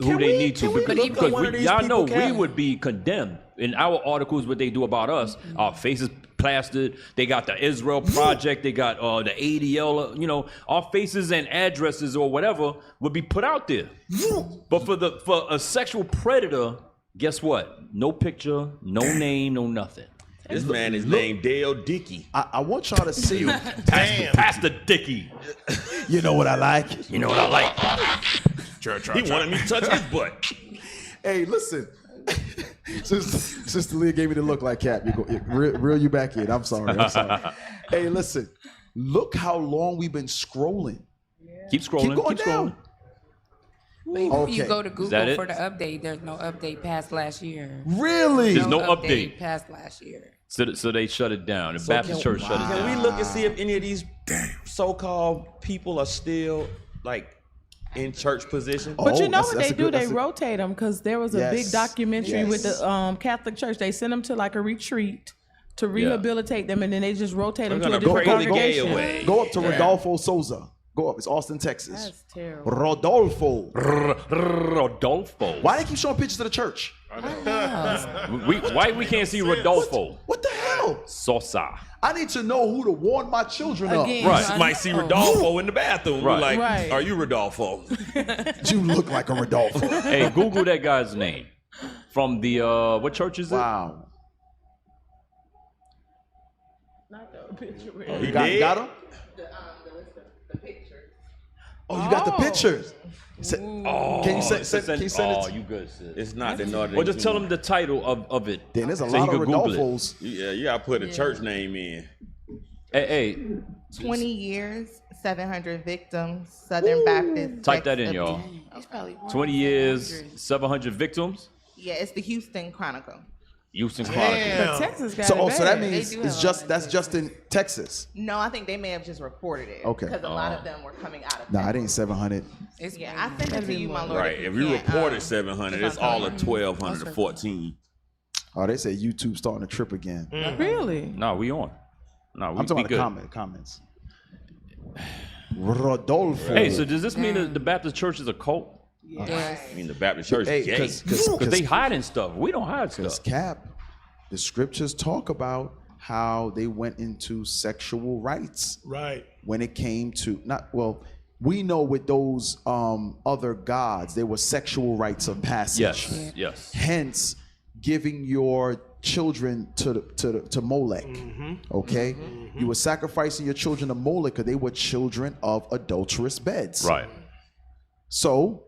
who they need to. Because y'all know we would be condemned in our articles. What they do about us, our faces plastered. They got the Israel Project. They got the ADL. You know, our faces and addresses or whatever would be put out there. But for a sexual predator, guess what? No picture, no name, no nothing. This man is named Dale Dickey. I want y'all to see. Pastor Dickey. You know what I like? You know what I like? He wanted me to touch his butt. Hey, listen. Sister Leah gave me the look like Cap. You go reel you back in. I'm sorry. Hey, listen. Look how long we've been scrolling. Keep scrolling. Keep going down. If you go to Google for the update, there's no update past last year. Really? There's no update past last year. So they shut it down. The Baptist Church shut it down. Can we look and see if any of these so-called people are still like in church position? But you know what they do? They rotate them because there was a big documentary with the Catholic Church. They sent them to like a retreat to rehabilitate them, and then they just rotate them to a different congregation. Go up to Rodolfo Souza. Go up. It's Austin, Texas. That's terrible. Rodolfo. Rodolfo. Why they keep showing pictures of the church? Why we can't see Rodolfo? What the hell? Sosa. I need to know who to warn my children of. Right. Might see Rodolfo in the bathroom. Right. Like, Right. are you Rodolfo? You look like a Rodolfo. Hey, Google that guy's name. From the what church is it? Wow. Not the picture. You got him? Oh, you got the pictures. Can you send it? Oh, you good, sis. It's not the Northern. Or just tell him the title of it. Then there's a so lot he of could Google Rodolfos. Yeah, you gotta put a church name in. Hey. 20 years, 700 victims, Southern Baptist. Type that in, y'all. 20 years, 700 victims. Yeah, it's the Houston Chronicle. Houston Chronicle. But Texas got So that means that's just in Texas. No, I think they may have just reported it. Okay. Because a lot of them were coming out of Nah, I didn't 700. Yeah, I sent it to you, my lord. Right. If we reported 700, it's all of 1,200 to 14. Oh, they say YouTube starting to trip again. Really? No, we on. No, I'm talking about the comments. Rodolfo. Hey, so does this mean that the Baptist Church is a cult? I mean, the Baptist Church is gay. Because they hiding stuff. We don't hide stuff. Cap, the scriptures talk about how they went into sexual rights. Right. When it came to we know with those other gods, there were sexual rites of passage. Yes. Hence, giving your children to Molech. Okay, you were sacrificing your children to Molech because they were children of adulterous beds. Right. So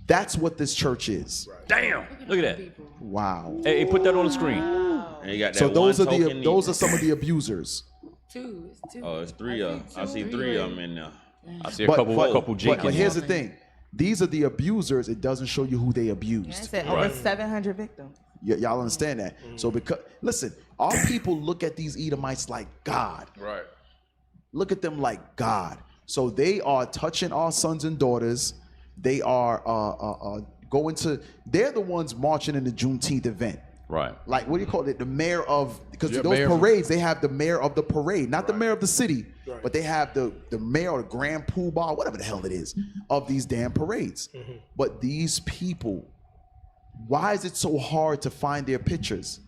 that's what this church is. Damn! Look at that. Wow. Hey, put that on the screen. And you got that So those are one those are some of the abusers. Two. Oh, it's three of them. I see three of them in there. I see a couple Jake. But here's the thing: these are the abusers. It doesn't show you who they abused. I said over 700 victims. Y'all understand that? So listen, our people look at these Edomites like God. Right. Look at them like God. So they are touching our sons and daughters. They are they're the ones marching in the Juneteenth event. Right. Like, what do you call it? The mayor of, because Yeah, those mayor. parades, they have the mayor of the parade, not the mayor of the city, but they have the mayor or the grand poobah, whatever the hell it is, of these damn parades. But these people why is it so hard to find their pictures?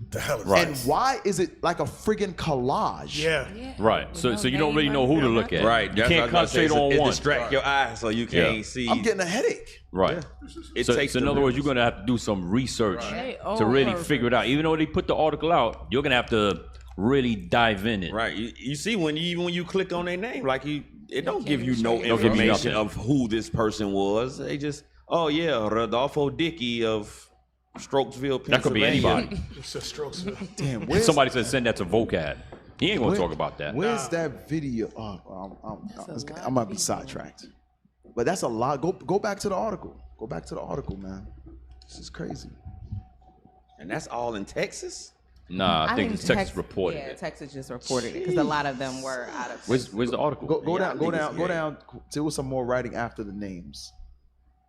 Right. And why is it like a friggin' collage? Right. So you don't really know who to look at. Right. You That's can't what I was gonna concentrate say. on It one. distract your eyes so you can't see. I'm getting a headache. Right. It So takes in the other words, you're real- going to have to do some research Right. to really figure it out. Even though they put the article out, you're going to have to really dive in it. Right. You see when you click on their name, like it don't give you no Don't give you information nothing. of who this person was. They just, oh yeah, Rodolfo Dickey of Strokesville, Pennsylvania. That could be anybody. Damn, If somebody said send that to Vocad, he ain't going to Where- talk about that. Where's that video? I might be sidetracked. But that's a lot. Go back to the article. Go back to the article, man. This is crazy. And that's all in Texas? Nah, I think Texas reported Yeah, it. Texas just reported it because a lot of them were out of. Where's the article? Go down. There was some more writing after the names.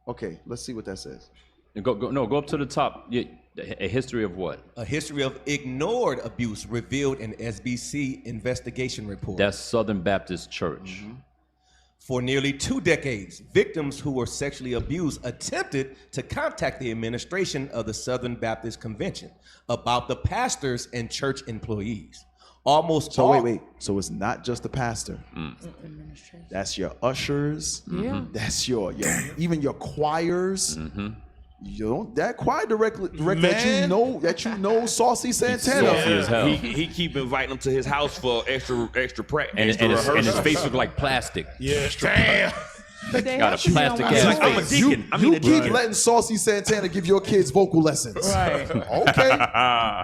Okay, let's see what that says. Go up to the top. Yeah, a history of what? A history of ignored abuse revealed in SBC investigation report. That's Southern Baptist Church. For nearly 2 decades, victims who were sexually abused attempted to contact the administration of the Southern Baptist Convention about the pastors and church employees. Wait. So it's not just the pastor. That's your ushers. Yeah. That's your even your choirs. You don't that choir director that you know Saucy Santana. Saucy as hell. He keep inviting them to his house for extra practice. And his face look like plastic. Yeah, damn. But they Got a plastic ass I'm a face. deacon. You keep letting Saucy Santana give your kids vocal lessons. Right.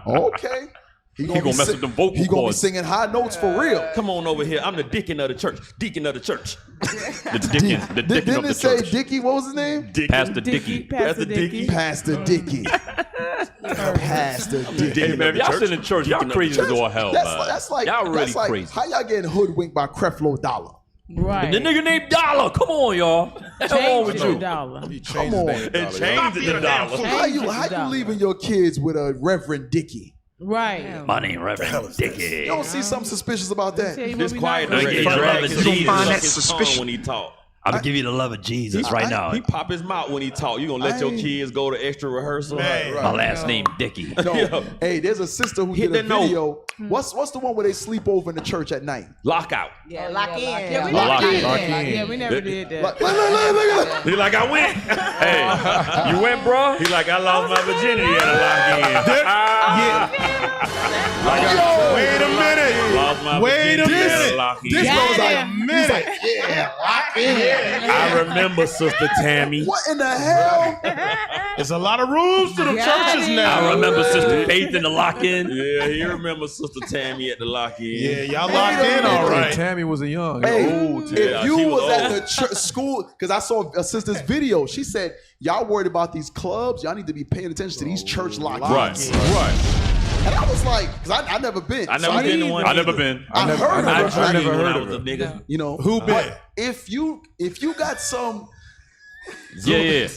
Okay. He gonna mess with them vocal He gonna be cords. singing high notes for real. Come on over here. I'm the deacon of the church. Deacon of the church. The deacon of Didn't the it say church. Dickie? What was his name? Pastor Dickey. Pastor Dickey. Pastor Dickey. Pastor Dickey. Hey man, if y'all sit in church, y'all crazy as all hell, man. That's like y'all really that's like, crazy. How y'all getting hoodwinked by Creflo Dollar? Right. The nigga named Dollar. Come on, y'all. What's wrong with you? Come on. And changed it to dollar. How you leaving your kids with a Reverend Dickey? Right. My name Reverend Dickey. You don't see something suspicious about that? This quiet Don't director get you drags loving his Jesus. tongue Find that his tongue suspicious. when he talk. I'm gonna give you the love of Jesus right now. He pop his mouth when he talk. You gonna let your kids go to extra rehearsal? My last name Dickey. No. Hey, there's a sister who did a the note. video. What's the one where they sleep over in the church at night? Lockout. Yeah, lock in. Yeah, we Lock never in. did Lock that. in. Yeah, we never did that. Look. He like I went. Hey, you went, bro? He like I lost my virginity at a lock in. Wait a minute. Lost my Wait a virginity at minute. a lock in. This one was like, minute. he's like, yeah, lock in. I remember Sister Tammy. What in the hell? There's a lot of rules to the churches now. I remember Sister Faith in the lock-in. Yeah, he remembers Sister Tammy at the lock-in. Yeah, y'all locked in all right. Tammy was a young, Hey, old Tammy. if you she was was at old. the school, because I saw a sister's video, she said, y'all worried about these clubs, y'all need to be paying attention to these church lock-ins. Right. And I was like, because I never been. I never been to one. I never been. I heard I of it. never heard heard of of it. a nigga. You know, Who been? but if you got some, Yeah.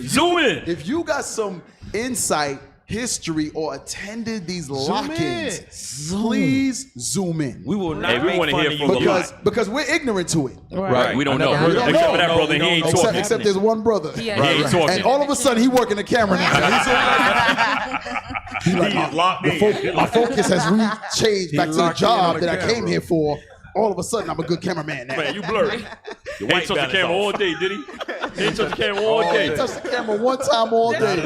Zoom in. if you got some insight, history, or attended these lock-ins, please zoom in. We will not Hey, we make wanna fun hear of you from a lot. Because we're ignorant to it. Right. We don't know. We don't Except know. for that brother, he ain't talking. Except there's one brother. Yeah. He ain't talking. And all of a sudden, he working the camera now. He's like, He's locked in. my focus has changed back to the locked in on job the that I came camera. here for. All of a sudden, I'm a good cameraman now. Man, you blurry. He ain't touched the camera all day, did he? He ain't touched the camera all He day. touched the camera one time all day.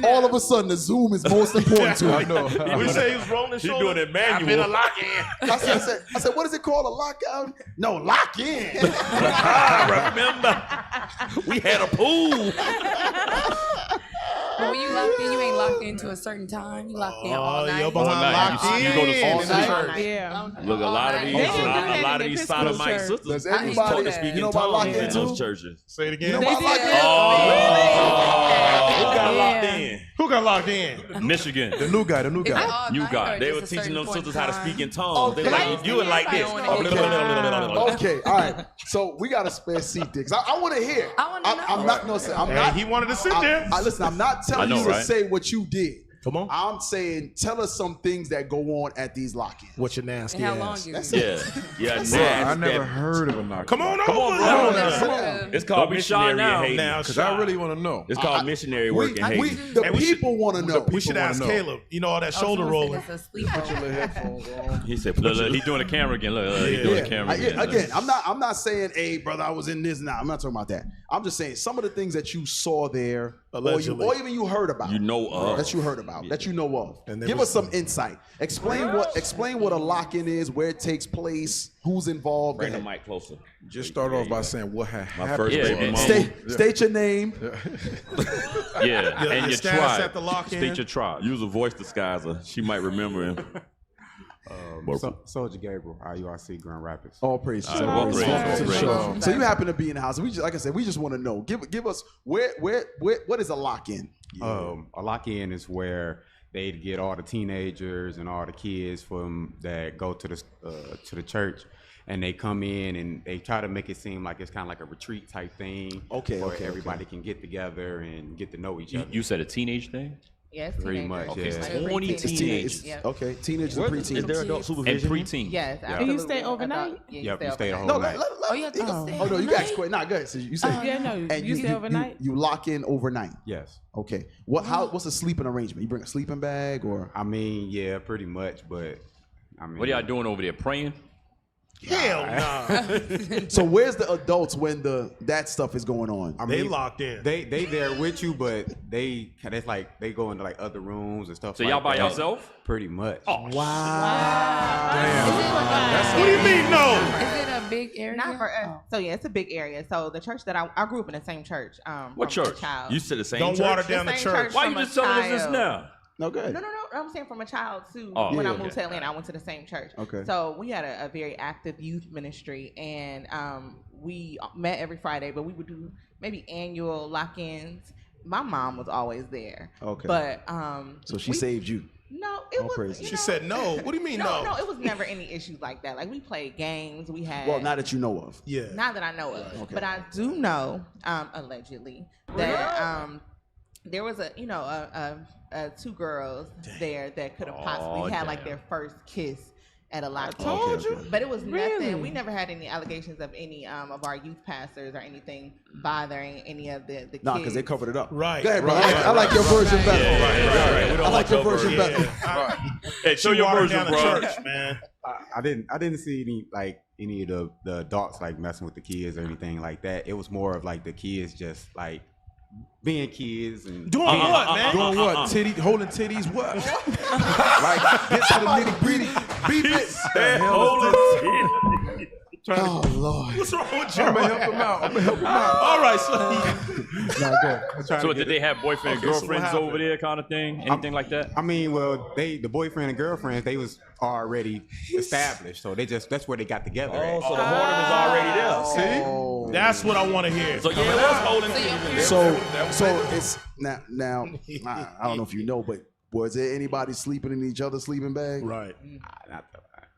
All of a sudden, the zoom is most important to him. We say he was rolling his He shoulder. doing it manual. I said, what is it called? A lockout? No, lock in. I remember. We had a pool. But when you locked in, you ain't locked into a certain time. You locked in all night. You're All night. behind locked You go to in. all night. Yeah. Look, a lot of these, They didn't do that a lot in of these the Episcopal sodomite church. sisters. Does I anybody, know that. Speak you know in about lock tongues in in too? those churches. Say it You again. know They about did lock in? that. Who got locked Yeah. in? Who got locked in? Michigan. The new guy. Is it all You night got or it. They just were a teaching certain them point sisters in how to time? speak in tongues. They were Okay. like, you do it like this. Okay, all right. So we got a spare seat there. 'Cause I want to hear. I wanna know. I'm not. No, I'm Hey, not. he wanted to sit there. Listen, I'm not telling I know, you to right? say what you did. Come on. I'm saying, tell us some things that go on at these lock-ins. What's your nasty And how long ass? is That's it? it. Yeah, Bro, I never heard of a knock. Come on Come on, bro. It's called Don't be shy missionary now. in Haiti. Now, Because I really want to know. It's called missionary work in Haiti. The people want to know. we should ask Caleb. You know all that shoulder rolling. It's a sleepover. Put your little headphones on. He said, look, he's doing the camera again. Look, he's doing the camera again. Again, I'm not saying, hey, brother, I was in this. Nah, I'm not talking about that. I'm just saying some of the things that you saw there, Allegedly. or even you heard about. You know of. That you heard about. That you know of. And there Give was us some insight. Explain what a lock-in is, where it takes place, who's involved. Bring the mic closer. Just start off by saying what happened. first baby mama. State your name. Yeah, and your status tribe. at the lock-in. State your tribe. Use a voice disguiser. She might remember him. Soldier Gabriel, IURC Grand Rapids. All praise. All praise. So you happen to be in the house. We just, like I said, we just want to know. Give us what is a lock-in? A lock-in is where they get all the teenagers and all the kids from that go to the church, and they come in and they try to make it seem like it's kind of like a retreat type thing. Where everybody can get together and get to know each other. You said a teenage thing? Yes, pretty much. Okay, Yeah. 20 teenagers. Okay, teenagers and preteens. Is there adult supervision? And preteen. Yes, Do absolutely. you stay overnight? Yep, you stay the whole No, night. Oh, you have to stay Oh no, you guys quit. Nah, go ahead. So you say Yeah, no, and you stay overnight? You lock in overnight. Yes. Okay. What's a sleeping arrangement? You bring a sleeping bag or? I mean, yeah, pretty much, but I mean, What are y'all doing over there? Praying? Hell no. So where's the adults when that stuff is going on? I They mean, locked in. They there with you, but it's like they go into like other rooms and stuff. So like y'all by that. yourself? Pretty much. Oh, What do you mean no? Is it a big area? Not for us. So yeah, it's a big area. So the church that I grew up in the same church. What from a church? child. You said the same Don't church? water down the same church. Why you from just a telling us this child. now? No, good. No. I'm saying from a child too. Oh, When I yeah, moved okay. to Atlanta, I went to the same church. Okay. So we had a very active youth ministry, and we met every Friday, but we would do maybe annual lock-ins. My mom was always there. Okay. But So she saved you. No, it All was. praises. you She know, said no. What do you mean no? No, it was never any issues like that. Like we played games. We had. Well, not that you know of. Yeah. Not that I know of, Okay. but I do know, allegedly, that there was two girls there that could have possibly had like their first kiss at a lock. I told you. But it was nothing. Really? We never had any allegations of any of our youth pastors or anything bothering any of the kids. Nah, because they covered it up. Right. Go ahead, bro. Right, I like your version better. Right. I like your version better. Hey, show She your watered version, down the bro. church, man. I didn't see any of the adults like messing with the kids or anything like that. It was more of like the kids just like being kids and Doing what, man? Doing what? Holding titties? What? Like, get to the nitty gritty. Beat it. Oh, Lord. What's wrong with you? I'm gonna help him out. All right, so So did they have boyfriend and Okay, so what girlfriends happened? over there kind of thing? Anything like that? I mean, well, the boyfriend and girlfriends, they was already established, so that's where they got together. Oh, at. so the whoredom is already there. Oh. that's what I want to hear. So yeah, it was holding. So it's now. I don't know if you know, but was there anybody sleeping in each other's sleeping bag? Right.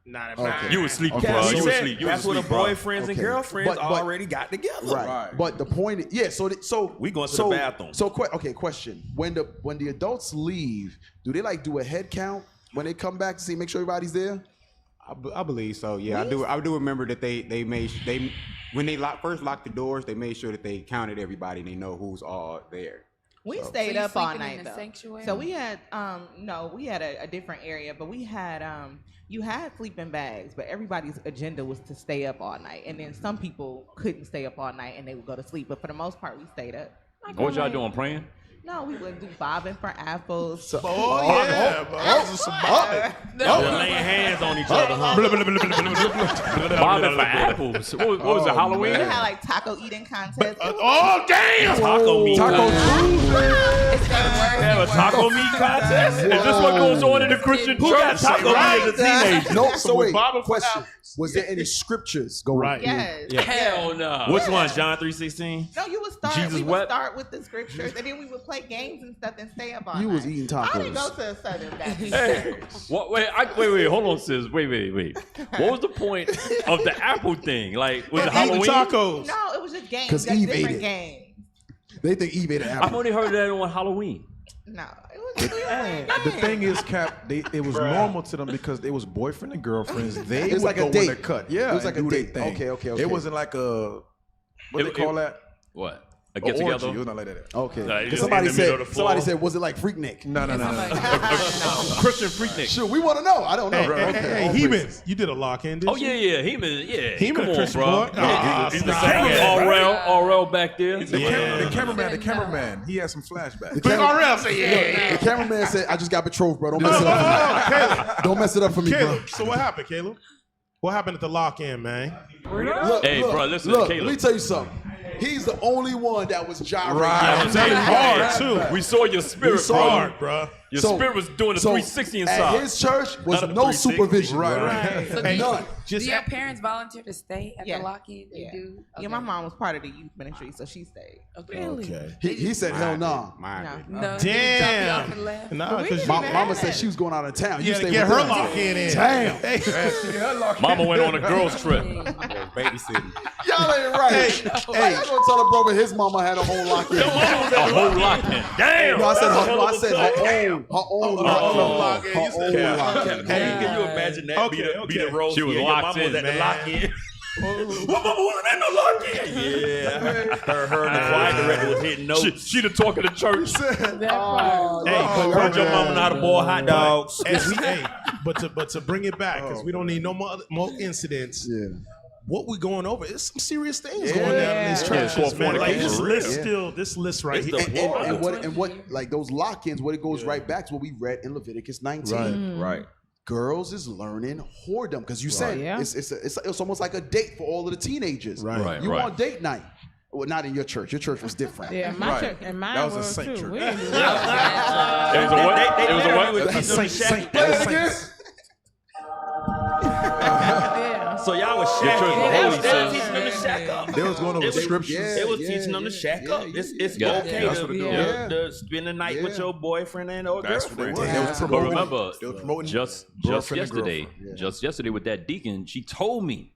Not Okay. You was sleeping, Okay. bro. So You was it's- sleep. You That's was what the asleep, bro. boyfriends and Okay. girlfriends But- already got together. Right. But the point is, so We going to the bathroom. So question: when the adults leave, do they like do a head count when they come back to see, make sure everybody's there? I believe so. Yeah, I do remember that they when they first locked the doors, they made sure that they counted everybody and they know who's all there. We So- stayed So you up all sleeping in night the though. sanctuary? So we had we had a different area, but we had you had sleeping bags, but everybody's agenda was to stay up all night, and then some people couldn't stay up all night and they would go to sleep. But for the most part, we stayed up. What was y'all doing? Praying? No, we would do bobbing for apples. Bro. This is some bobbing. Laying hands on each other, huh? Bobbing for apples. What was it, Halloween? We had like taco eating contests. Oh, damn! Taco meat. Taco They have a taco meat contest? Is this what goes on in the Christian Who got church? taco meat as a teenager? No, so wait. bobbing for Question: was there any scriptures going? Right. Yes. Hell no. Which one? John 3:16? No, you would start. Jesus we would wept? start with the scriptures, and then we would play games and stuff and stay up all You night. was eating I didn't go tacos. to a Southern Baptist Hey, church. what, wait, hold on, sis. Wait. What was the point of the apple thing? Like, was it Eating Halloween? tacos. No, it was just games. 'Cause Just Eve ate different it. games. They think Eve ate an apple. I've only heard that on Halloween. No, it was The thing is, Cap, it was normal to them because they was boyfriend and girlfriends. They It was would like a go in date. the cut. Yeah, It was like and a do their date. thing. Okay. It wasn't like a what they call that? What? A Orgy. get together? It was not like that. Okay. Nah, you 'Cause just somebody in the middle said, of the floor. somebody said, was it like Freak Nick? No. Christian Freaknik. Sure, we want to know. I don't know. Hey, He-Man, you did a lock-in, didn't Oh you? yeah, He-Man, yeah. He-Man Come on, Christian bro. boy. Ah, He's the stop same. it. RL back there. The cameraman, he had some flashbacks. The cameraman said, I just got betrothed, bro. Don't mess it up for me. Don't mess it up for me, bro. Caleb, so what happened, Caleb? What happened at the lock-in, man? Look, Hey, bro, listen, look, Caleb. let me tell you something. He's the only one that was gyrating. I'm telling you, hard too. We saw your spirit, bro. Your spirit was doing a 360 inside. At his church was Not a no 360. supervision. Right. So None. do your parents volunteer to stay at Yeah. the lock-in? They Yeah. do? Yeah, my mom was part of the youth ministry, so she stayed. Okay. He said, hell nah. No. Damn. Nah, because Mama said she was going out of town. you had to stay get with her them. lock-in in. Damn. Mama went on a girls trip. Babysitting. Y'all ain't right. How you gonna tell a brother his mama had a whole lock-in? A whole lock-in. Damn. No, I said her own lock-in. Her own lock-in. Hey, can you imagine that? Be the role. She was locked in, at the man. lock-in. Ain't no lock-in. Yeah. Her and the choir director was hitting notes. She the talk of the church. Heard your mama know how to boil hot dogs. But to bring it back, because we don't need no more incidents. Yeah. What we going over is some serious things going down in these churches, man. Like this list, this list right here. And what like those lock-ins, what it goes right back to what we read in Leviticus 19. Right. Girls is learning whoredom because you said it's almost like a date for all of the teenagers. Right. You want date night. Well, not in your church. Your church was different. Yeah, my church and mine That was a was saint too. church. We didn't do It that. was a what? It was a what? That's a saint. Yeah. So y'all was Your shacking. church was holy, They was sis. teaching them to shack up. They was going over scriptures. They was teaching them to shack up. It's Yeah. okay That's what it to goes. spend the night with your boyfriend and or That's what they girlfriend. was. They was But promoting. remember, They was promoting just girlfriend and yesterday, girlfriend. with that deacon, she told me.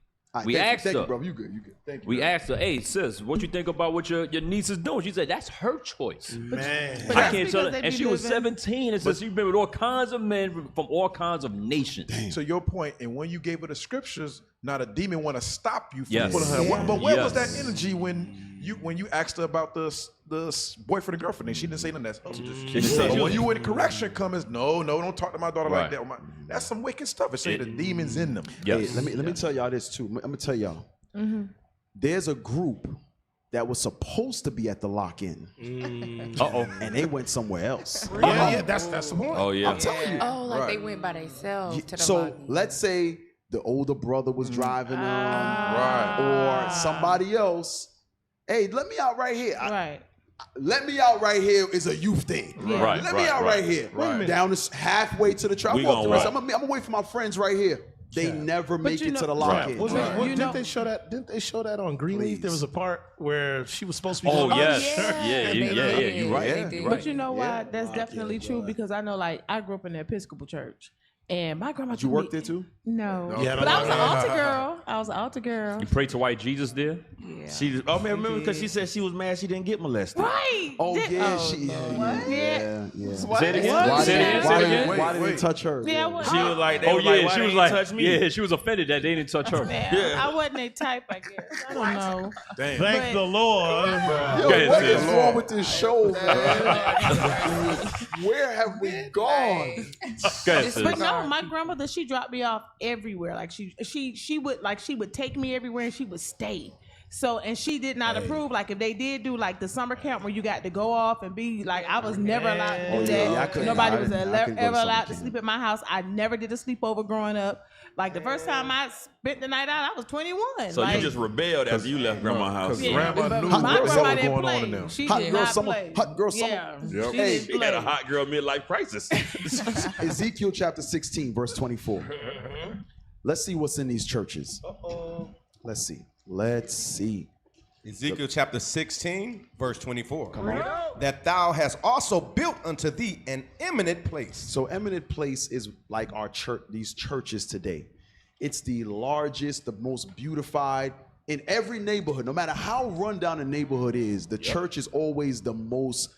We asked thank her. you, bro. You good. Thank you. We asked her, hey, sis, what you think about what your niece is doing? She said, that's her choice. Man. But I that's can't tell her. because they And be she was living- 17 and said she's been with all kinds of men from all kinds of nations. So your point, and when you gave her the scriptures, not a demon want to stop you from Yes. putting her. But where was Yes. that energy when you asked her about the boyfriend and girlfriend thing? She didn't say nothing. That's She didn't say But when nothing. you in correction comes, no, don't talk to my daughter like Right. that. That's some wicked stuff. It's saying the demons in them. Yes. Hey, let me tell y'all this too. I'm gonna tell y'all. There's a group that was supposed to be at the lock-in, and they went somewhere else. Yeah, that's the point. Oh, yeah. I'm telling you. Oh, like they went by themselves to the So lock-in. let's say the older brother was driving them, or somebody else. Hey, let me out right here. Right. Let me out right here is a youth thing. Yeah. Right, Let me right, out right. right here. Right. Down this halfway to the truck. We I'm gonna walk. gonna wait for my friends right here. They never make you it know- to the lock-in. Was Right. it, You know- didn't they show that? Didn't they show that on Greenleaf? There was a part where she was supposed to be. Oh, going- yes. yeah. Yeah, you're right. They did. But you know why? That's definitely true because I know, like, I grew up in the Episcopal church, and my grandma. Did you work there too? No. Yeah, But I was an altar girl. I was an altar girl. You pray to white Jesus there? She, oh man, remember because she said she was mad she didn't get molested. Right. Oh Did- yeah, oh, she. Lord. Yeah. Say it again. Why Say it again. Say it again. Why did they touch her? Yeah, I was. She was like, they Oh was yeah, like, why she they was ain't like, touch me? yeah, she was offended that they didn't touch her. Yeah. I wasn't a type, I guess. I don't know. Thank But- the Lord. Yo, Go ahead, what sis. is wrong with this show, man? Where have we gone? Go ahead, sis. But no, my grandmother, she dropped me off everywhere. Like she would take me everywhere and she would stay. So, and she did not approve. Like if they did do like the summer camp where you got to go off and be like, I was never allowed to do Oh, that. yeah, I couldn't- Nobody I was couldn't go to ever summer allowed to camp. sleep at my house. I never did a sleepover growing up. Like the first time I spent the night out, I was 21. So like, you just rebelled after you left grandma's house. yeah, Grandma but knew my what was grandma didn't going play. on in them. She Hot did girl not summer. play. Hot girl summer. Yeah, Yep. she Hey, didn't She got a play. hot girl midlife crisis. Ezekiel chapter 16, verse 24. Let's see what's in these churches. Let's see. Ezekiel chapter 16, verse 24. Come on. That thou hast also built unto thee an eminent place. So eminent place is like our church, these churches today. It's the largest, the most beautified in every neighborhood. No matter how run down a neighborhood is, the church is always the most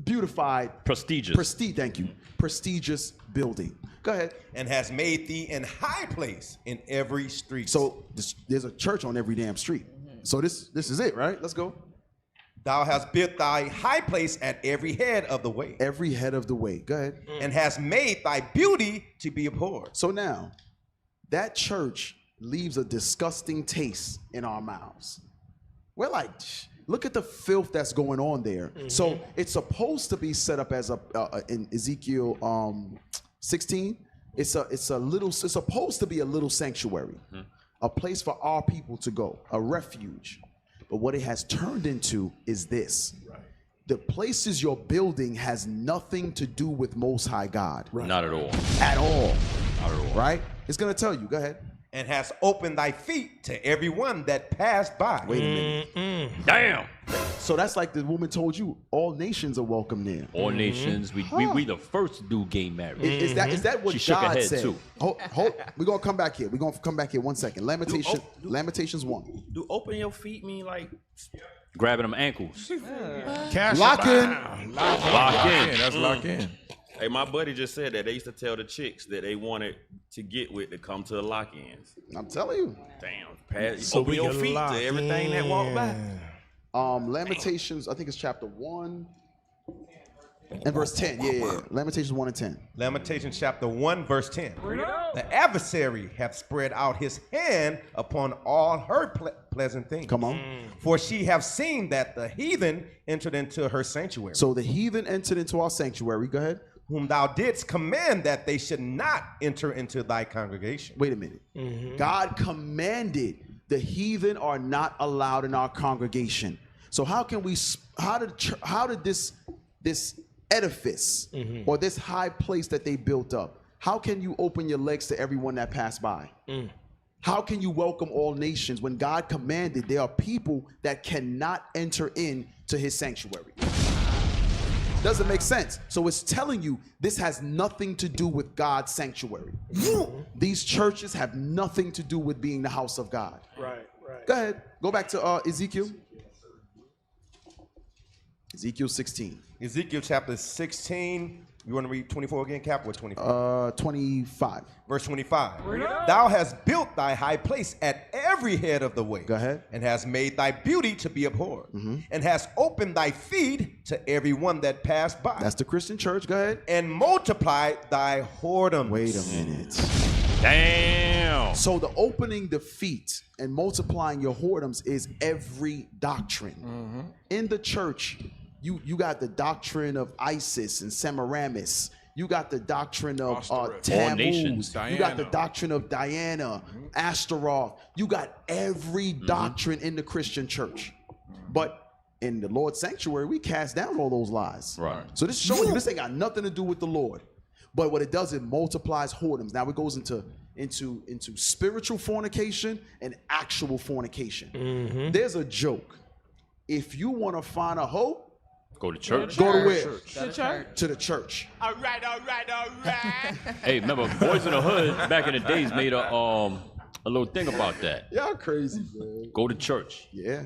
beautified, prestigious. Thank you. Prestigious building. Go ahead. And has made thee in high place in every street. So there's a church on every damn street. So this is it, right? Let's go. Thou hast built thy high place at every head of the way. Every head of the way. Go ahead. And has made thy beauty to be abhorred. So now, that church leaves a disgusting taste in our mouths. We're like, look at the filth that's going on there. So it's supposed to be set up as in Ezekiel 16. It's supposed to be a little sanctuary, a place for our people to go, a refuge. But what it has turned into is this. Right. The places you're building has nothing to do with Most High God. Right. Not at all. At all. Not at all. Right? It's going to tell you. Go ahead. And has opened thy feet to everyone that passed by. Wait a minute. Damn. So that's like the woman told you, all nations are welcome there. All nations. We the first to do gay marriage. Is that what she God shook her head said? too. We're going to come back here. We're going to come back here 1 second. Lamentations 1. Do open your feet mean like grabbing them ankles? Lock in. Lock in. That's lock in. Hey, my buddy just said that they used to tell the chicks that they wanted to get with to come to the lock-ins. I'm telling you. Damn. So open we your can feet lock to everything that walk by. Lamentations, I think it's chapter 1 and verse 10. Yeah. Lamentations 1 and 10. Lamentations chapter 1, verse 10. The adversary hath spread out his hand upon all her pleasant things. Come on. For she hath seen that the heathen entered into her sanctuary. So the heathen entered into our sanctuary. Go ahead. Whom thou didst command that they should not enter into thy congregation. Wait a minute. God commanded the heathen are not allowed in our congregation. So how did this edifice or this high place that they built up, how can you open your legs to everyone that passed by? How can you welcome all nations when God commanded there are people that cannot enter into his sanctuary? Doesn't make sense. So it's telling you this has nothing to do with God's sanctuary. These churches have nothing to do with being the house of God. Right. Go ahead. Go back to Ezekiel. Ezekiel 16. Ezekiel chapter 16. You want to read 24 again, Cap? What 24? 25. Verse 25. Thou hast built thy high place at every head of the way. Go ahead. And hast made thy beauty to be abhorred. And hast opened thy feet to every one that passed by. That's the Christian church. Go ahead. And multiplied thy whoredoms. Wait a minute. Damn. So the opening the feet and multiplying your whoredoms is every doctrine. In the church, you got the doctrine of Isis and Semiramis. You got the doctrine of Tammuz. You got the doctrine of Diana, Ashtaroth. You got every doctrine in the Christian church. But in the Lord's sanctuary, we cast down all those lies. Right. So this is showing you this ain't got nothing to do with the Lord. But what it does, it multiplies whoredoms. Now it goes into spiritual fornication and actual fornication. There's a joke. If you want to find a hoe, go to church. Go to where? The church. To the church. All right. Hey, remember, Boys in the Hood back in the days made a little thing about that. Y'all crazy, man. Go to church. Yeah.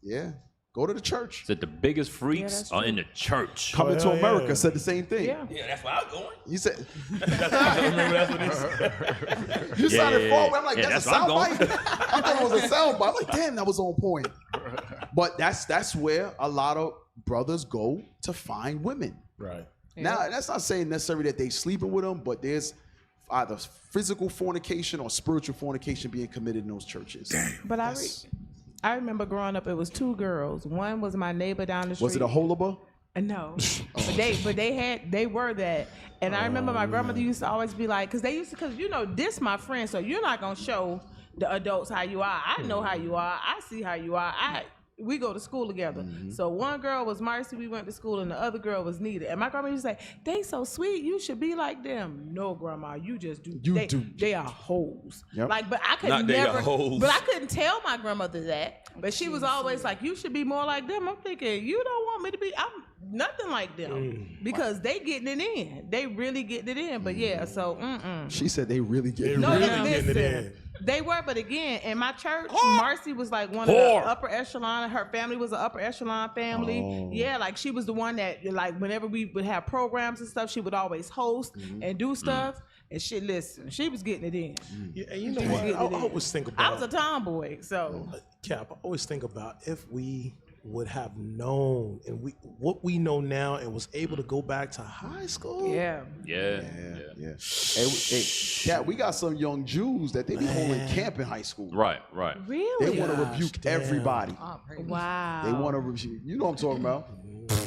Yeah. Go to the church. Said the biggest freaks are in the church. Coming to America said the same thing. Yeah, that's where I'm going. He said. That's what he said. You sounded forward. I'm like, yeah, that's a soundbite. I thought it was a soundbite. I'm like, damn, that was on point. But that's where a lot of brothers go to find women. Right. Now, that's not saying necessarily that they sleeping with them, but there's either physical fornication or spiritual fornication being committed in those churches. But I remember growing up, it was two girls. One was my neighbor down the street. Was it a holaba? No, but they were that. And I remember my grandmother used to always be like, because this my friend, so you're not gonna show the adults how you are. I know how you are. I see how you are. We go to school together. So one girl was Marcy, we went to school, and the other girl was Nita. And my grandma used to say, they so sweet, you should be like them. No, grandma, you just do. They are hoes. Yep. But I couldn't tell my grandmother that. But she was always like, you should be more like them. I'm thinking, you don't want me to be, I'm nothing like them. Because they getting it in. They really getting it in. But yeah, so She said they really getting it in. Getting it in. They were, but again, in my church, Marcy was like one of the upper echelon. Her family was an upper echelon family. Oh. Yeah, like she was the one that, like, whenever we would have programs and stuff, she would always host and do stuff. And shit, listen, she was getting it in. Yeah, and you know what? I always think about. I was a tomboy, so. Cap, I always think about if we would have known and what we know now and was able to go back to high school. Hey, we got some young Jews that they be holding camp in high school. Right. Really? They want to rebuke everybody. Wow. They want to rebuke. You know what I'm talking about?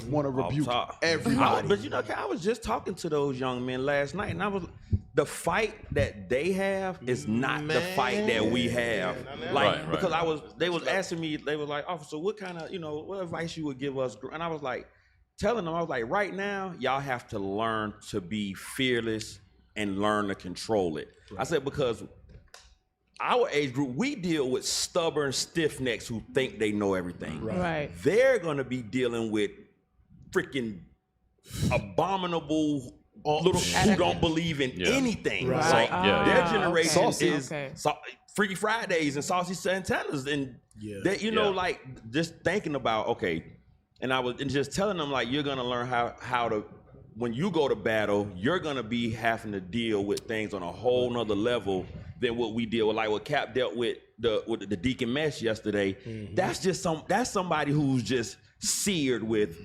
Want to rebuke everybody. But you know, I was just talking to those young men last night, and the fight that they have is not the fight that we have. Like, because they was asking me, they was like, officer, what kind of, what advice you would give us? And I was like, telling them, I was like, right now, y'all have to learn to be fearless and learn to control it. I said, because our age group, we deal with stubborn stiff necks who think they know everything. Right. They're gonna be dealing with freaking abominable little who don't believe in anything. Right. So their generation is Freaky Fridays and Saucy Santanas, and that like just thinking about and I was just telling them like you're gonna learn how to. When you go to battle, you're gonna be having to deal with things on a whole nother level than what we deal with. Like what Cap dealt with the Deacon Mesh yesterday. That's just that's somebody who's just seared with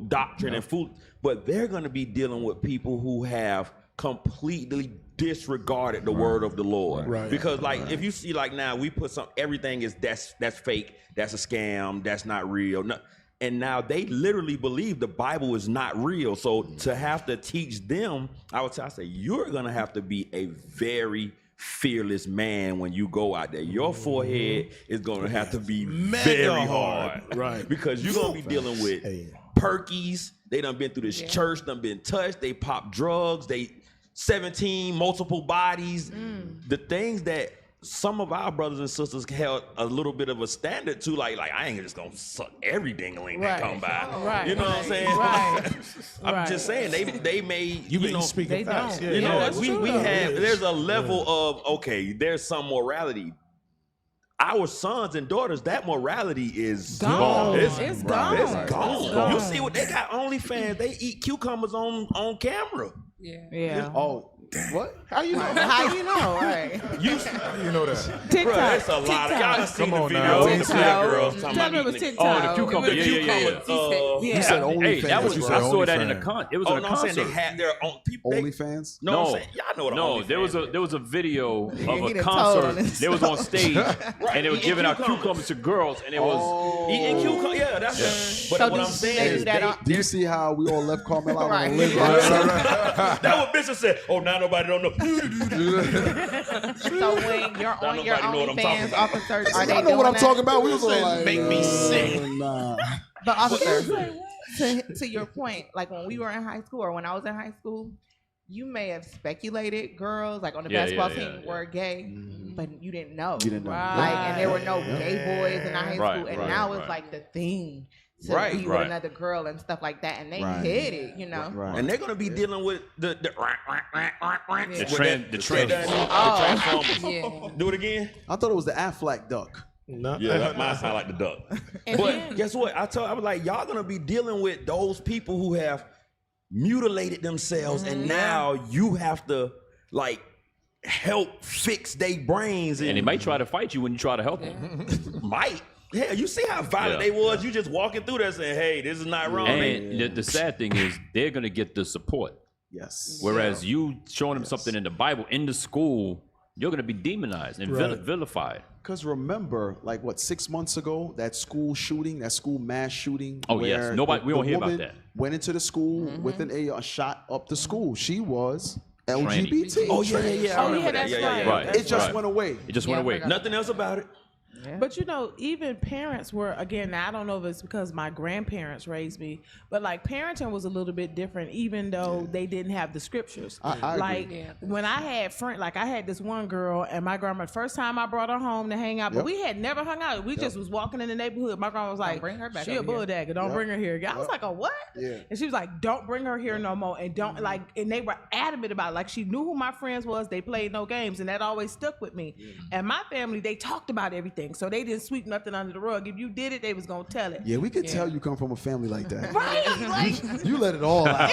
doctrine and food. But they're gonna be dealing with people who have completely disregarded the word of the Lord. Right. Because if you see now we put everything is that's fake, that's a scam, that's not real. No, and now they literally believe the Bible is not real. So to have to teach them, I say, you're going to have to be a very fearless man when you go out there. Your forehead is going to have to be very hard. Right. Because you're going to be dealing with perkies. They done been through this church, done been touched. They pop drugs. They 17 multiple bodies. The things that some of our brothers and sisters held a little bit of a standard to, like I ain't just gonna suck every dingling that come by. Right. You know what I'm saying? Right. I'm just saying they made speaking facts. we have there's a level of there's some morality. Our sons and daughters, that morality is gone. It's gone. It's gone. You see what they got? OnlyFans. They eat cucumbers on camera. Yeah. Oh. What? How you know? How you know? Right. You know that. TikTok. Bro, it's a lot of y'all seen the now. videos of the black girls talking about it was eating TikTok. Oh, the cucumber. You said OnlyFans. I saw that in a concert. It was in a I'm concert. saying they had their own people. OnlyFans? No, I'm saying, y'all know what OnlyFans there was a video of he a done concert. told on They was on stage and they were giving out cucumbers to girls, and it was eating cucumbers. Yeah, that's it. But So what do I'm saying they is do that on- Do you see how we all left Carmel out Right. on a limb? That's what Bishop said. Oh, now nobody don't know. So when you're on your nobody know what I'm talking OnlyFans, about. officers, are I they know doing what I'm that? talking about. We was all like, Make me sick. Nah. But officers, to your point, like when we were in high school or when I was in high school, you may have speculated girls like on the basketball team were gay, but you didn't know. You didn't know. Like, and there were no gay boys in our high school, and now it's right. like the thing to be with another girl and stuff like that, and they hit it, Right. And they're gonna be dealing with the Transformers. Oh. Do it again. I thought it was the Aflac duck. No. Yeah, that mine sound like the duck. But guess what? I was like, y'all gonna be dealing with those people who have mutilated themselves, and now you have to like help fix their brains, And they might try to fight you when you try to help them. might. Yeah, you see how violent they was. You just walking through there saying, "Hey, this is not wrong." And the sad thing is, they're gonna get the support. Yes. Whereas you showing them something in the Bible in the school, you're gonna be demonized and vilified. Because remember, like 6 months ago, that school shooting, that school mass shooting. Oh, yes. where Nobody- we don't hear about woman that. Went into the school with a shot up the school. She was LGBT. Oh yeah. Oh, yeah, that's right. Right. It just went away. It just went away. Nothing else about it. But you know, even parents were, again, I don't know if it's because my grandparents raised me, but like parenting was a little bit different, even though they didn't have the scriptures. I like agree. when I had friends, like I had this one girl, and my grandma, first time I brought her home to hang out, but we had never hung out. We just was walking in the neighborhood. My grandma was like, bring her back she a over here. bulldagger, don't bring her here. I was like, a what? Yeah. And she was like, don't bring her here no more. And don't like, and they were adamant about it. Like she knew who my friends was. They played no games, and that always stuck with me. And my family, they talked about everything. So they didn't sweep nothing under the rug. If you did it, they was gonna tell it. Yeah, we could tell you come from a family like that. Right? Like, You let it all out.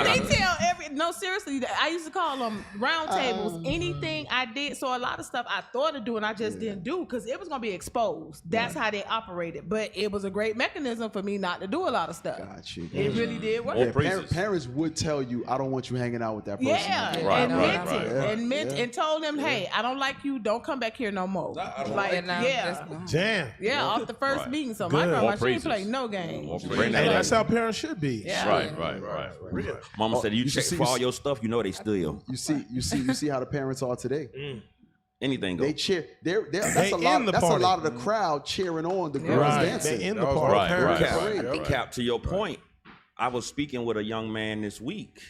they tell no, seriously, I used to call them round tables. Anything I did, so a lot of stuff I thought of doing, I just didn't do because it was gonna be exposed. That's how they operated. But it was a great mechanism for me not to do a lot of stuff. Got you. It really did work. Yeah, parents would tell you, I don't want you hanging out with that person. Yeah, and meant it, and told them, hey, I don't like you. Don't come back here no more. Damn. Off the first meeting. So my grandma, she didn't play no games. That's how parents should be. Yeah. Right. Mama said, you You check see- for all your stuff, you know they steal. You see how the parents are today. Anything goes. They cheer. That's They a lot. in the That's a party. lot of the crowd cheering on the girls Right. dancing. They in the party. Cap, to your point, I was speaking with a young man this week.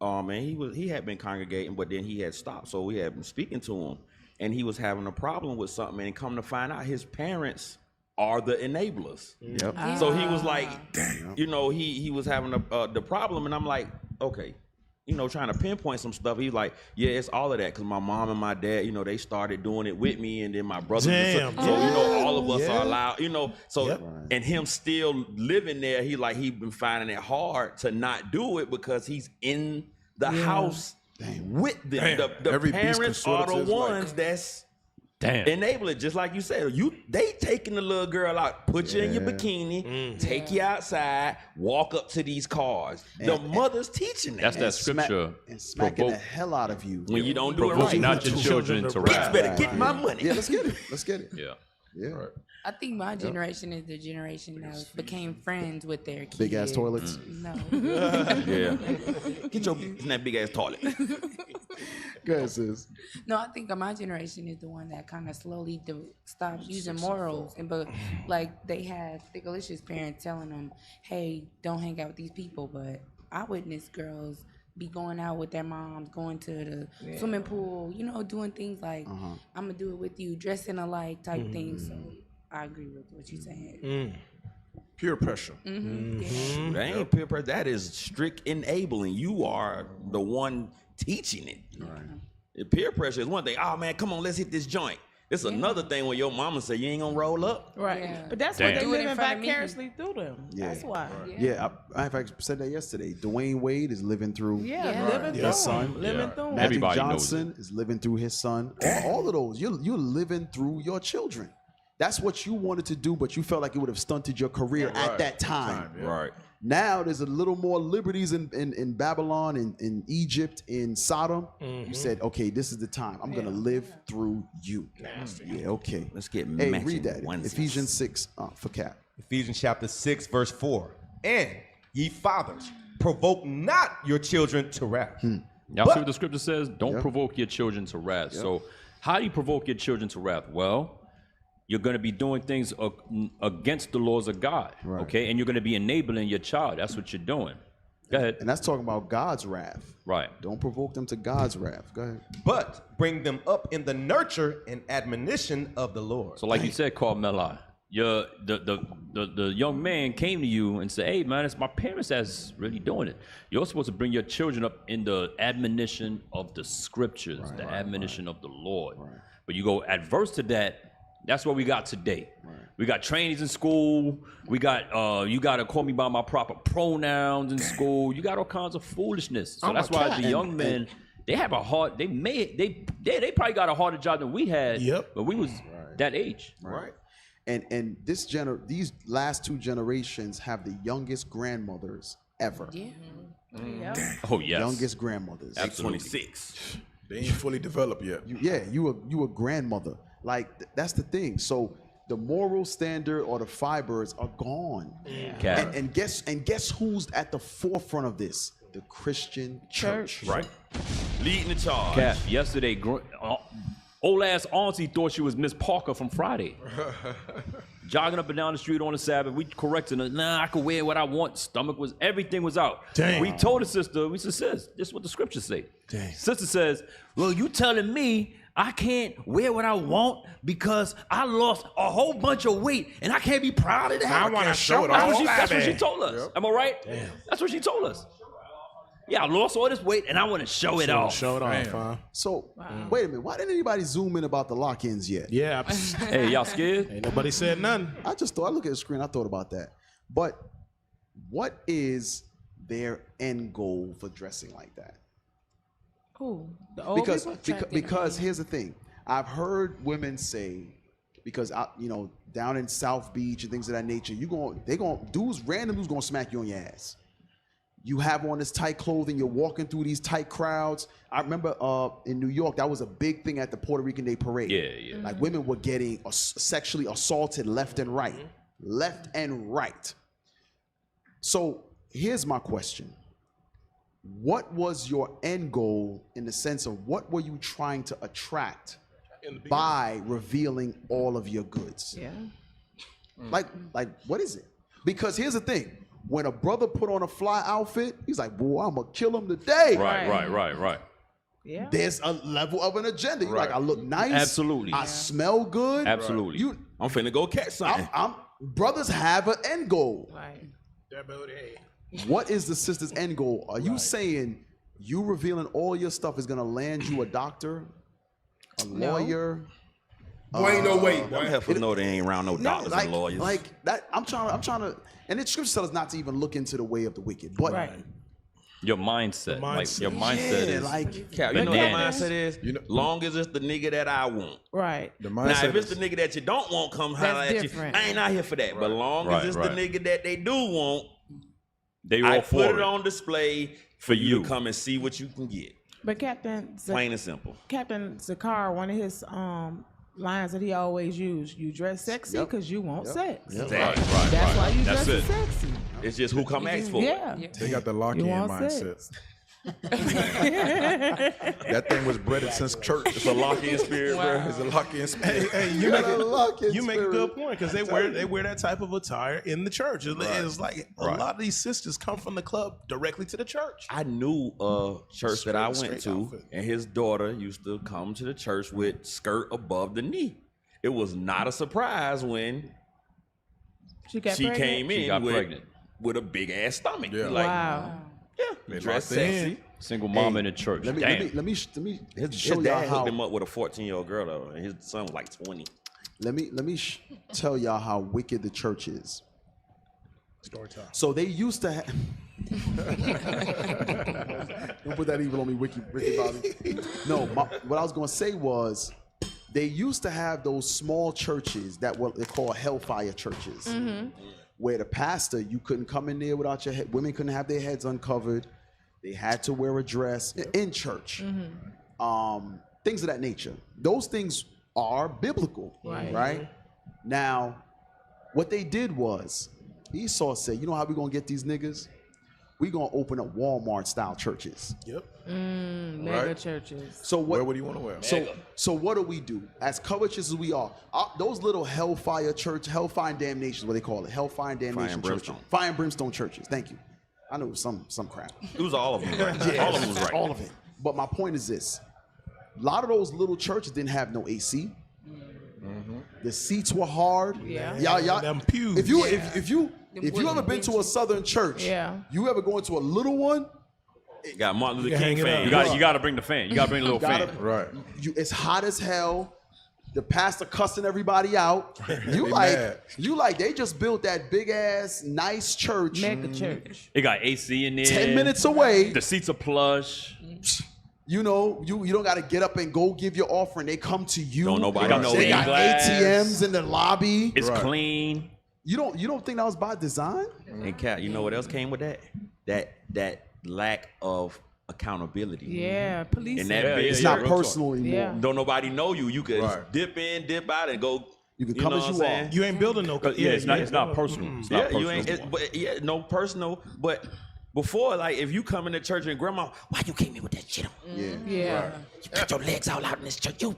And he had been congregating, but then he had stopped. So we had been speaking to him, and he was having a problem with something. And come to find out, his parents are the enablers. Yep. So he was like, you know, he was having the problem, and I'm like, okay. You know, trying to pinpoint some stuff. He's like, yeah, it's all of that because my mom and my dad, you know, they started doing it with me, and then my brother. Damn. So you know, all of us Yeah. are allowed. You know, so and him still living there, he been finding it hard to not do it because he's in the house with them. The Every beast parents are the consortium is like- ones that's enable it, just like you said. They taking the little girl out, put you in your bikini, take you outside, walk up to these cars. The mother's teaching it. That's that scripture. And smacking the hell out of you When you don't do it Provoke right. not your children to Bitch wrath. better get my money. Yeah, let's get it. Let's get it. Yeah. Yeah. I think my generation is the generation that became friends with their kids. Big ass toilets. No. Yeah. Get your in that big ass toilet. Go ahead, sis. No, I think my generation is the one that kind of slowly stopped using morals, but like they had Thickalicious parents telling them, "Hey, don't hang out with these people." But I witnessed girls be going out with their moms, going to the swimming pool, you know, doing things like I'm gonna do it with you, dressing alike type things. So I agree with what you're saying. Peer pressure. That ain't peer pressure. That is strict enabling. You are the one teaching it. Right. Peer pressure is one thing. Oh man, come on, let's hit this joint. It's another thing when your mama say you ain't gonna roll up. Right. Yeah. But that's Damn. what they Do it in living front of me. vicariously through them. Yeah. That's why. Yeah, I in fact said that yesterday. Dwayne Wade is living through Living through his them. son. Living through them. Magic Everybody knows Johnson is living through his son. All of those. You're living through your children. That's what you wanted to do, but you felt like it would have stunted your career at that time. Right. Now there's a little more liberties in Babylon, in Egypt, in Sodom. You said, okay, this is the time. I'm gonna live through you. Yeah, okay. Let's get Hey, matching read that. onesies. Ephesians 6 for Cap. Ephesians chapter 6, verse 4. And ye fathers, provoke not your children to wrath. Y'all But- see what the scripture says? Don't provoke your children to wrath. So how do you provoke your children to wrath? Well, you're going to be doing things against the laws of God, okay? And you're going to be enabling your child. That's what you're doing. Go ahead. And that's talking about God's wrath. Right. Don't provoke them to God's wrath. Go ahead. But bring them up in the nurture and admonition of the Lord. So like you said, Carmela, the young man came to you and said, hey, man, it's my parents that's really doing it. You're supposed to bring your children up in the admonition of the scriptures, the admonition of the Lord. But you go adverse to that, that's what we got today. We got trainings in school. We got you got to call me by my proper pronouns in school. You got all kinds of foolishness. So that's why the young men, they have a hard. They probably got a harder job than we had. Yep. But we was that age. Right. And these last two generations have the youngest grandmothers ever. Yeah. Oh yes. Youngest grandmothers. Absolutely. 26. They ain't fully developed yet. You a grandmother. Like that's the thing. So the moral standard or the fibers are gone. Yeah. And guess who's at the forefront of this? The Christian church. Right. Leading the charge. Cap, yesterday, Old ass auntie thought she was Miss Parker from Friday. Jogging up and down the street on the Sabbath, we correcting her. Nah, I could wear what I want. Everything was out. Damn. We told the sister, we said, sis, this is what the scriptures say. Damn. Sister says, well, you telling me I can't wear what I want because I lost a whole bunch of weight and I can't be proud of that. I want to show it off. That's what she told us. Yep. Am I right? Damn. That's what she told us. Yeah, I lost all this weight and I want to show it off. Show it off, huh? So, wait a minute. Why didn't anybody zoom in about the lock-ins yet? Yeah. Hey, y'all scared? Ain't nobody said nothing. I look at the screen, I thought about that. But what is their end goal for dressing like that? Ooh, the old because here's the thing. I've heard women say, because down in South Beach and things of that nature, random dudes gonna smack you on your ass. You have on this tight clothing, you're walking through these tight crowds. I remember in New York, that was a big thing at the Puerto Rican Day Parade. Yeah. Like women were getting sexually assaulted left and right. Left and right. So here's my question. What was your end goal in the sense of what were you trying to attract by revealing all of your goods? Yeah. Like what is it? Because here's the thing. When a brother put on a fly outfit, he's like, boy, I'm going to kill him today. Right. Yeah. There's a level of an agenda. You're like, I look nice. Absolutely. I smell good. Absolutely. I'm finna go catch something. Brothers have an end goal. Right. What is the sister's end goal? Are you saying you revealing all your stuff is going to land you a doctor, a lawyer? Boy, ain't no way. Them heifers know they ain't around no doctors and lawyers. Like that, I'm trying to, and the scripture tells us not to even look into the way of the wicked. But your mindset. Like your mindset is Cap, you know what the mindset is? Long as it's the nigga that I want. Right. Now, if it's the nigga that you don't want, come holler at you. I ain't out here for that. But long as it's the nigga that they do want, I put it on display for you to come and see what you can get. But Captain, plain and simple. Captain Zakar, one of his lines that he always used: "You dress sexy because you want sex." Yep. That's why you dress sexy. It's just who come ask for it. They got the lock-in mindset. That thing was bred since church. It's a lock-in spirit, bro. It's a lock-in spirit. Hey, you make a good point because they wear that type of attire in the church. It's like a lot of these sisters come from the club directly to the church. I knew a church that I went to, and his daughter used to come to the church with skirt above the knee. It was not a surprise when she came in with a big ass stomach. Yeah. Like, wow. Yeah, dressed sexy. Single mom in the church. Let me his show dad y'all how. hooked him up with a 14-year-old girl though, and his son was like 20. Let me tell y'all how wicked the church is. Story time. So they used to have. Don't put that evil on me, Ricky Bobby. No, what I was gonna say was, they used to have those small churches that they call hellfire churches. Where the pastor, you couldn't come in there without your head. Women couldn't have their heads uncovered. They had to wear a dress in church. Things of that nature. Those things are biblical, right? Now, what they did was, Esau said, you know how we gonna get these niggas? We gonna open up Walmart-style churches. Yep. Mega churches. So what do you want to wear? So what do we do? As covetous as we are, those little hellfire and damnation, what they call it, hellfire and damnation churches, fire and brimstone churches. Thank you. I know some crap. It was all of them. Right? Yeah, all of them was right. All of it. But my point is this: a lot of those little churches didn't have no AC. The seats were hard. Yeah. Y'all. Them pews. If you ever been to a Southern church, you ever go into a little one? Got Martin Luther King fan. You got to bring the fan. You got to bring the little fan. Right. It's hot as hell. The pastor cussing everybody out. You like they just built that big ass nice church. Mega church. It got AC in there. 10 minutes away. The seats are plush. You know, you don't got to get up and go give your offering. They come to you. Don't nobody know. They got ATMs in the lobby. It's clean. You don't think that was by design? And Kat, you know what else came with that? That lack of accountability. Yeah, police. And that it's not personal anymore. Yeah. Don't nobody know you. You could dip in, dip out, and go. You can come as you are. You ain't building no. It's not personal. It's not personal. You ain't. No personal. But before, like, if you come into church and grandma, why you came in with that shit on? Yeah. You got your legs all out in this church. You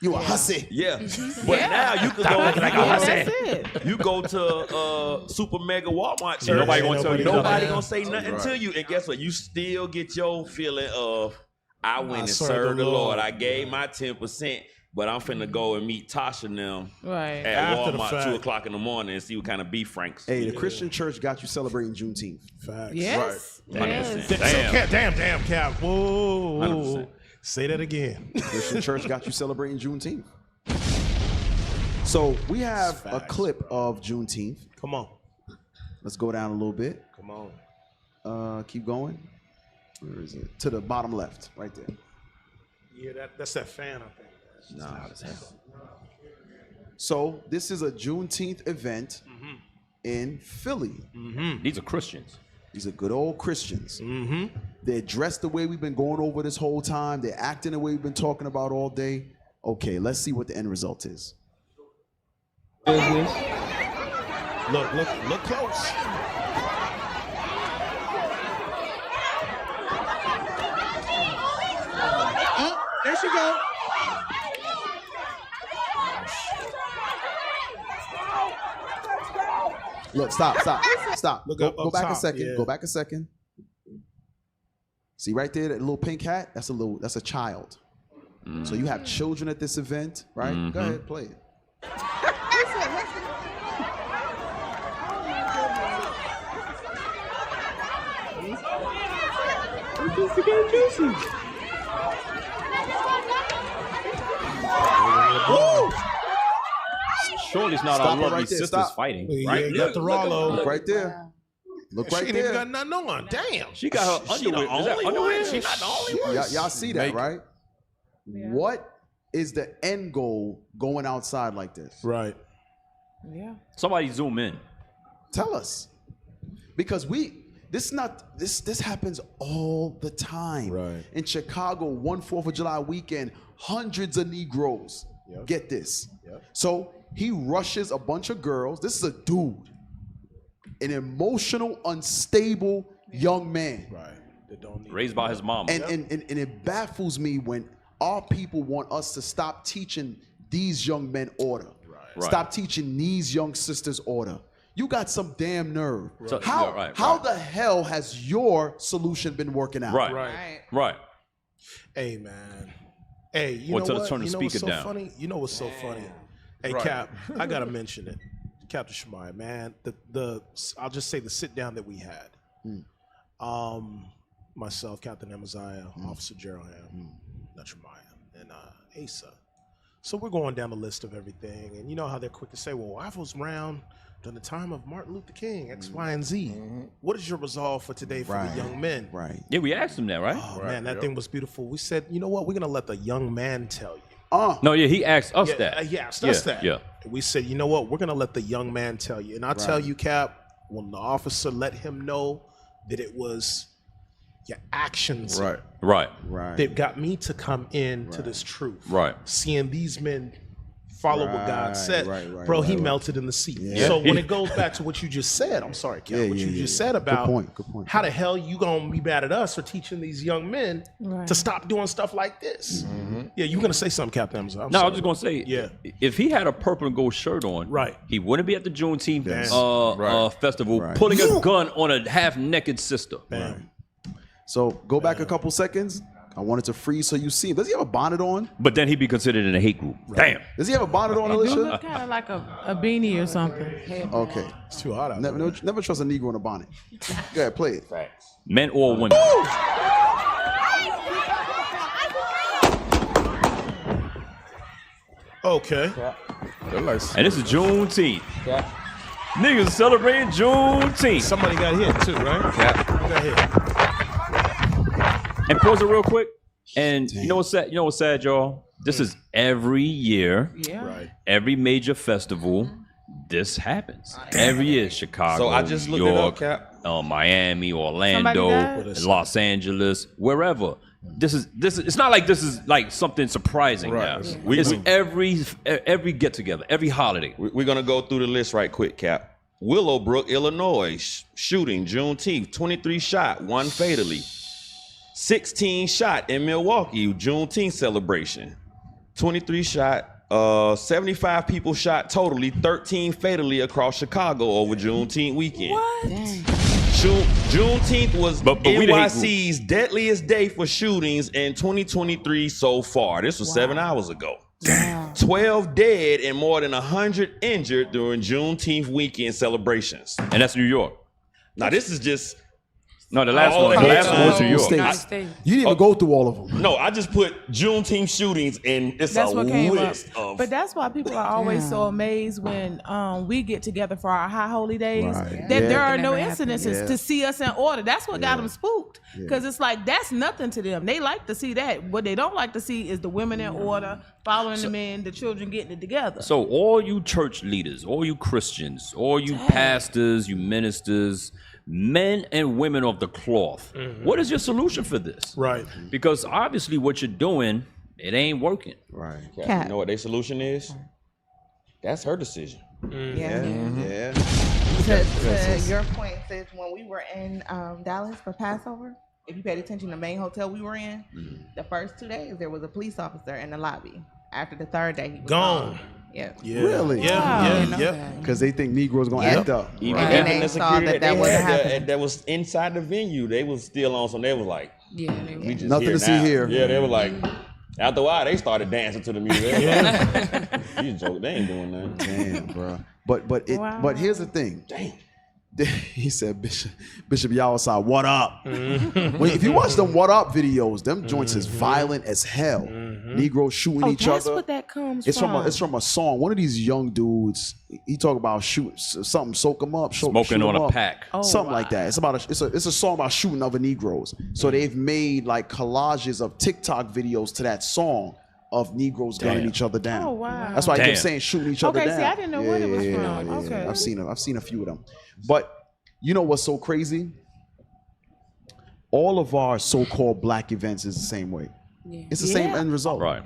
You a hussy. Yeah. But now you can go That's it. You go to Super Mega Walmart church. Nobody gonna tell you Nobody nothing. gonna say nothing Right. to you. And guess what? You still get your feeling of I went and served served the the Lord. Lord. I gave my 10%, but I'm finna go and meet Tasha and them Right. at After the Walmart fact. 2:00 in the morning and see what kind of beef Franks. Hey, the Christian church got you celebrating Juneteenth. Facts. Yes. Yes. Damn, Cap. Whoa. 100%. Say that again. The Christian church got you celebrating Juneteenth. So we have a clip of Juneteenth. Come on. Let's go down a little bit. Come on. Keep going. Where is it? To the bottom left, right there. Yeah, that's that fan, I think. Nah. So this is a Juneteenth event in Philly. These are Christians. These are good old Christians. They're dressed the way we've been going over this whole time. They're acting the way we've been talking about all day. Okay, let's see what the end result is. Look close. Oh, there she go. Look, stop. Look Go up back a top, second. yeah. Go back a second. See right there, that little pink hat? That's a child. So you have children at this event, right? Go ahead, play it. Surely it's not Stop our it lovely right there, sisters stop. fighting, Yeah, right? you got the Rollo. Look right there. Look She right ain't even there. got nothing on. Damn. She got her She the underwear. Is that only underwear? one? She not the only one? Y'all see that, right? What is the end goal going outside like this? Right. Yeah. Somebody zoom in. Tell us. Because this happens all the time. Right. In Chicago, one 4th of July weekend, hundreds of Negroes. Get this. So he rushes a bunch of girls. This is a dude. An emotional, unstable young man. Right. They don't need Raised by his mama. And it baffles me when our people want us to stop teaching these young men order. Right. Stop teaching these young sisters order. You got some damn nerve. So- How yeah, right, how right. the hell has your solution been working out? Right. Hey, man. Hey, you Or know tell the what? turn the You know what's speaker so down. funny? You know what's so funny? Hey, Right. Cap, I gotta mention it. Captain Shemaiah, man. I'll just say the sit down that we had. Myself, Captain Amaziah, Officer Gerald Ham, Shemaiah, and Asa. So we're going down the list of everything, and you know how they're quick to say, "Well, I was around during the time of Martin Luther King, X, Y, and Z. What is your resolve for today for the young men?" Right. Yeah, we asked him that, right? Oh man, that thing was beautiful. We said, you know what? We're gonna let the young man tell you. No, yeah, he asked us Yeah, that. he asked us that. Yeah. We said, you know what? We're gonna let the young man tell you. And I'll tell you, Cap, when the officer let him know that it was your actions, Right. that got me to come in to this truth. Right. Seeing these men follow what God Right, said, right, bro, right, he right. melted in the seat. Yeah. So when it goes back to what you just said, I'm sorry, Cap, what you just said about Good point. how the hell you gonna be mad at us for teaching these young men to stop doing stuff like this? Yeah, you gonna say something, Captain Amazon? No, I was just gonna say, if he had a purple and gold shirt on, he wouldn't be at the Juneteenth festival pulling a gun on a half-naked sister. So go back a couple seconds. I wanted to freeze so you see him. Does he have a bonnet on? But then he'd be considered in a hate group. Damn. Does he have a bonnet on, It do Alicia? look kind of like a beanie or something. Okay. It's too hot out Never trust a Negro in a bonnet. Go ahead, play it. Men or women. Okay. And this is Juneteenth. Niggas celebrating Juneteenth. Somebody got hit too, right? Got hit. And pause it real quick. And you know what's sad? You know what's sad, y'all? This is every year. Yeah. Right. Every major festival. This happens every year. Chicago, So I just New looked it York, up, Cap. Miami, Orlando, died? Los Angeles, wherever. This is. It's not like this is like something surprising now. We- It's we- every get together, every holiday. We're gonna go through the list right quick, Cap. Willowbrook, Illinois, shooting Juneteenth, 23 shot, 1 fatally. 16 shot in Milwaukee, Juneteenth celebration. 23 shot. 75 people shot totally, 13 fatally across Chicago over Juneteenth weekend. What? Juneteenth was But we the hate NYC's deadliest day for shootings in 2023 so far. This was 7 hours ago. Wow. 12 dead and more than 100 injured during Juneteenth weekend celebrations. And that's New York. Now this is just No, the last one was New York. States. You didn't even go through all of them. No, I just put Juneteenth shootings and it's That's a what came up. list of. But that's why people are always so amazed when we get together for our high holy days Right. that Yeah. there are It no never happened. incidences Yeah. to see us in order. That's what got them spooked. Because it's like, that's nothing to them. They like to see that. What they don't like to see is the women in order, following the men, the children getting it together. So all you church leaders, all you Christians, all you pastors, you ministers, men and women of the cloth, what is your solution for this? Right. Because obviously what you're doing, it ain't working. Right. Cat. You know what their solution is? That's her decision. Yeah. To your point, sis, when we were in Dallas for Passover, if you paid attention to the main hotel we were in, the first 2 days there was a police officer in the lobby. After the third day, he was Gone. Yeah. Really? Yeah. Because they think Negroes gonna Yep. act up. Even Right. having And the they saw security that they wasn't had happening. that was inside the venue, they was still on some. They was like, Yeah, they we just Nothing here to see now. here. Yeah, they were like, after a while, they started dancing to the music. You joke, they ain't doing that. Damn, bro. But here's the thing. Damn. He said, Bishop Yawasai, what up? If you watch them what up videos, them joints is violent as hell. Negroes shooting each that's other. what that comes It's from. it's from a song. One of these young dudes, he talk about shoot something, soak them up, shoot Smoking 'em on a up. pack. Something like that. It's about it's a song about shooting other Negroes. So they've made like collages of TikTok videos to that song of Negroes gunning each other down. Oh, wow. That's why I Damn. kept saying shooting each other Okay, down. see, I didn't know what it was from. Okay. I've seen a few of them. But you know what's so crazy? All of our so-called black events is the same way. Yeah. It's the same end result. Right.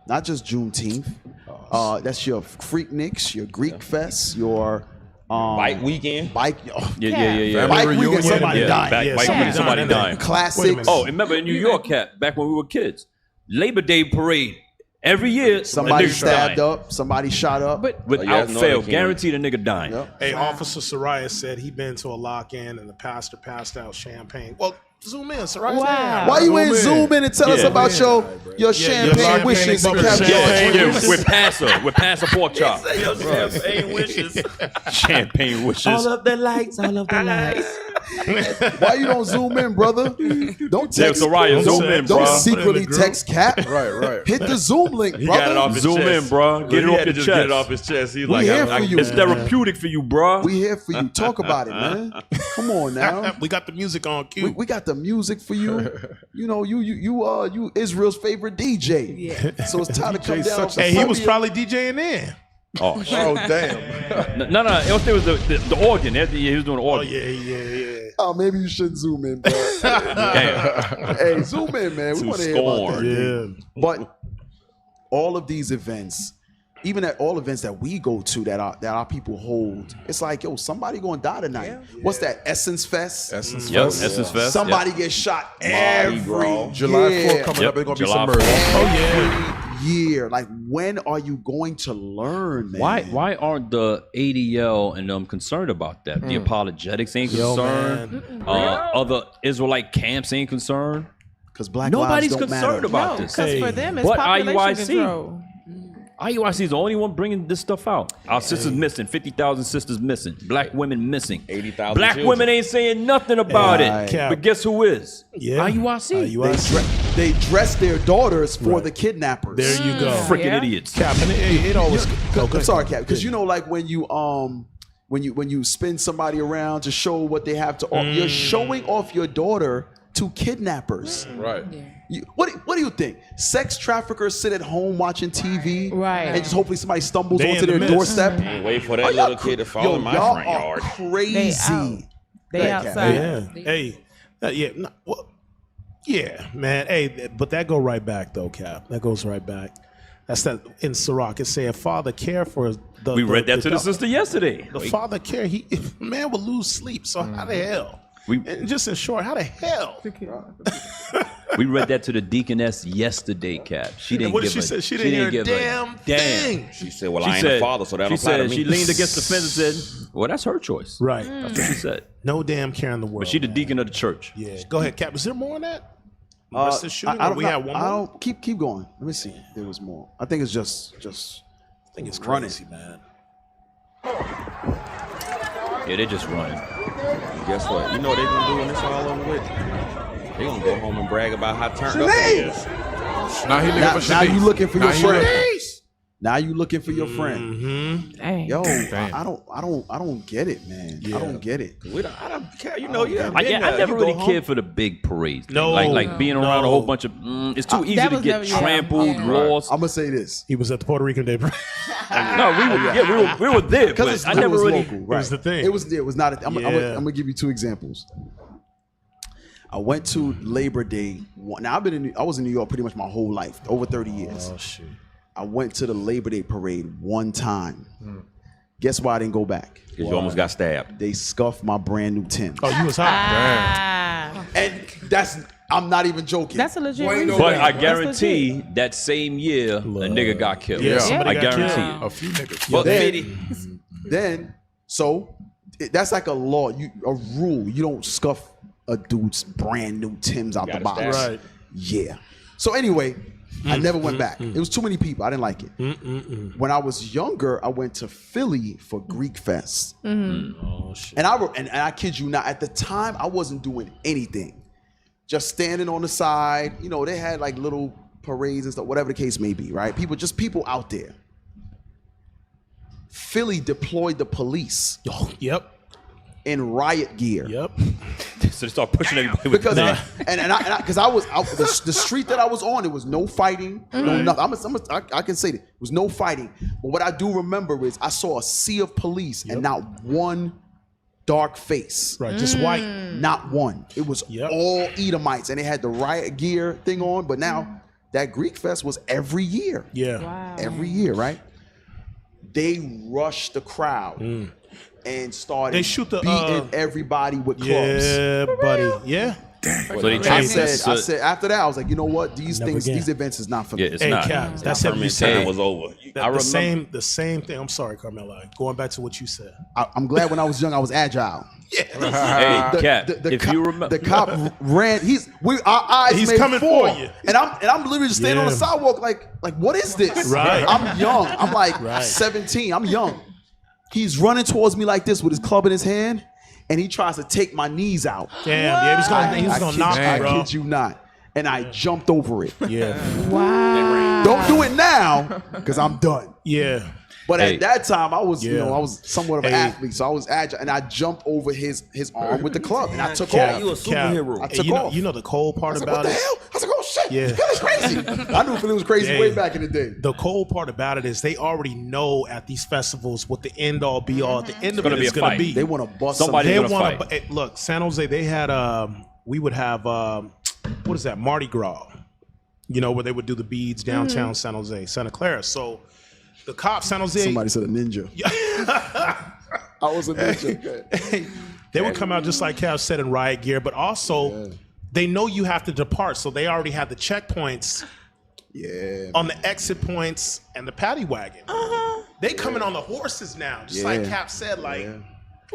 Not just Juneteenth. That's your Freakniks, your Greek Fest, your Bike weekend. Bike. Yeah. Bike Family weekend. Somebody Yeah, dying. somebody dying. Classics. Oh, and remember in New York, Cat, back when we were kids, Labor Day parade. Every year, Somebody a nigga stabbed dying. up. Somebody shot up. Without fail, guaranteed a nigga dying. Hey, Officer Soraya said he been to a lock-in and the pastor passed out champagne. Well, zoom in, Soraya. Wow. Why you ain't zoom in and tell us about your champagne wishes and with Pastor Pork Chop. Champagne wishes. Champagne wishes. All of the lights. Why you don't zoom in, brother? Don't text. Soraya, zoom in, bro. Don't secretly text Cap. Right. Hit the Zoom link, brother. He got it off his Zoom chest. in, bro. Get it off your chest. Get it off his chest. He's We like, here for you. It's therapeutic for you, bro. We here for you. Talk about it, man. Come on now. We got the music on cue. We got the music for you. You know, you Israel's favorite DJ. Yeah. So it's time to come down. Hey, he was probably DJing then. Oh, damn. No. It was the organ. He was doing the Oh, organ. yeah. Oh, maybe you shouldn't zoom in, bro. Damn. Hey, zoom in, man. We To want to hear about scorn. that. Yeah. But all of these events, even at all events that we go to that our people hold, it's like, yo, somebody gonna die tonight. What's that? Essence Fest? Essence Yep, Fest. Essence Fest. Somebody gets shot every July 4th year. coming up. There's gonna be July some murder. 4th. Year. Like, when are you going to learn, man? Why aren't the ADL and them concerned about that? The apologetics ain't concerned. Other Israelite camps ain't concerned. Because black Nobody's lives don't concerned matter. about No, this. because for them, it's But population IUIC control. IUIC is the only one bringing this stuff out. Our sisters missing, 50,000 sisters missing, black women missing, 80,000 black children. women ain't saying nothing about it. Cap. But guess who is? Yeah. IUIC. They dress their daughters for the kidnappers. There you go. Freaking idiots. Cap, and it always. I'm sorry, Cap, because you know, like when you spin somebody around to show what they have to offer, you're showing off your daughter to kidnappers. Right. What do you think? Sex traffickers sit at home watching TV, Right. and just hopefully somebody stumbles They onto in the their midst. doorstep. And wait for that Oh, y'all little kid to fall yo, in my y'all front are yard. crazy. They Go ahead, Cap. outside. Yeah. Hey. Yeah. No, well, yeah, man. Hey, but that go right back though, Cap. That goes right back. That's that in Sirach. It say a father care for the. We read that to the dog. sister yesterday. The father care. Man would lose sleep. So how the hell? And just in short, how the hell? We read that to the deaconess yesterday, Cap. She didn't what give did she a, say? She didn't hear a give damn thing. She said, well, I ain't a father, so that don't apply to me. She leaned against the fence and said, well, that's her choice. Right. That's what she said. No damn care in the world. But she the deacon of the church. Yeah. Go ahead, Cap. Is there more on that? I don't we know. have one I more? don't keep going. Let me see. There was more. I think it's just. I think it's running. crazy, man. Yeah, they're just running. And guess what? You know what they gonna do when this all over with? They gonna go home and brag about how turned up they is. Now you looking for your friend. Now you looking for your friend. Yo, I don't get it, man. I don't get it. We don't, I don't care. You know, I never really cared for the big parades. No. Like being around a whole bunch of. It's too easy to get trampled, lost. I'm gonna say this. He was at the Puerto Rican Day Parade. No, we were there, but I never really. Local, right. It was the thing. It was not. I'm gonna give you two examples. I went to Labor Day. Now I was in New York pretty much my whole life, over 30 years. Oh shit. I went to the Labor Day parade one time. Guess why I didn't go back? Because you almost got stabbed. They scuffed my brand new Timbs. Oh, you was hot. And I'm not even joking. That's a legit reason. But I guarantee that same year a nigga got killed. Yeah, I guarantee killed. it. A few niggas. But then, that's like a law, a rule. You don't scuff a dude's brand new Timbs out the box. Right. Yeah. So anyway, I never went back. It was too many people. I didn't like it. When I was younger, I went to Philly for Greek Fest. Oh shit. And I kid you not, at the time, I wasn't doing anything. Just standing on the side. You know, they had like little parades and stuff, whatever the case may be, right? People out there. Philly deployed the police. Oh, yep. In riot gear. Yep. So they start pushing everybody with Because the street that I was on, there was no fighting, no nothing. I can say that there was no fighting. But what I do remember is I saw a sea of police and not one dark face. Right, just white. Not one. It was all Edomites, and they had the riot gear thing on. But now that Greek Fest was every year. Yeah. Wow. Every year, right? They rushed the crowd. And started beating everybody with clubs. Yeah, buddy. Yeah. So they I said after that, I was like, you know what? These events is not for me. Yeah, it's not. Cap, that's how you said it was over. The same thing. I'm sorry, Carmelo. Going back to what you said. I'm glad when I was young, I was agile. Yeah. Hey, Cap, if you remember, the cop ran. Our eyes He's made coming four. for you. And I'm literally just standing on the sidewalk, like what is this? Right. I'm young. I'm like 17. I'm young. He's running towards me like this with his club in his hand, and he tries to take my knees out. Damn, he was gonna knock you, bro. I kid you not. And I jumped over it. Yeah. Wow. Don't do it now, because I'm done. Yeah. But at that time, I was, I was somewhat of an athlete, so I was agile, and I jumped over his arm with the club, and I took off. You a superhero. I took off. You know the cold part I was like, about what the it? hell? I was like, oh shit, Yeah. Philly's crazy. I knew Philly was crazy way back in the day. The cold part about it is they already know at these festivals what the end all be all. At the end of it is going to be. They want to bust somebody. They want to look. San Jose. They had. We would have. What is that? Mardi Gras. You know, where they would do the beads downtown San Jose, Santa Clara. So the cops, San Jose. Somebody said a ninja. I was a ninja. They would come out just like Cav said in riot gear, but also they know you have to depart, so they already have the checkpoints. Yeah. On the exit points and the paddy wagon. They coming on the horses now, just like Cap said, like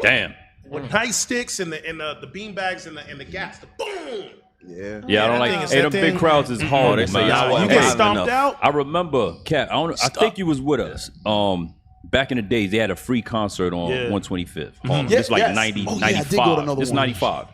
damn. with nightsticks and the bean bags and the gas. The boom. Yeah. Yeah, I don't like. Hey, them big crowds is hard. They say y'all You get stomped out. I remember, Cat. I think you was with us. Back in the days, they had a free concert on 125th. It's like 90, 95. It's 95,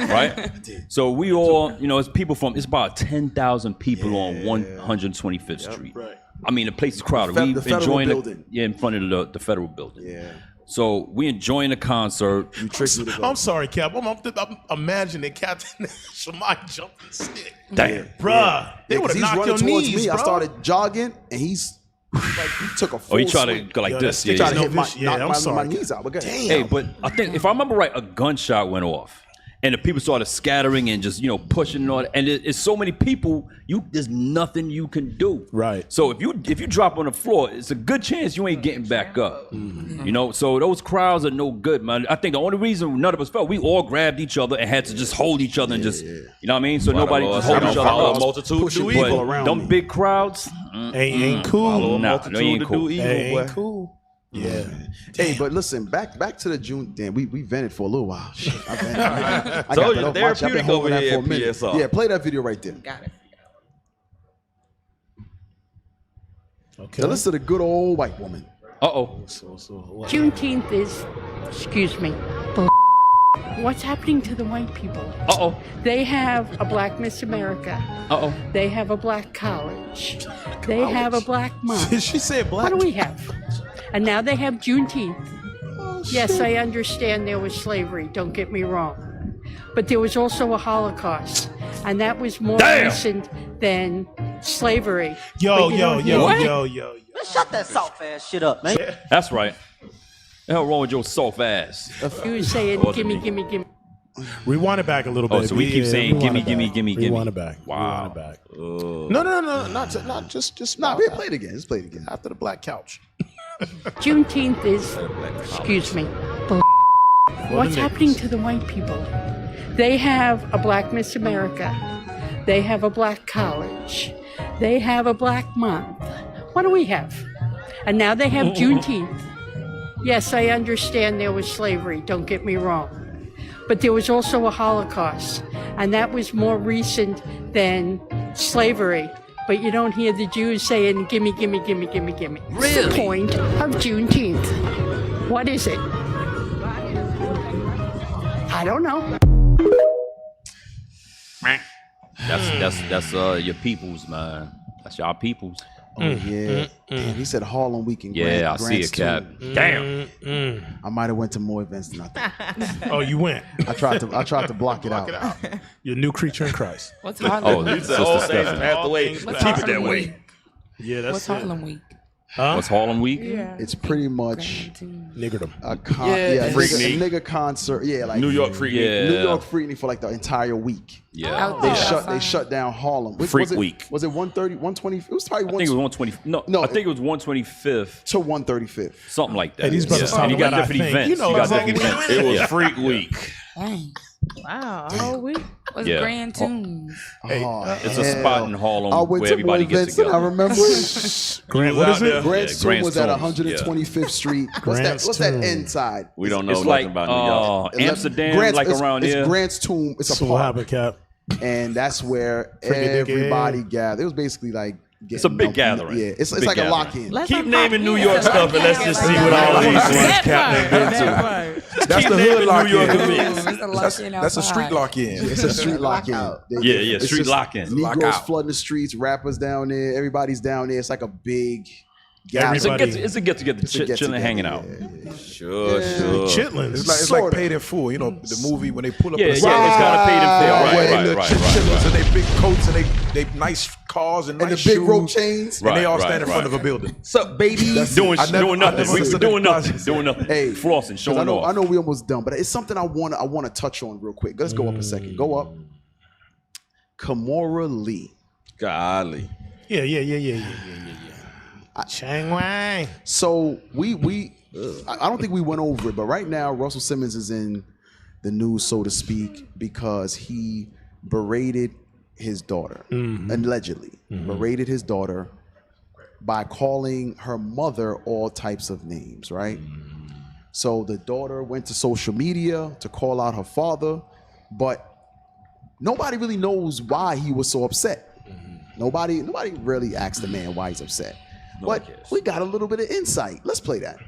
right? So we all, it's people from. It's about 10,000 people on 125th Street. Right. I mean, the place is crowded. The federal building. in front of the federal building. Yeah. So we enjoying the concert. You tricked me to go. I'm sorry, Cap. I'm imagining Captain Shemai jumping stick. Damn, bruh. They would have knocked your knees, me. bro. I started jogging, and he's like, he took a full he tried swing. to go like this. He tried to hit I'm sorry, my knees out. But Hey, but I think if I remember right, a gunshot went off, and the people started scattering and just pushing and all that. And it's so many people, there's nothing you can do. Right. So if you drop on the floor, it's a good chance you ain't getting back up. So those crowds are no good, man. I think the only reason none of us fell, we all grabbed each other and had to just hold each other and just, you know what I mean? So nobody just hold each other up. Multitude do evil around them me. big crowds ain't cool. Nah, they ain't cool. Ain't cool. Yeah. Hey, but listen, back to the June. Damn, we vented for a little while. Shit, I vented. I Told got you, that off my chest. I've been therapeutic holding over that here for a at minute. PSR. Yeah, play that video right there. Got it. Okay. Now listen to the good old white woman. Juneteenth is, excuse me, what's happening to the white people? They have a Black Miss America. They have a Black college. They have a Black month. She said Black. What do we have? And now they have Juneteenth. Yes, I understand there was slavery, don't get me wrong. But there was also a Holocaust, and that was more recent than slavery. Yo. Let's shut that soft ass shit up, man. That's right. The hell wrong with your soft ass? You were saying, gimme. Rewind it back a little bit. So we keep saying, gimme. Rewind it back. Wow. Rewind it back. No. Not just. Nah, we play it again. Let's play it again. After the black couch. Juneteenth is, excuse me, what's happening to the white people? They have a Black Miss America. They have a Black college. They have a Black month. What do we have? And now they have Juneteenth. Yes, I understand there was slavery, don't get me wrong. But there was also a Holocaust, and that was more recent than slavery. But you don't hear the Jews saying, gimme. Really? What's the point of Juneteenth? What is it? I don't know. That's your peoples, man. That's y'all peoples. Oh yeah. Damn, he said Harlem Week in Yeah, I see Grants it, Cap. too. Damn. I might have went to more events than I thought. Oh, you went. I tried to block it out. You're a new creature in Christ. What's Harlem Week? You said all things passed away. What's Keep it Harlem that way. Week? Yeah, that's What's Harlem Week? What's Harlem Week? Yeah. It's pretty much niggerdom. a Freaknik. nigga concert. Yeah, like New York Freaknik. New York Freaknik for like the entire week. Yeah. They shut down Harlem. Freak Week. Was it 130, 120? It was probably I think it was 120. No, I think it was 125th to 135th. Something like that. Hey, these brothers And you got different events. You know got exactly different what events. It was Freak Week. Dang. Wow, a whole week. What's Yeah. Grand Tunes? It's a spot in I Harlem went where to more everybody gets events than together. I remember. Grant, what is it? Grant's Tomb Grant's was at Tomb, 125th Street. What's that end side? We don't know It's nothing like about New York. Amsterdam, Grant's, like it's, around it's here. Grant's Tomb. It's a So what park, happened, Cap? and that's where Freaking everybody gathered. It was basically like It's a big gathering. Yeah, it's Big like gathering. a lock-in. Let's Keep unpack naming New it. York stuff and let's just see what all these ones Captain been to. That's the hood lock-in. That's a street lock-in. It's a street lock-in. Yeah, It's street just lock-in. Lock Negroes out. flooding the streets, rappers down there, everybody's down there. It's like a big gathering. It's a get together, chilling, hanging out. Sure. Chitlins. It's like Paid in Full. You know the movie when they pull up. Yeah, the it's kind of paid in full. Where they Right, look right, chinchillas and they big coats and they nice cars and And nice the big shoes. rope chains. And they all Right, stand in front right. of a building. What's up, baby? Doing I never nothing. We listened to doing the nothing. podcast. Doing nothing. Hey, Flossing, 'cause showing I know off. we almost done, but it's something I want to touch on real quick. Let's go up a second. Go up. Kamora Lee. Golly. Yeah. Chang Wang. So I don't think we went over it, but right now Russell Simmons is in the news, so to speak, because he berated his daughter, allegedly berated his daughter by calling her mother all types of names, right? So the daughter went to social media to call out her father, but nobody really knows why he was so upset. Nobody really asked the man why he's upset. But we got a little bit of insight. Let's play that.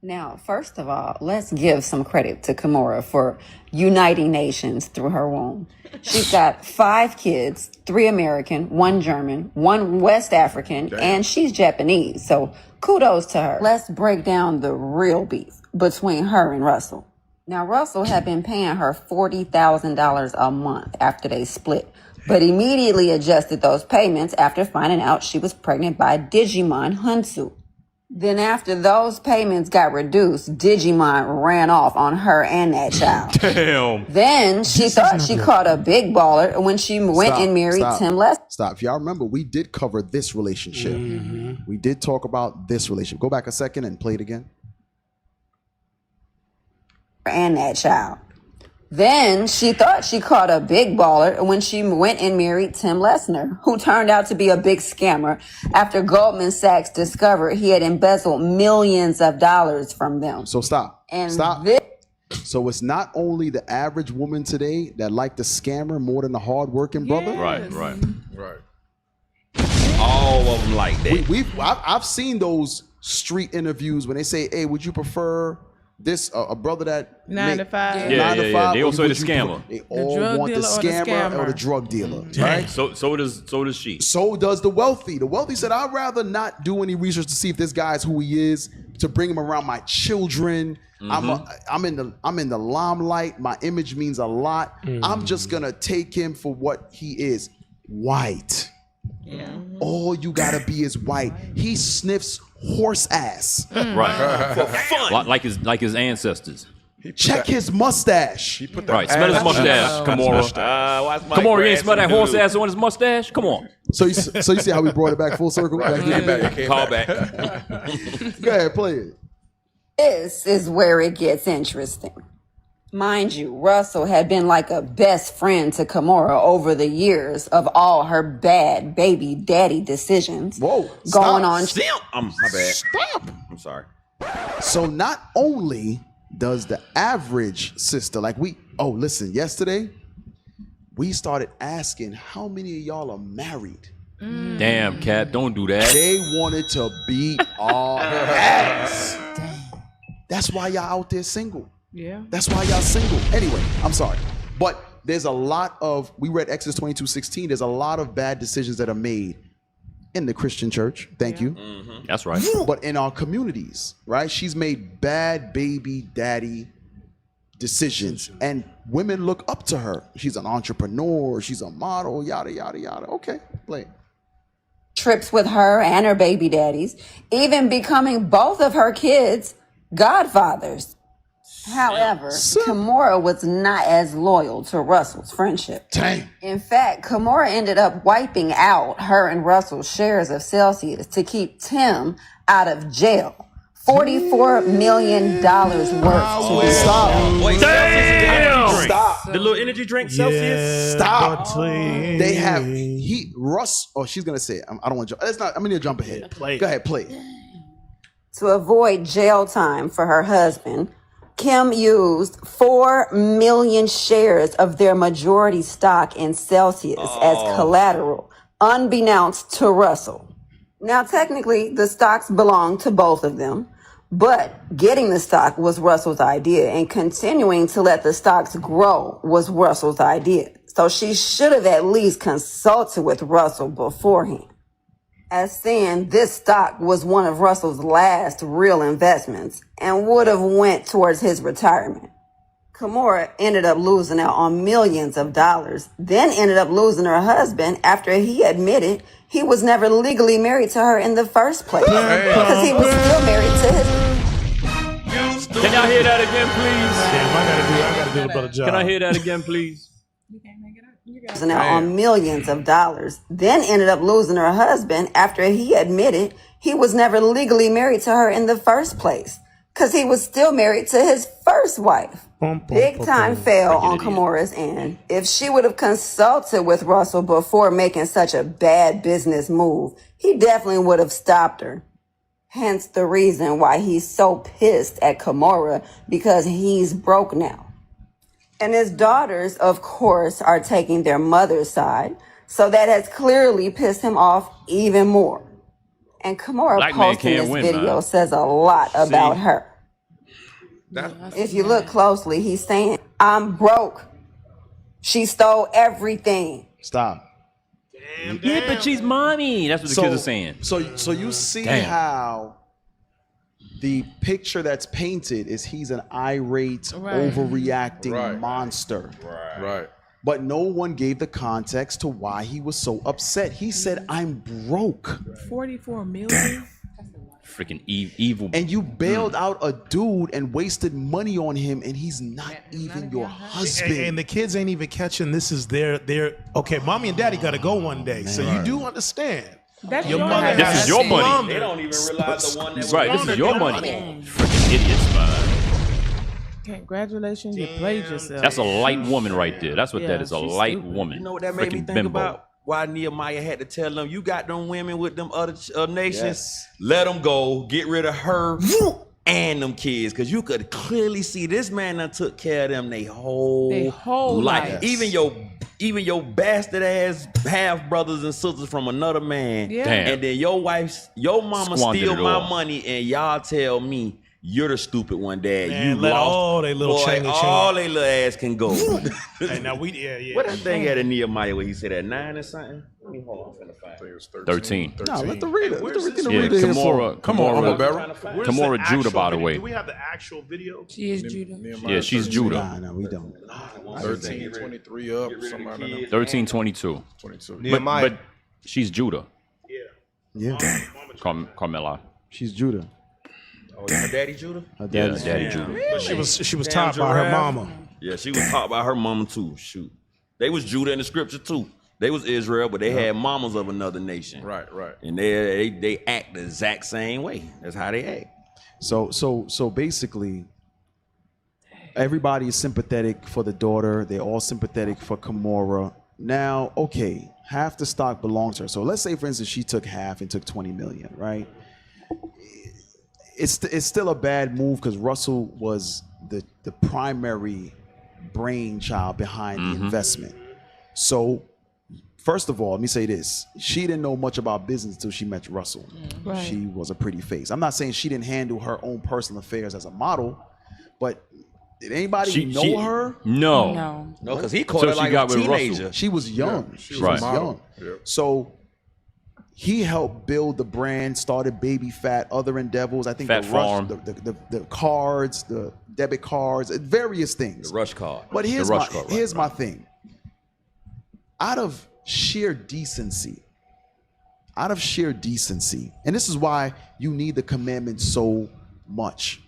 Now, first of all, let's give some credit to Kamora for uniting nations through her womb. She's got 5 kids, 3 American, 1 German, 1 West African, and she's Japanese. So kudos to her. Let's break down the real beef between her and Russell. Now, Russell had been paying her $40,000 a month after they split, but immediately adjusted those payments after finding out she was pregnant by Digimon Hunsu. Then after those payments got reduced, Digimon ran off on her and that child. Damn. Then she thought she caught a big baller when she went and married Tim Lester. Stop. If y'all remember, we did cover this relationship. We did talk about this relationship. Go back a second and play it again. And that child. Then she thought she caught a big baller when she went and married Tim Lesnar, who turned out to be a big scammer after Goldman Sachs discovered he had embezzled millions of dollars from them. So stop. And Stop. So it's not only the average woman today that like the scammer more than the hardworking brother. Right. All of them like that. I've seen those street interviews when they say, "Hey, would you prefer this a brother that 9 to 5? Yeah. They also say the scammer. They all want the scammer or the drug dealer, right? So does she. So does the wealthy. The wealthy said, "I'd rather not do any research to see if this guy's who he is, to bring him around my children. I'm in the limelight. My image means a lot. I'm just gonna take him for what he is, white. All you gotta be is white. He sniffs horse ass. Right. For fun. Like his ancestors. Check his mustache. Right. Smell his mustache, Kimora. Kimora, you ain't smell that horse ass on his mustache? Come on. So you see how we brought it back full circle? Call back. Go ahead, play it. This is where it gets interesting. Mind you, Russell had been like a best friend to Kimora over the years of all her bad baby daddy decisions. Whoa. Going on. My bad. Stop. I'm sorry. So not only does the average sister, listen, yesterday, we started asking how many of y'all are married. Damn, Cap, don't do that. They wanted to beat our ass. That's why y'all out there single. Yeah. That's why y'all single. Anyway, I'm sorry. But there's a lot of, we read Exodus 22:16, there's a lot of bad decisions that are made in the Christian church. Thank you. That's right. But in our communities, right? She's made bad baby daddy decisions. And women look up to her. She's an entrepreneur. She's a model, yada, yada, yada. Okay, play it. Trips with her and her baby daddies, even becoming both of her kids godfathers. However, Kimora was not as loyal to Russell's friendship. Dang. In fact, Kimora ended up wiping out her and Russell's shares of Celsius to keep Tim out of jail. $44 million worth. Stop. Wait, Damn. Stop. The little energy drink Celsius. Stop. They have she's gonna say it. I don't want to jump. I'm gonna jump ahead. Go ahead, play it. To avoid jail time for her husband, Kim used 4 million shares of their majority stock in Celsius as collateral, unbeknownst to Russell. Now, technically, the stocks belong to both of them, but getting the stock was Russell's idea, and continuing to let the stocks grow was Russell's idea. So she should have at least consulted with Russell beforehand. As saying this stock was one of Russell's last real investments and would have went towards his retirement. Kimora ended up losing out on millions of dollars, then ended up losing her husband after he admitted he was never legally married to her in the first place because he was still married to his... Can y'all hear that again, please? Damn, I gotta do a better job. Can I hear that again, please? Losing out on millions of dollars, then ended up losing her husband after he admitted he was never legally married to her in the first place because he was still married to his first wife. Big time fail on Kimora's end. If she would have consulted with Russell before making such a bad business move, he definitely would have stopped her. Hence the reason why he's so pissed at Kimora, because he's broke now. And his daughters, of course, are taking their mother's side, so that has clearly pissed him off even more. And Kimora posting this video says a lot about her. If you look closely, he's saying, "I'm broke. She stole everything." Stop. Yeah, but she's mommy. That's what the kids are saying. So you see how the picture that's painted is he's an irate, overreacting monster. Right. But no one gave the context to why he was so upset. He said, "I'm broke." 44 million. Freaking evil. And you bailed out a dude and wasted money on him, and he's not even your husband. And the kids ain't even catching this is their okay, mommy and daddy gotta go one day. So you do understand. That's your your mother money. This has is your money. squandered. They don't even realize the one that Right, this is your money. Freaking idiots, man. Congratulations, you played yourself. That's a light woman right there. That's what Yeah, that is, a she's light stupid. woman. You know what that made me Freaking think bimbo. about? Why Nehemiah had to tell them, you got them women with them other nations, Yes. let them go, get rid of her and them kids. Because you could clearly see this man done took care of them they whole life. lives. Even your bastard ass half brothers and sisters from another man. Yeah. Damn. And then your mama Squandered steal it my all. money and y'all tell me you're the stupid one, Dad. Man, You let lost. all they little Boy, chain of all chain. they little ass can go. Hey, now yeah. What that thing at in Nehemiah where he said at 9 or something? Let me hold on. I'm finna find it. 13. No, let the reader. Let the reader Yeah, read it here for Kimora. Come on, Uncle Barrel. Where's Kimora the Judah, actual by the video? way. Do we have the actual video? She is Judah. Yeah, she's Judah. No, we don't. 13, 23 up, something like that. 13, 22. 22. But she's Judah. Yeah. Carmela. She's Judah. Oh, her daddy Judah? Her Yeah, daddy's Daddy Judah. Judah. But she was Damn, taught by her giraffe. mama. Yeah, she was taught by her mama too. Shoot. They was Judah in the scripture too. They was Israel, but they had mamas of another nation. Right. And they act the exact same way. That's how they act. So basically, everybody is sympathetic for the daughter. They're all sympathetic for Kimora. Now, okay, half the stock belongs to her. So let's say, for instance, she took half and took 20 million, right? It's still a bad move because Russell was the primary brainchild behind the investment. So, first of all, let me say this. She didn't know much about business until she met Russell. Right. She was a pretty face. I'm not saying she didn't handle her own personal affairs as a model, but did anybody know her? No. No, because he caught So her she like got a with Russell. teenager. She was young. Yeah, she she was was a model. young. Yeah. So he helped build the brand, started Baby Fat, other endeavors. I think Fat the Farm. the cards, the debit cards, various things. The rush card. But here's rush card, right, here's my thing. Out of sheer decency, and this is why you need the commandment so much.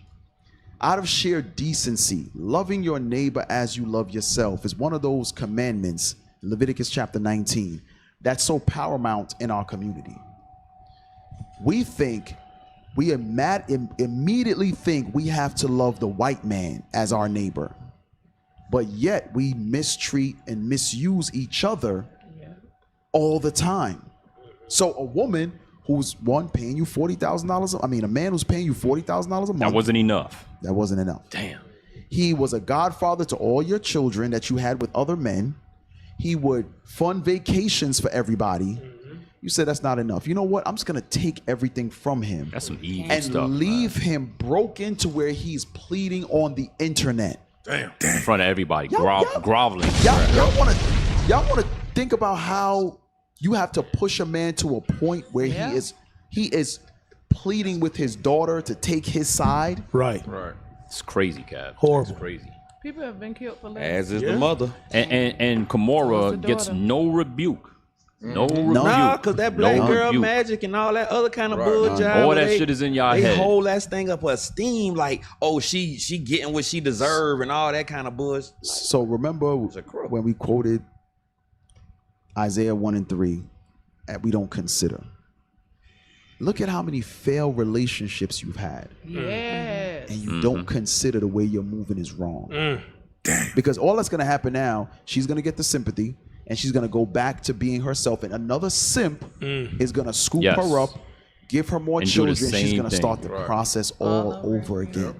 Out of sheer decency, loving your neighbor as you love yourself is one of those commandments, Leviticus chapter 19, that's so paramount in our community. We immediately think we have to love the white man as our neighbor, but yet we mistreat and misuse each other all the time. So a woman who's paying you $40,000, a man who's paying you $40,000 a month. That wasn't enough. That wasn't enough. Damn. He was a godfather to all your children that you had with other men. He would fund vacations for everybody. You said that's not enough. You know what? I'm just gonna take everything from him. That's some evil and stuff. leave him broken to where he's pleading on the internet. Damn. In front of everybody, groveling. Y'all wanna think about how you have to push a man to a point where he is pleading with his daughter to take his side. Right. It's crazy, Cap. Horrible. It's crazy. People have been killed for less. As is the mother. And Kimora gets no rebuke. No rebuke. Nah, because that black No girl rebuke. magic and all that other kind of Right. bull job. All that shit is in y'all They head. hold that thing up her steam like, oh, she getting what she deserve and all that kind of bullshit. So remember when we quoted Isaiah 1 and 3, that we don't consider. Look at how many failed relationships you've had. Yes. And you don't consider the way you're moving is wrong. Because all that's going to happen now, she's going to get the sympathy and she's going to go back to being herself. And another simp is going to scoop Yes. her up, give her more And do the children. She's same going to thing. start the process all over again.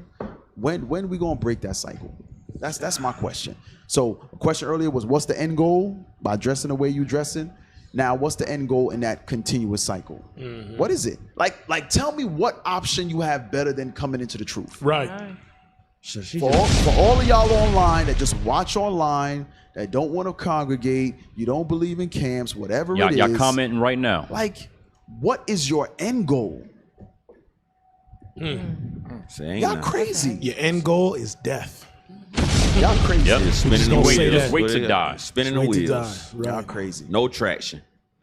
When we going to break that cycle? That's my question. So a question earlier was, what's the end goal by dressing the way you dressing? Now, what's the end goal in that continuous cycle? What is it? Like, tell me what option you have better than coming into the truth. Right. For all of y'all online that just watch online, that don't want to congregate, you don't believe in camps, whatever it is. Y'all commenting right now. Like, what is your end goal? Y'all crazy. Your end goal is death. Y'all crazy. Yep. Spinning the gonna wheels. say that. Just wait to die. Spinning the Wait to wheels. die. Right. Y'all crazy. No traction.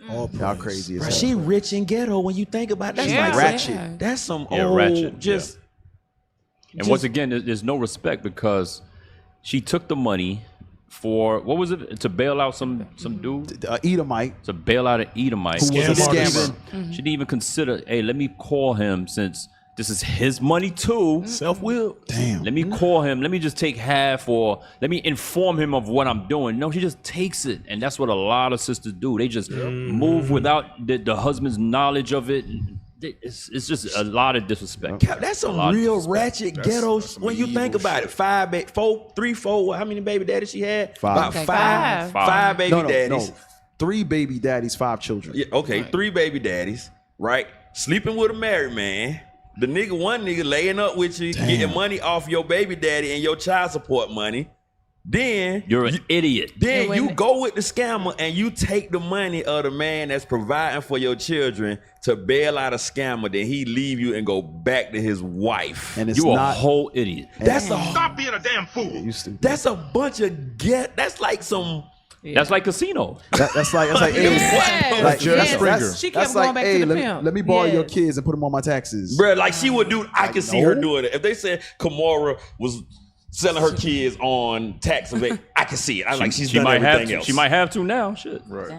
Y'all crazy as Bruh, hell. she rich and ghetto when you think about that. She's That's like like ratchet. That's some Yeah, old ratchet, just. And once again, there's no respect because she took the money for what was it to bail out some dude, Edomite, to bail out an Edomite. Who was a scammer. She didn't even consider. Hey, let me call him since this is his money too. Self-will. Damn. Let me call him. Let me just take half, or let me inform him of what I'm doing. No, she just takes it, and that's what a lot of sisters do. They just move without the husband's knowledge of it. It's just a lot of disrespect. That's some real ratchet ghetto when you think about it. 3, 4. How many baby daddies she had? Five. About five baby daddies. No. 3 baby daddies, 5 children. Yeah, okay, 3 baby daddies, right? Sleeping with a married man. The one nigga laying up with you, getting money off your baby daddy and your child support money. Then you're an idiot. Then you go with the scammer and you take the money of the man that's providing for your children to bail out a scammer. Then he leave you and go back to his wife. And it's you not a whole idiot. Stop being a damn fool. You stupid. That's a bunch of That's like some. That's like casino. That's like hey, like Jerry Springer. that's She kept that's going like, back hey, to the let, pimp. let me borrow your Yes. kids and put them on my taxes. Bruh, like she would do. I can see her no. doing it. If they said Kamora was selling her kids on tax evade, I can see it. I like she's done might everything have else. She might have to now. Shit. Right.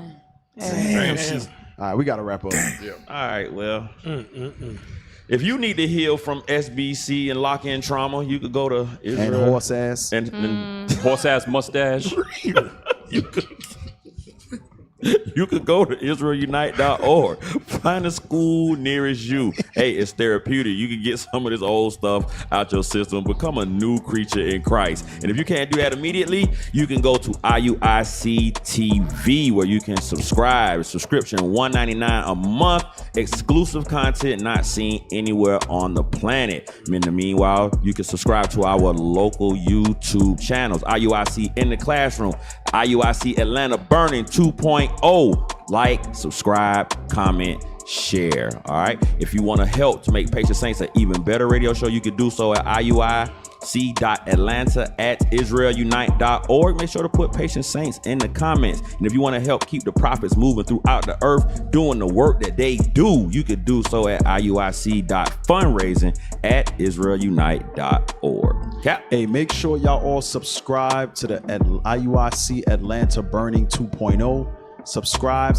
Damn, she's. All right, we got to wrap up. Yeah. All right, well. If you need to heal from SBC and lock-in trauma, you could go to Israel. And horse ass. And horse ass mustache. You could go to IsraelUnite.org. Find a school nearest you. Hey, it's therapeutic. You can get some of this old stuff out your system. Become a new creature in Christ. And if you can't do that immediately, you can go to IUIC TV where you can subscribe. Subscription $1.99 a month. Exclusive content not seen anywhere on the planet. In the meanwhile, you can subscribe to our local YouTube channels. IUIC in the Classroom. IUIC Atlanta Burning 2.0. Like, subscribe, comment, share. All right. If you want to help to make Patient Saints an even better radio show, you can do so at IUIC.Atlanta@IsraelUnite.org. Make sure to put Patient Saints in the comments. And if you want to help keep the prophets moving throughout the earth, doing the work that they do, you could do so at IUIC.fundraising@IsraelUnite.org. Cap. Hey, make sure y'all all subscribe to the IUIC Atlanta Burning 2.0. Subscribe.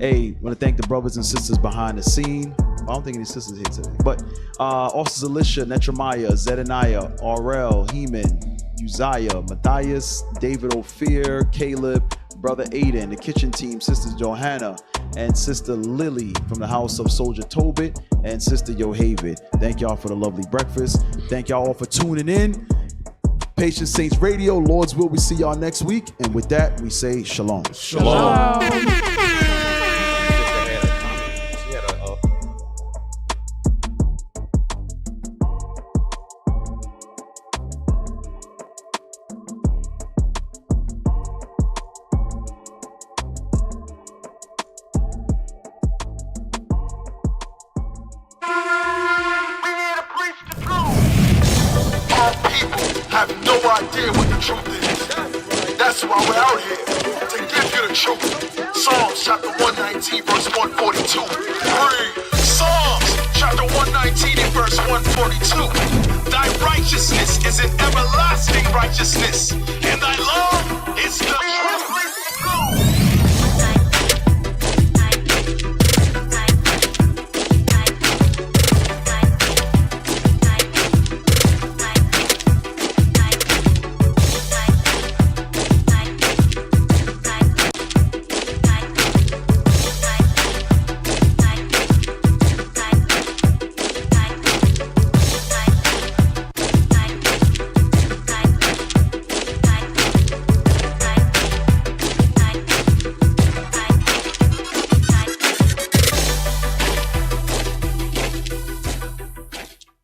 Hey, want to thank the brothers and sisters behind the scene. I don't think any sisters here today, but Officers Alicia, Netramiah, Zedaniah, Aurel, Heman, Uzziah, Matthias, David Ophir, Caleb, Brother Aiden, the kitchen team, Sisters Johanna, and Sister Lily from the house of Soldier Tobit, and Sister Yohavid. Thank y'all for the lovely breakfast. Thank y'all all for tuning in. Patient Saints Radio, Lord's will, we see y'all next week. And with that, we say shalom. Shalom. Have no idea what the truth is. That's why we're out here, to give you the truth. Psalms chapter 119 verse 142. Read. Psalms chapter 119 and verse 142. Thy righteousness is an everlasting righteousness, and thy